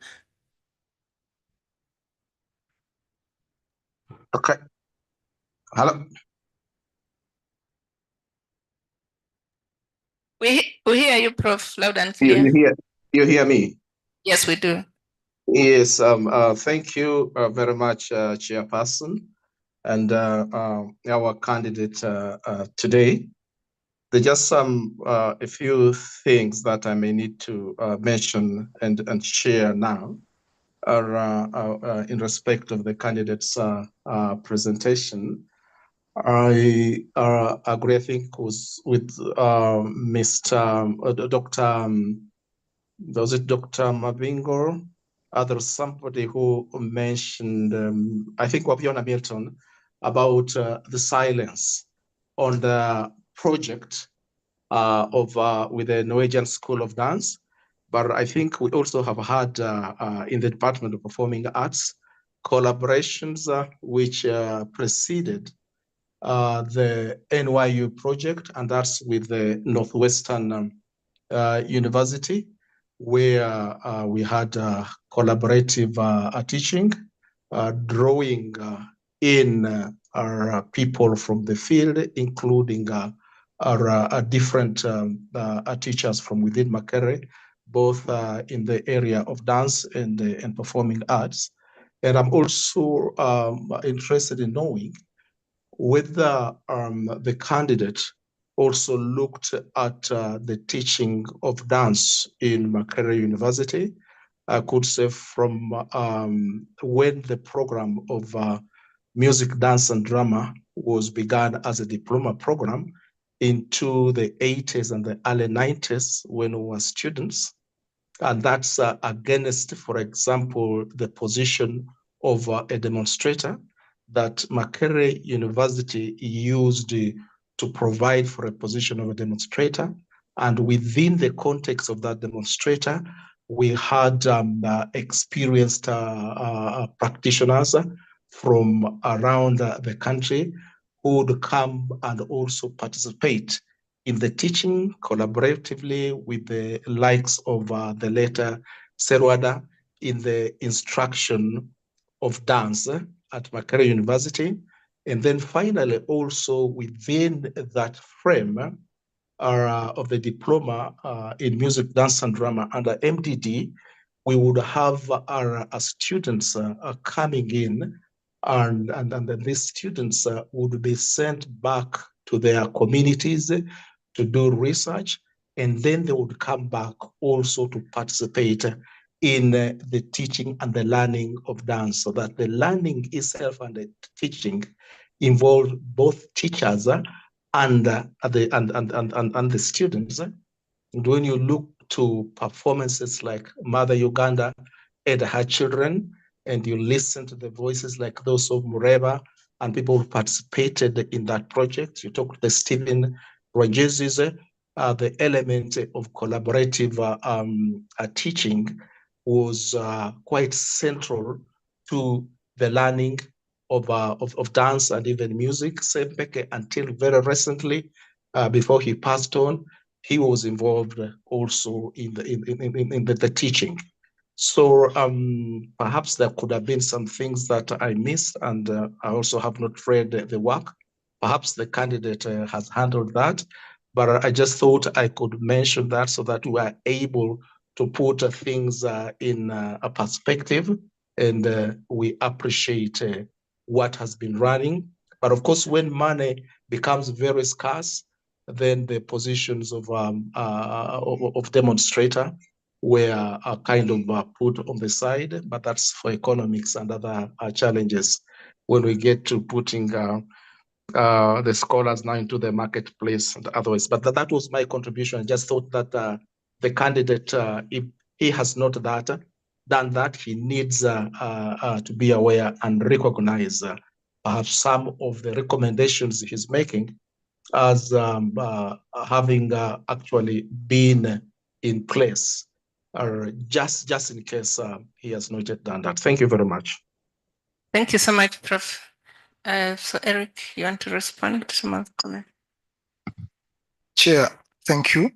Okay. Hello. We hear you, Prof. Loud and clear. You hear me? Yes, we do. Yes. Thank you very much, Chairperson, and our candidate today. There's just a few things that I may need to mention and share now, in respect of the candidate's presentation. I agree, I think, with Mr. Dr. Was it Dr. Mabingo? There was somebody who mentioned, I think, Wapiona Milton, about the silence on the project with the Norwegian School of Dance. but I think we also have had in the Department of Performing Arts collaborations which preceded the NYU project, and that's with the Northwestern University, where we had collaborative teaching, drawing in our people from the field, including our different teachers from within Makerere, both in the area of dance and performing arts. And I'm also interested in knowing whether the candidate also looked at the teaching of dance in Makerere University. I could say from when the program of music, dance, and drama was begun as a diploma program into the 80s and the early 90s when we were students. And that's against, for example, the position of a demonstrator that Makerere University used to provide for a position of a demonstrator. And within the context of that demonstrator, we had experienced practitioners from around the country who would come and also participate in the teaching collaboratively with the likes of the later Serwada in the instruction of dance at Makerere University. And then finally, also within that frame of the diploma in music, dance, and drama under MDD, we would have our students coming in, and then these students would be sent back to their communities to do research, and then they would come back also to participate in the teaching and the learning of dance, so that the learning itself and the teaching involve both teachers and the students. And when you look to performances like Mother Uganda and her children, and you listen to the voices like those of Mureba and people who participated in that project, you talk to Stephen Rogezis, the element of collaborative teaching was quite central to the learning of dance and even music. Sempeke, until very recently, before he passed on, he was involved also in the teaching. So perhaps there could have been some things that I missed, and I also have not read the work. Perhaps the candidate has handled that, but I just thought I could mention that so that we are able to put things in a perspective, and we appreciate what has been running. But of course, when money becomes very scarce, then the positions of demonstrator were kind of put on the side, but that's for economics and other challenges when we get to putting the scholars now into the marketplace and otherwise. But that was my contribution. I just thought that the candidate, if he has not done that, he needs to be aware and recognize perhaps some of the recommendations he's making as having actually been in place, or just in case he has not yet done that. Thank you very much. Thank you so much, Prof. So Eric, you want to respond to some of the comments? Chair, thank you.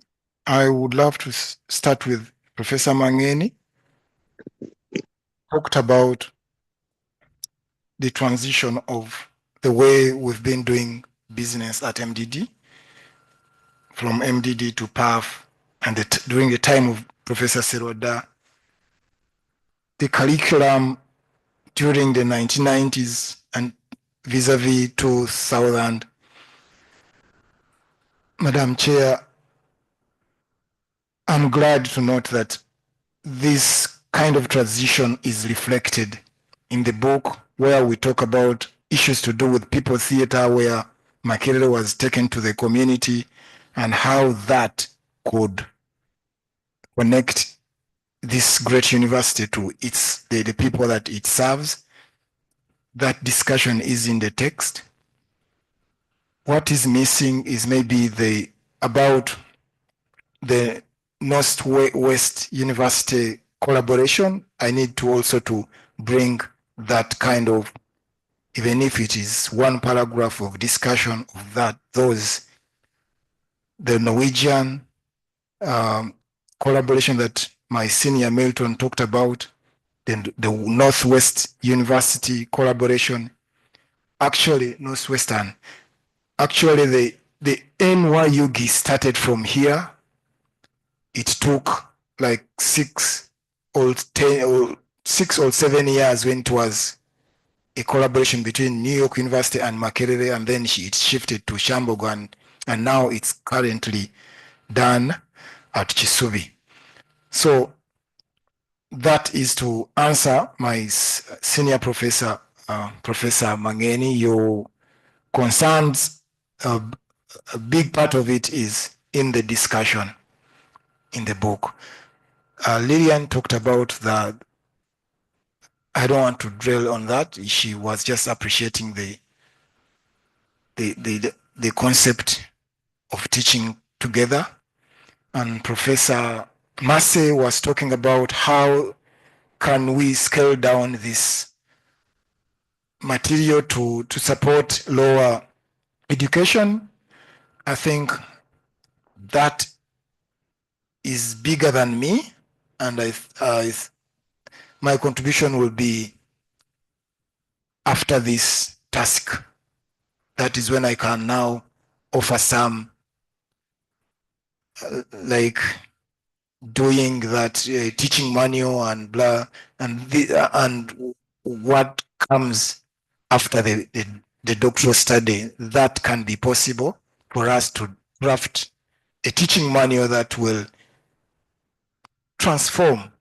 I would love to start with Professor Mangeni. Talked about the transition of the way we've been doing business at MDD, from MDD to PAF, and during the time of Professor Seroda, the curriculum during the 1990s and vis-a-vis 2000. Madam Chair, I'm glad to note that this kind of transition is reflected in the book, where we talk about issues to do with people theater, where Makerere was taken to the community and how that could connect this great university to the people that it serves. That discussion is in the text. What is missing is maybe about the Northwest University collaboration, I need to also to bring that kind of, even if it is one paragraph of discussion of that, the Norwegian collaboration that my senior Milton talked about, then the Northwest University collaboration, actually Northwestern, actually the NYUG started from here. It took like 6 or 7 years when it was a collaboration between New York University and Makerere, and then it shifted to Shambogo, and now it's currently done at Chisubi. So that is to answer my senior professor, Professor Mangeni, your concerns. A big part of it is in the discussion in the book. Lillian talked about the, I don't want to dwell on that. She was just appreciating the concept of teaching together. And Professor Massey was talking about how can we scale down this material to support lower education. I think that is bigger than me, and my contribution will be after this task. That is when I can now offer some like doing that teaching manual and blah, and what comes after the doctoral study. That can be possible for us to draft a teaching manual that will transform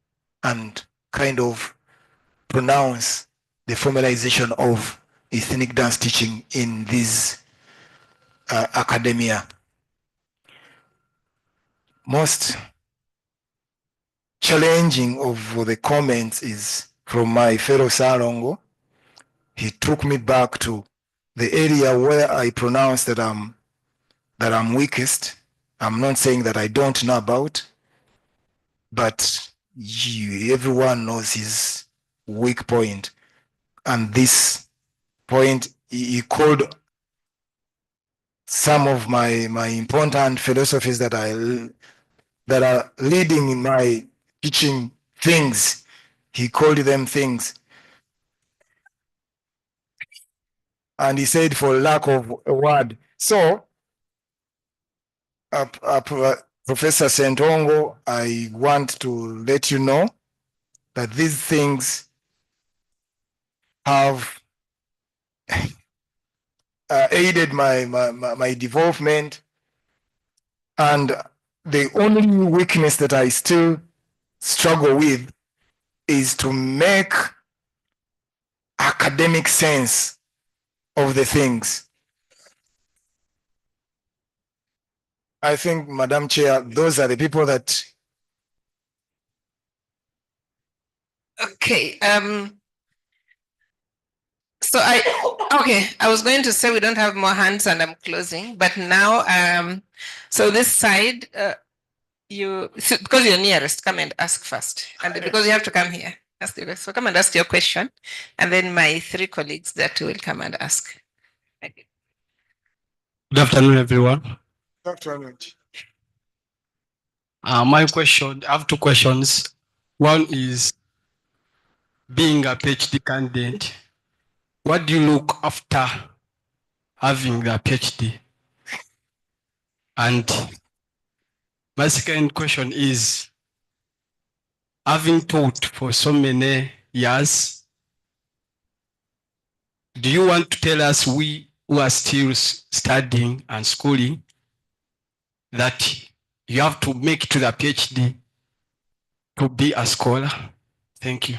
and kind of pronounce the formalization of ethnic dance teaching in this academia. Most challenging of the comments is from my fellow Salongo. He took me back to the area where I pronounced that I'm weakest. I'm not saying that I don't know about, but everyone knows his weak point. And this point, he called some of my important philosophies that are leading in my teaching things. He called them things. And he said, for lack of a word. So, Professor Sentongo, I want to let you know that these things have aided my development, and the only weakness that I still struggle with is to make academic sense of the things. I think, Madam Chair, those are the people that. Okay. So I was going to say we don't have more hands and I'm closing, but now, so this side, because you're nearest, come and ask first. And because you have to come here, so come and ask your question. And then my 3 colleagues that will come and ask. Good afternoon, everyone. Dr. Arnold. My question, I have 2 questions. One is, being a PhD candidate, what do you look after having the PhD? And my second question is, having taught for so many years, do you want to tell us, we who are still studying and schooling, that you have to make it to the PhD to be a scholar? Thank you.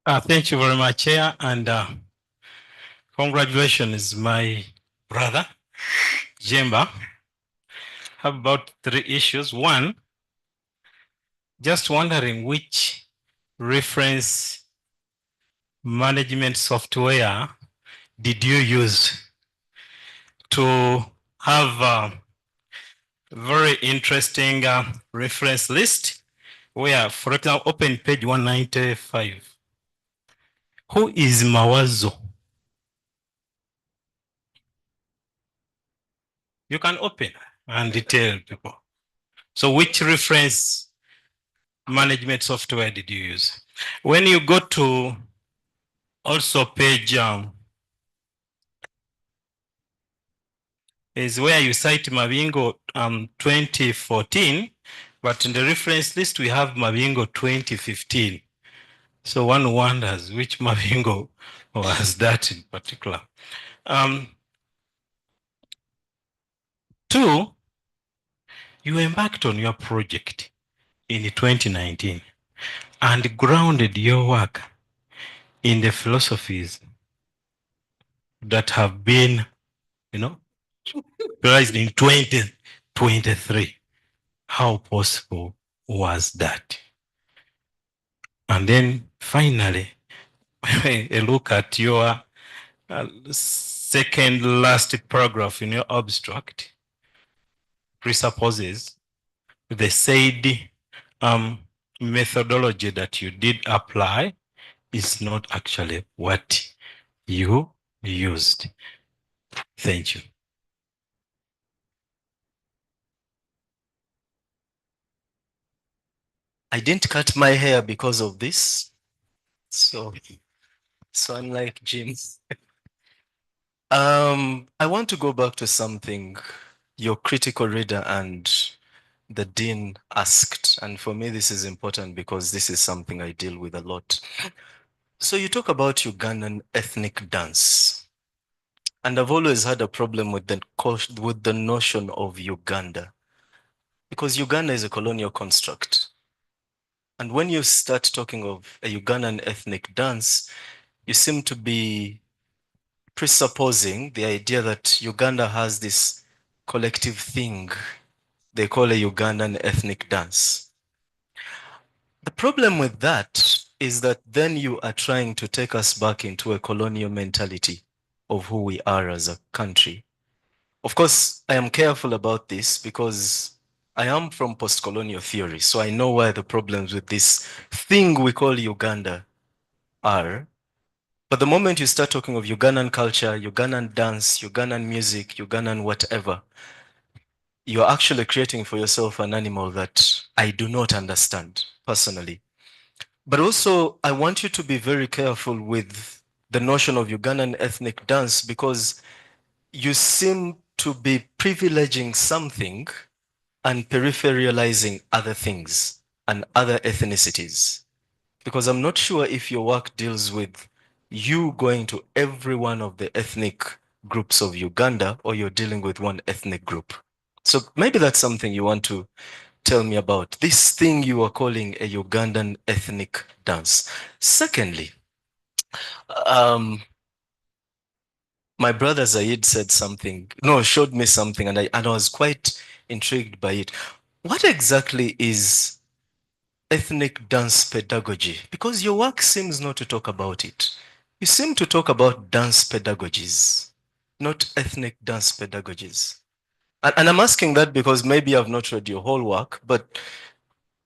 Thank you very much, Chair, and congratulations, my brother, Jjemba. I have about 3 issues. One, just wondering which reference management software did you use to have a very interesting reference list where, for example, open page 195. Who is Mawazo? You can open and detail people. So which reference management software did you use? When you go to also page is where you cite Mabingo 2014, but in the reference list we have Mabingo 2015. So one wonders which Mabingo was that in particular. Two, you embarked on your project in 2019 and grounded your work in the philosophies that have been, realized in 2023. How possible was that? And then finally, a look at your second last paragraph in your abstract presupposes the said methodology that you did apply is not actually what you used. Thank you. I didn't cut my hair because of this. So I'm like Jim. I want to go back to something your critical reader and the dean asked. And for me, this is important because this is something I deal with a lot. So you talk about Ugandan ethnic dance. And I've always had a problem with the notion of Uganda. Because Uganda is a colonial construct. And when you start talking of a Ugandan ethnic dance, you seem to be presupposing the idea that Uganda has this collective thing they call a Ugandan ethnic dance. The problem with that is that then you are trying to take us back into a colonial mentality of who we are as a country. Of course, I am careful about this because I am from post-colonial theory, so I know where the problems with this thing we call Uganda are. But the moment you start talking of Ugandan culture, Ugandan dance, Ugandan music, Ugandan whatever, you're actually creating for yourself an animal that I do not understand personally. But also, I want you to be very careful with the notion of Ugandan ethnic dance because you seem to be privileging something and peripheralizing other things and other ethnicities. Because I'm not sure if your work deals with you going to every one of the ethnic groups of Uganda or you're dealing with one ethnic group. So maybe that's something you want to tell me about. This thing you are calling a Ugandan ethnic dance. Secondly, my brother Zaid said something, showed me something, and I was quite intrigued by it. What exactly is ethnic dance pedagogy? Because your work seems not to talk about it. You seem to talk about dance pedagogies, not ethnic dance pedagogies. And I'm asking that because maybe I've not read your whole work, but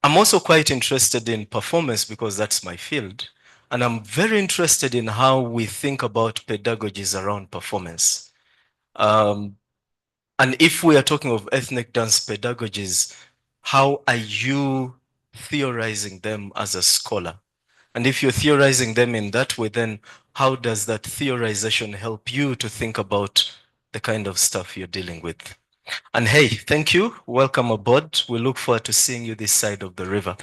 I'm also quite interested in performance because that's my field. And I'm very interested in how we think about pedagogies around performance. And if we are talking of ethnic dance pedagogies, how are you theorizing them as a scholar? And if you're theorizing them in that way, then how does that theorization help you to think about the kind of stuff you're dealing with? And hey, thank you. Welcome aboard. We look forward to seeing you this side of the river.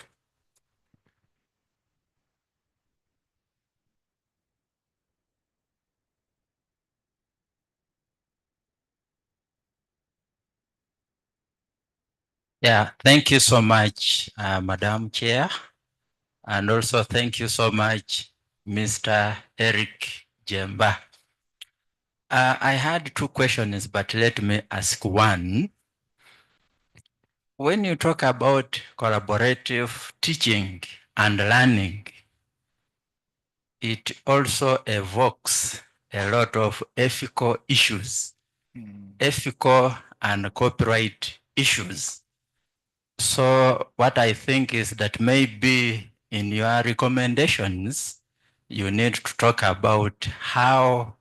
Yeah, thank you so much, Madam Chair. And also thank you so much, Mr. Eric Jjemba. I had two questions, but let me ask one. When you talk about collaborative teaching and learning, it also evokes a lot of ethical issues, ethical and copyright issues. So what I think is that maybe in your recommendations, you need to talk about how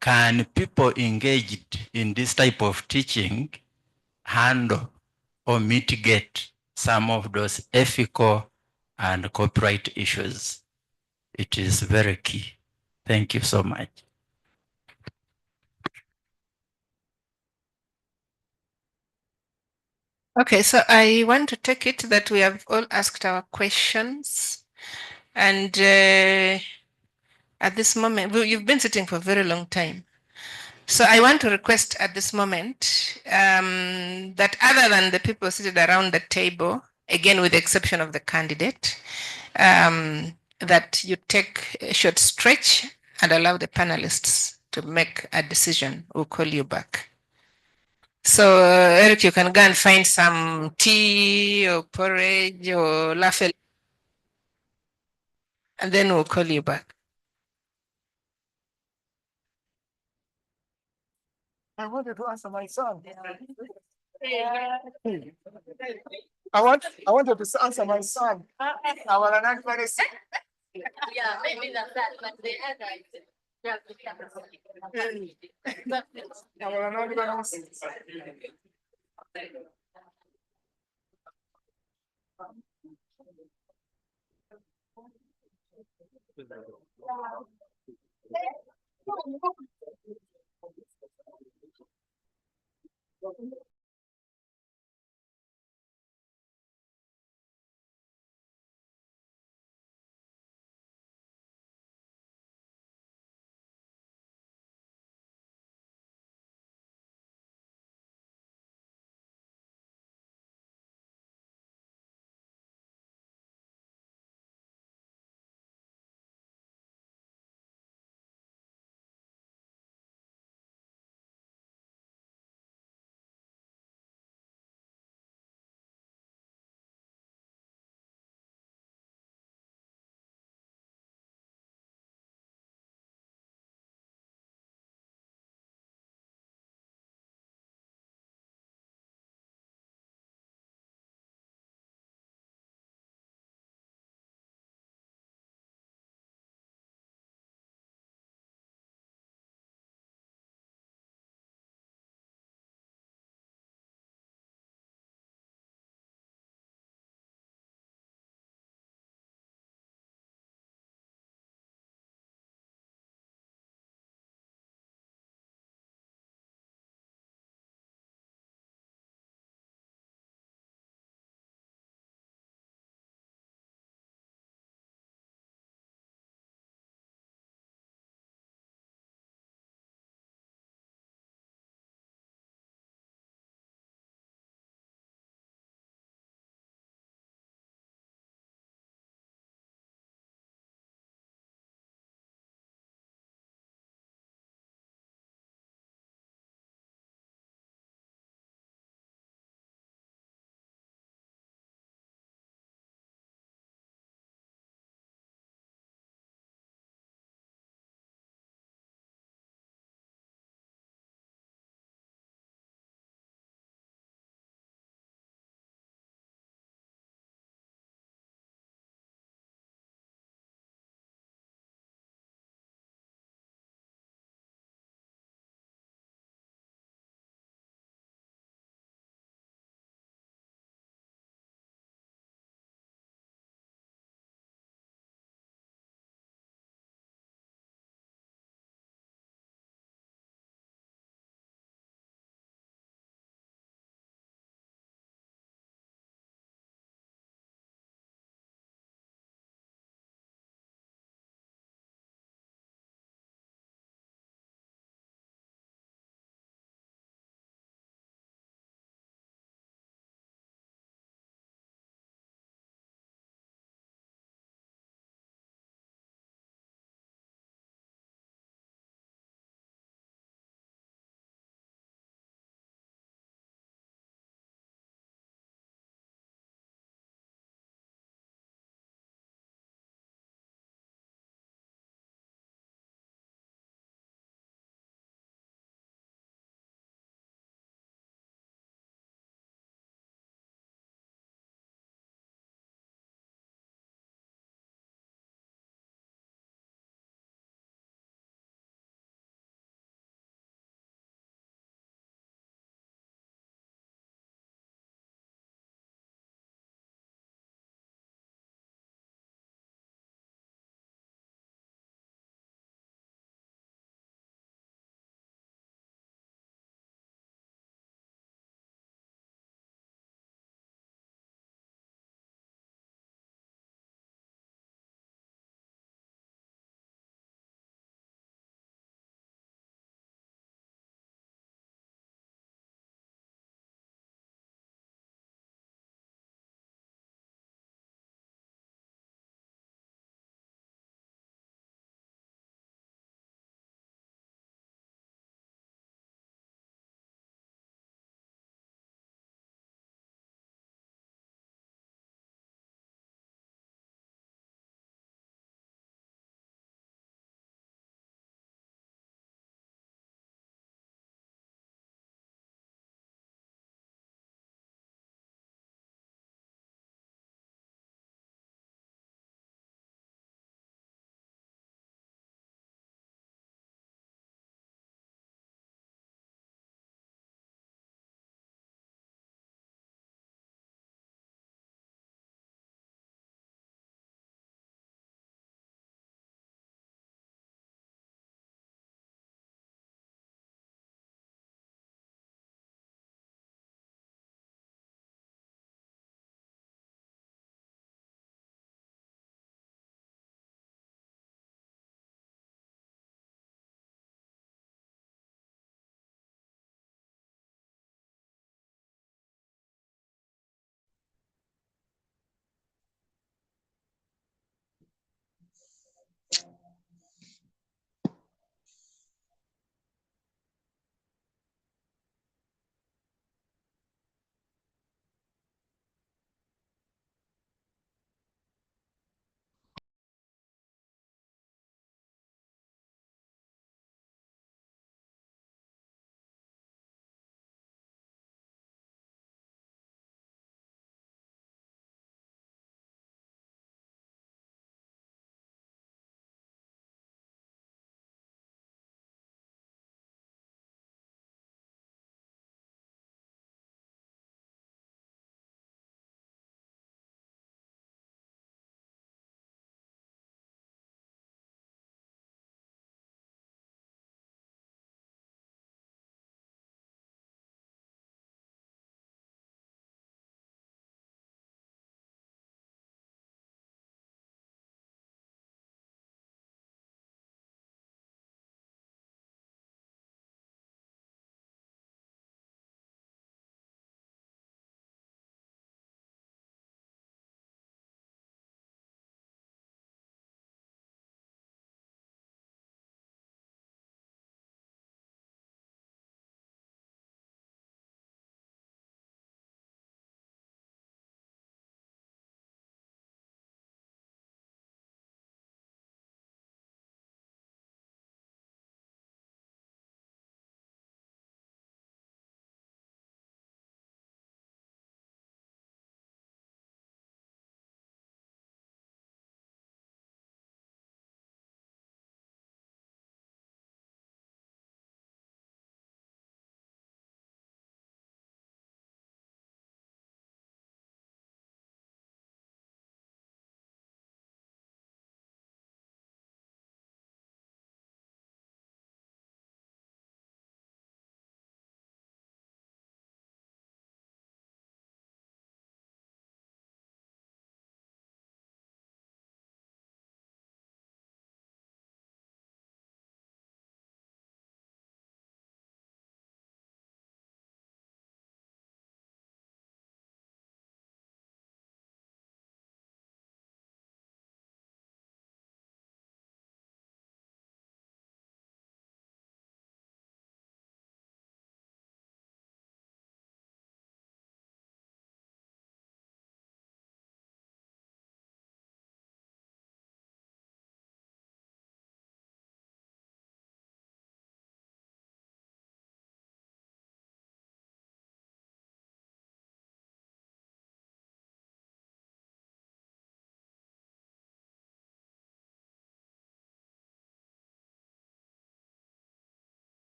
can people engaged in this type of teaching handle or mitigate some of those ethical and copyright issues. It is very key. Thank you so much. Okay, so I want to take it that we have all asked our questions. And at this moment, you've been sitting for a very long time. So I want to request at this moment that other than the people seated around the table, again with the exception of the candidate, that you take a short stretch and allow the panelists to make a decision. We'll call you back. So Eric, you can go and find some tea or porridge or lafel, and then we'll call you back. I wanted to answer my son. I wanted to answer my son. I was not very sick. Yeah, maybe that's that, but the other is I was not very sick.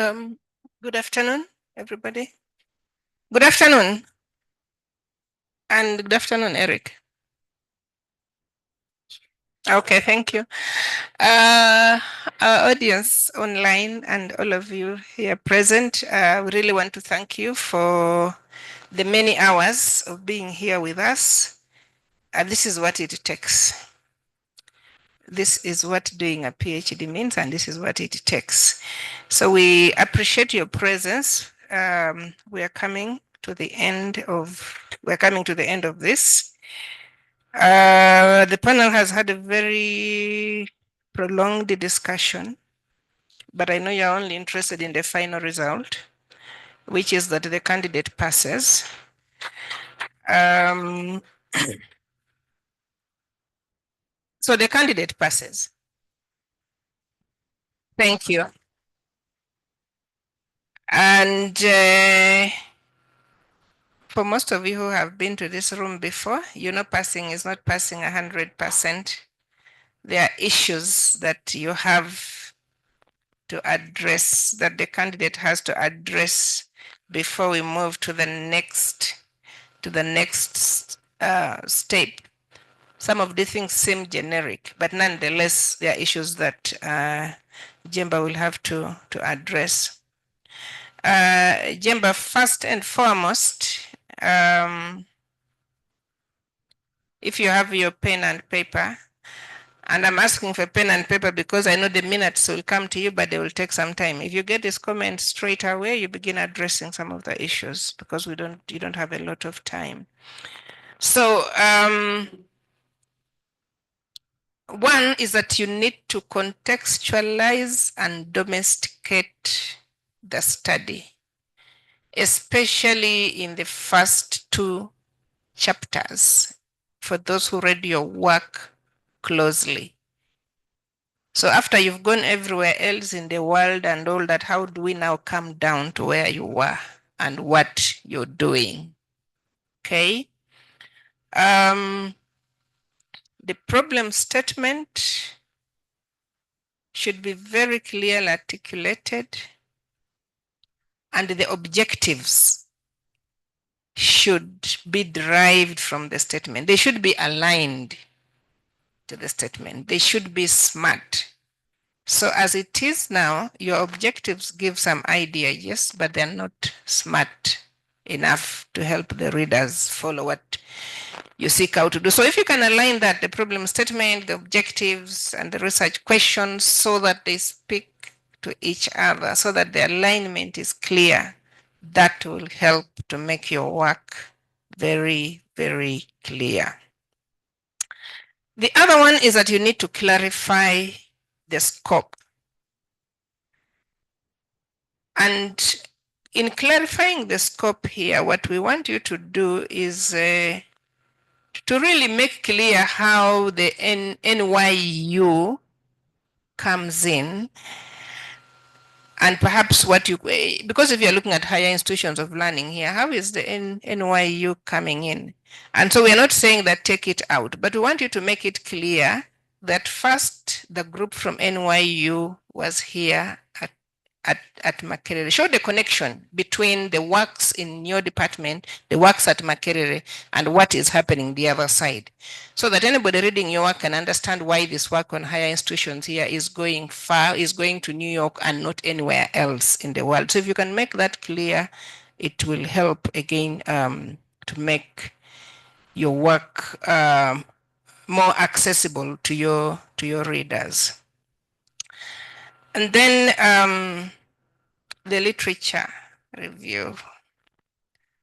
Good afternoon, everybody. Good afternoon. And good afternoon, Eric. Okay, thank you. Our audience online and all of you here present, we really want to thank you for the many hours of being here with us. This is what it takes. This is what doing a PhD means, and this is what it takes. So we appreciate your presence. We are coming to the end of this. The panel has had a very prolonged discussion, but I know you're only interested in the final result, which is that the candidate passes. So the candidate passes. Thank you. And for most of you who have been to this room before, you know passing is not passing 100%. There are issues that you have to address, that the candidate has to address before we move to the next step. Some of the things seem generic, but nonetheless, there are issues that Jjemba will have to address. Jjemba, first and foremost, if you have your pen and paper, and I'm asking for pen and paper because I know the minutes will come to you, but they will take some time. If you get this comment straight away, you begin addressing some of the issues because you don't have a lot of time. So one is that you need to contextualize and domesticate the study, especially in the first 2 chapters for those who read your work closely. So after you've gone everywhere else in the world and all that, how do we now come down to where you were and what you're doing? Okay. The problem statement should be very clearly articulated, and the objectives should be derived from the statement. They should be aligned to the statement. They should be smart. So as it is now, your objectives give some idea, yes, but they're not smart enough to help the readers follow what you seek out to do. So if you can align that, the problem statement, the objectives, and the research questions so that they speak to each other, so that the alignment is clear, that will help to make your work very, very clear. The other one is that you need to clarify the scope. And in clarifying the scope here, what we want you to do is to really make clear how the NYU comes in, and perhaps what you, because if you're looking at higher institutions of learning here, how is the NYU coming in? And so we're not saying that take it out, but we want you to make it clear that first the group from NYU was here at Makerere. Show the connection between the works in your department, the works at Makerere, and what is happening the other side, so that anybody reading your work can understand why this work on higher institutions here is going far, is going to New York and not anywhere else in the world. So if you can make that clear, it will help again to make your work more accessible to your readers. And then the literature review.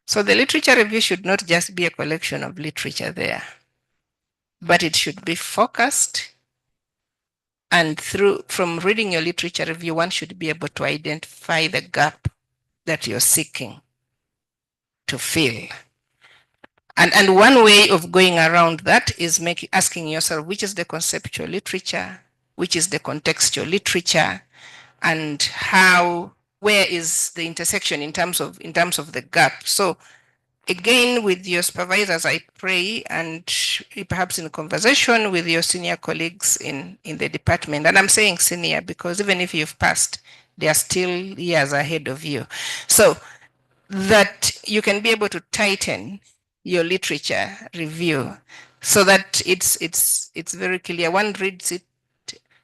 So the literature review should not just be a collection of literature there, but it should be focused. And from reading your literature review, one should be able to identify the gap that you're seeking to fill. And one way of going around that is asking yourself, which is the conceptual literature, which is the contextual literature, and where is the intersection in terms of the gap. So again, with your supervisors, I pray, and perhaps in conversation with your senior colleagues in the department, and I'm saying senior because even if you've passed, They are still years ahead of you. So that you can be able to tighten your literature review so that it's very clear. One reads it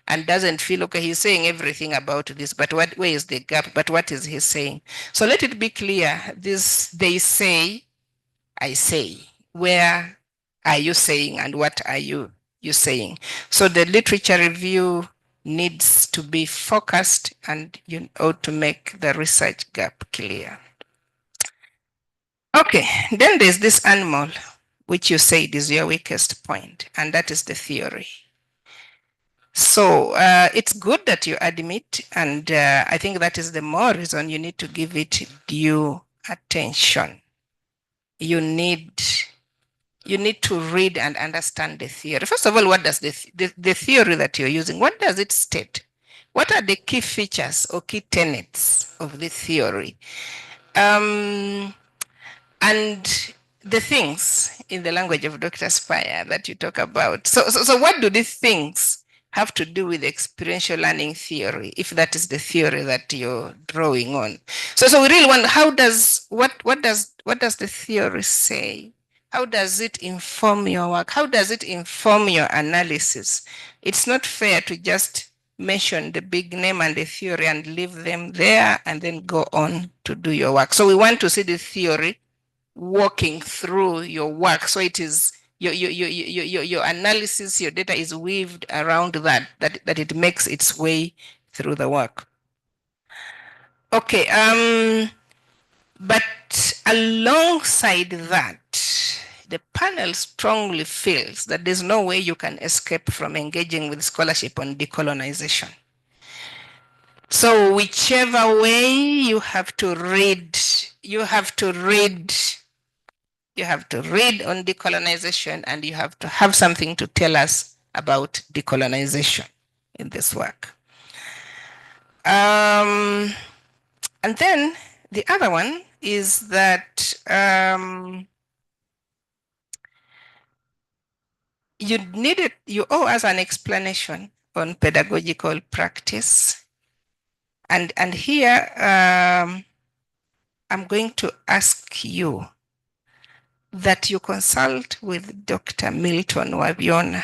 and doesn't feel, okay, he's saying everything about this, but where is the gap? But what is he saying? So let it be clear. This, they say, I say. Where are you saying and what are you saying? So the literature review needs to be focused and you ought to make the research gap clear. Okay, then there's this animal, which you said is your weakest point, and that is the theory. So it's good that you admit, and I think that is the more reason you need to give it due attention. You need to read and understand the theory. First of all, what does the theory that you're using, what does it state? What are the key features or key tenets of the theory? And the things in the language of Dr. Spire that you talk about. So what do these things have to do with experiential learning theory, if that is the theory that you're drawing on? So we really want, how does, what does the theory say? How does it inform your work? How does it inform your analysis? It's not fair to just mention the big name and the theory and leave them there and then go on to do your work. So we want to see the theory walking through your work. So it is your analysis, your data is weaved around that it makes its way through the work. Okay, but alongside that, the panel strongly feels that there's no way you can escape from engaging with scholarship on decolonization. So whichever way you have to read, you have to read on decolonization, and you have to have something to tell us about decolonization in this work. And then the other one is that you owe us an explanation on pedagogical practice. And here I'm going to ask you that you consult with Dr. Milton Wabiona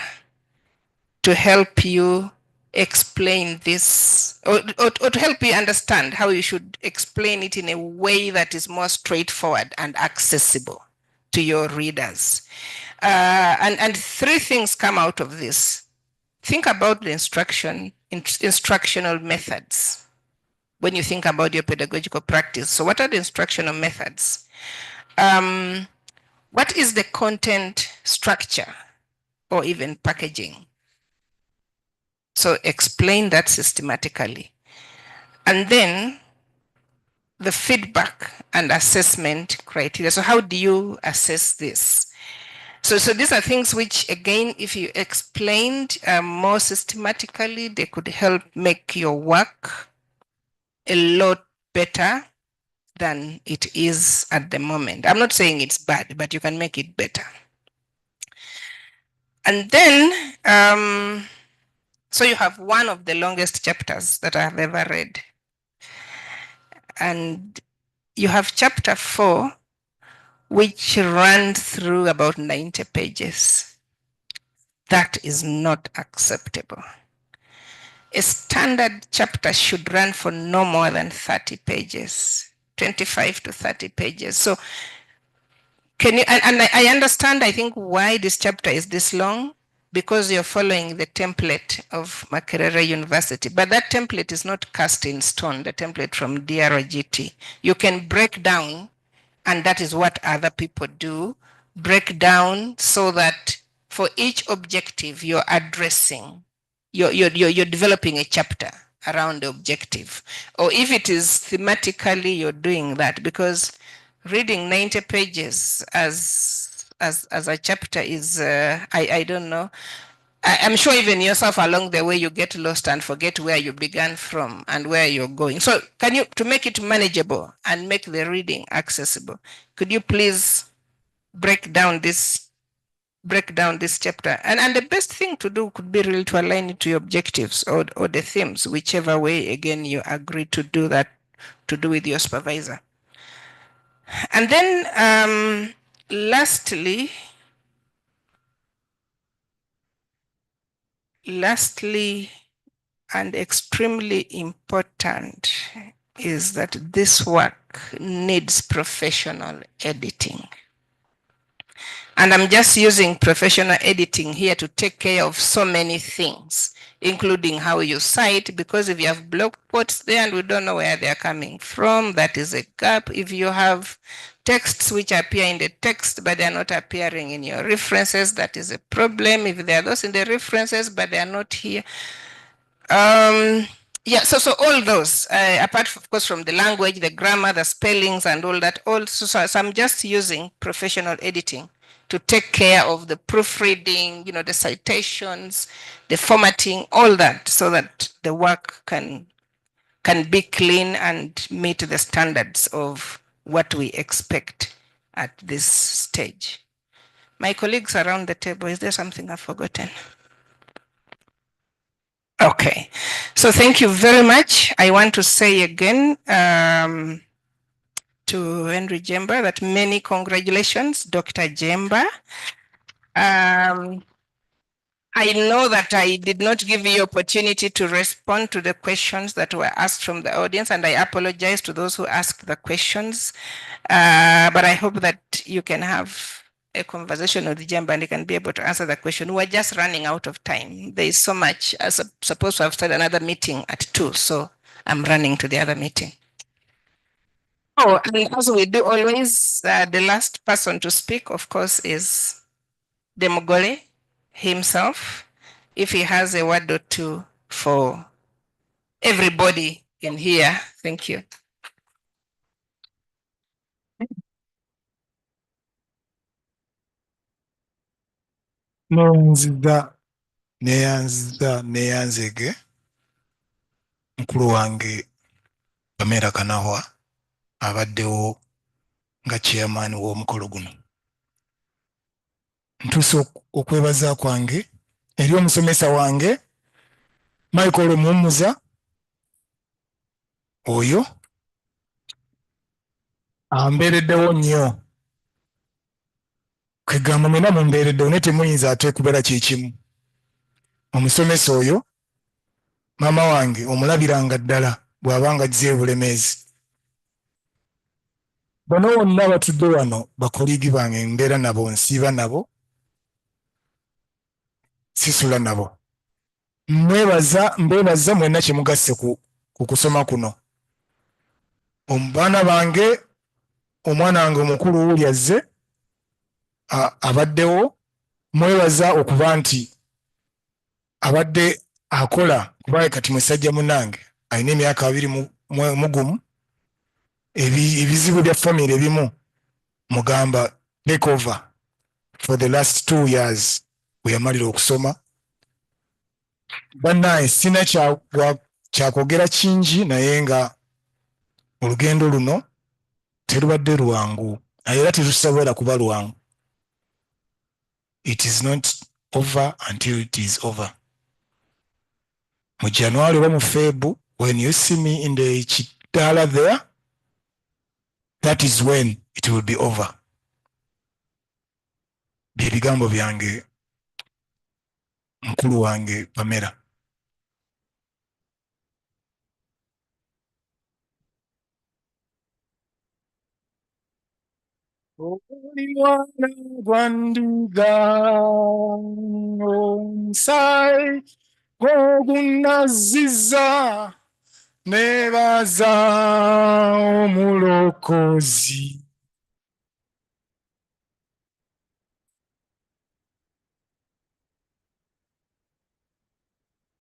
to help you explain this, or to help you understand how you should explain it in a way that is more straightforward and accessible to your readers. And three things come out of this. Think about the instructional methods when you think about your pedagogical practice. So what are the instructional methods? What is the content structure or even packaging? So explain that systematically. And then the feedback and assessment criteria. So how do you assess this? So these are things which, again, if you explained more systematically, they could help make your work a lot better than it is at the moment. I'm not saying it's bad, but you can make it better. And then, so you have one of the longest chapters that I have ever read. And you have chapter 4, which runs through about 90 pages. That is not acceptable. A standard chapter should run for no more than 30 pages, 25 to 30 pages. So can you, and I understand, I think, why this chapter is this long, because you're following the template of Makerere University. But that template is not cast in stone, the template from DRGT. You can break down, and that is what other people do, break down so that for each objective you're addressing, you're developing a chapter around the objective. Or if it is thematically, you're doing that, because reading 90 pages as a chapter is, I don't know. I'm sure even yourself along the way you get lost and forget where you began from and where you're going. So can you, to make it manageable and make the reading accessible, could you please break down this break down this chapter. And the best thing to do could be really to align it to your objectives or the themes, whichever way, again, you agree to do that, to do with your supervisor. And then lastly, and extremely important is that this work needs professional editing. And I'm just using professional editing here to take care of so many things, including how you cite, because if you have blog posts there and we don't know where they're coming from, that is a gap. If you have texts which appear in the text but they're not appearing in your references, that is a problem. If there are those in the references but they're not here. Yeah, so all those, apart of course from the language, the grammar, the spellings and all that, also, so I'm just using professional editing to take care of the proofreading, the citations, the formatting, all that, so that the work can be clean and meet the standards of what we expect at this stage. My colleagues around the table, is there something I've forgotten? Okay, so thank you very much. I want to say again to Henry Jjemba that many congratulations, Dr. Jjemba. I know that I did not give you opportunity to respond to the questions that were asked from the audience, and I apologize to those who asked the questions, but I hope that you can have a conversation with Jjemba and he can be able to answer the question. We're just running out of time. There is so much. I'm supposed to have started another meeting at 2, so I'm running to the other meeting. Oh, and as we do always, the last person to speak, of course, is Demogole himself, if he has a word or two for everybody in here. Thank you. neyanzege mukulu wange Pamela Kanahwa abaddewo nga chairman w'omukolo guno. Ntuuse okwebaza kwange eri omusomesa wange Micheal Muhumuza oyo ambeereddewo nnyo. Kwegamba mwena mumbeereddewo naye temuyinza ate kubeera kyekimu. Omusomesa oyo maama wange omulabiranga ddala bw'abanga ajja Bulemeezi. Bano bonna batudde wano bakoliigi bange, mbeera nabo, nsiiba nabo, sisula nabo. Mbeebaza mwenna kye mugasse ku kusoma kuno. Baana bange, omwana wange omukulu wuli azze abaddewo, mwebaza okuba nti abadde akola, kuba kati musajja munnange alina emyaka 21, ebizibu bya famire ebimu mugamba take over for the last 2 years we yamalira okusoma. Bannaye sina kyakwogera kingi, naye nga olugendo luno terubadde lwangu era terusobola kuba lwangu. It is not over until it is over. Mu January oba mu February, when you see me in the Chitala there, that is when it will be over. Bye bigambo byange mukulu wange Pamela. Oli mwana gwa ndiga omusaayi gw'ogunazizza neebaza omulokozi.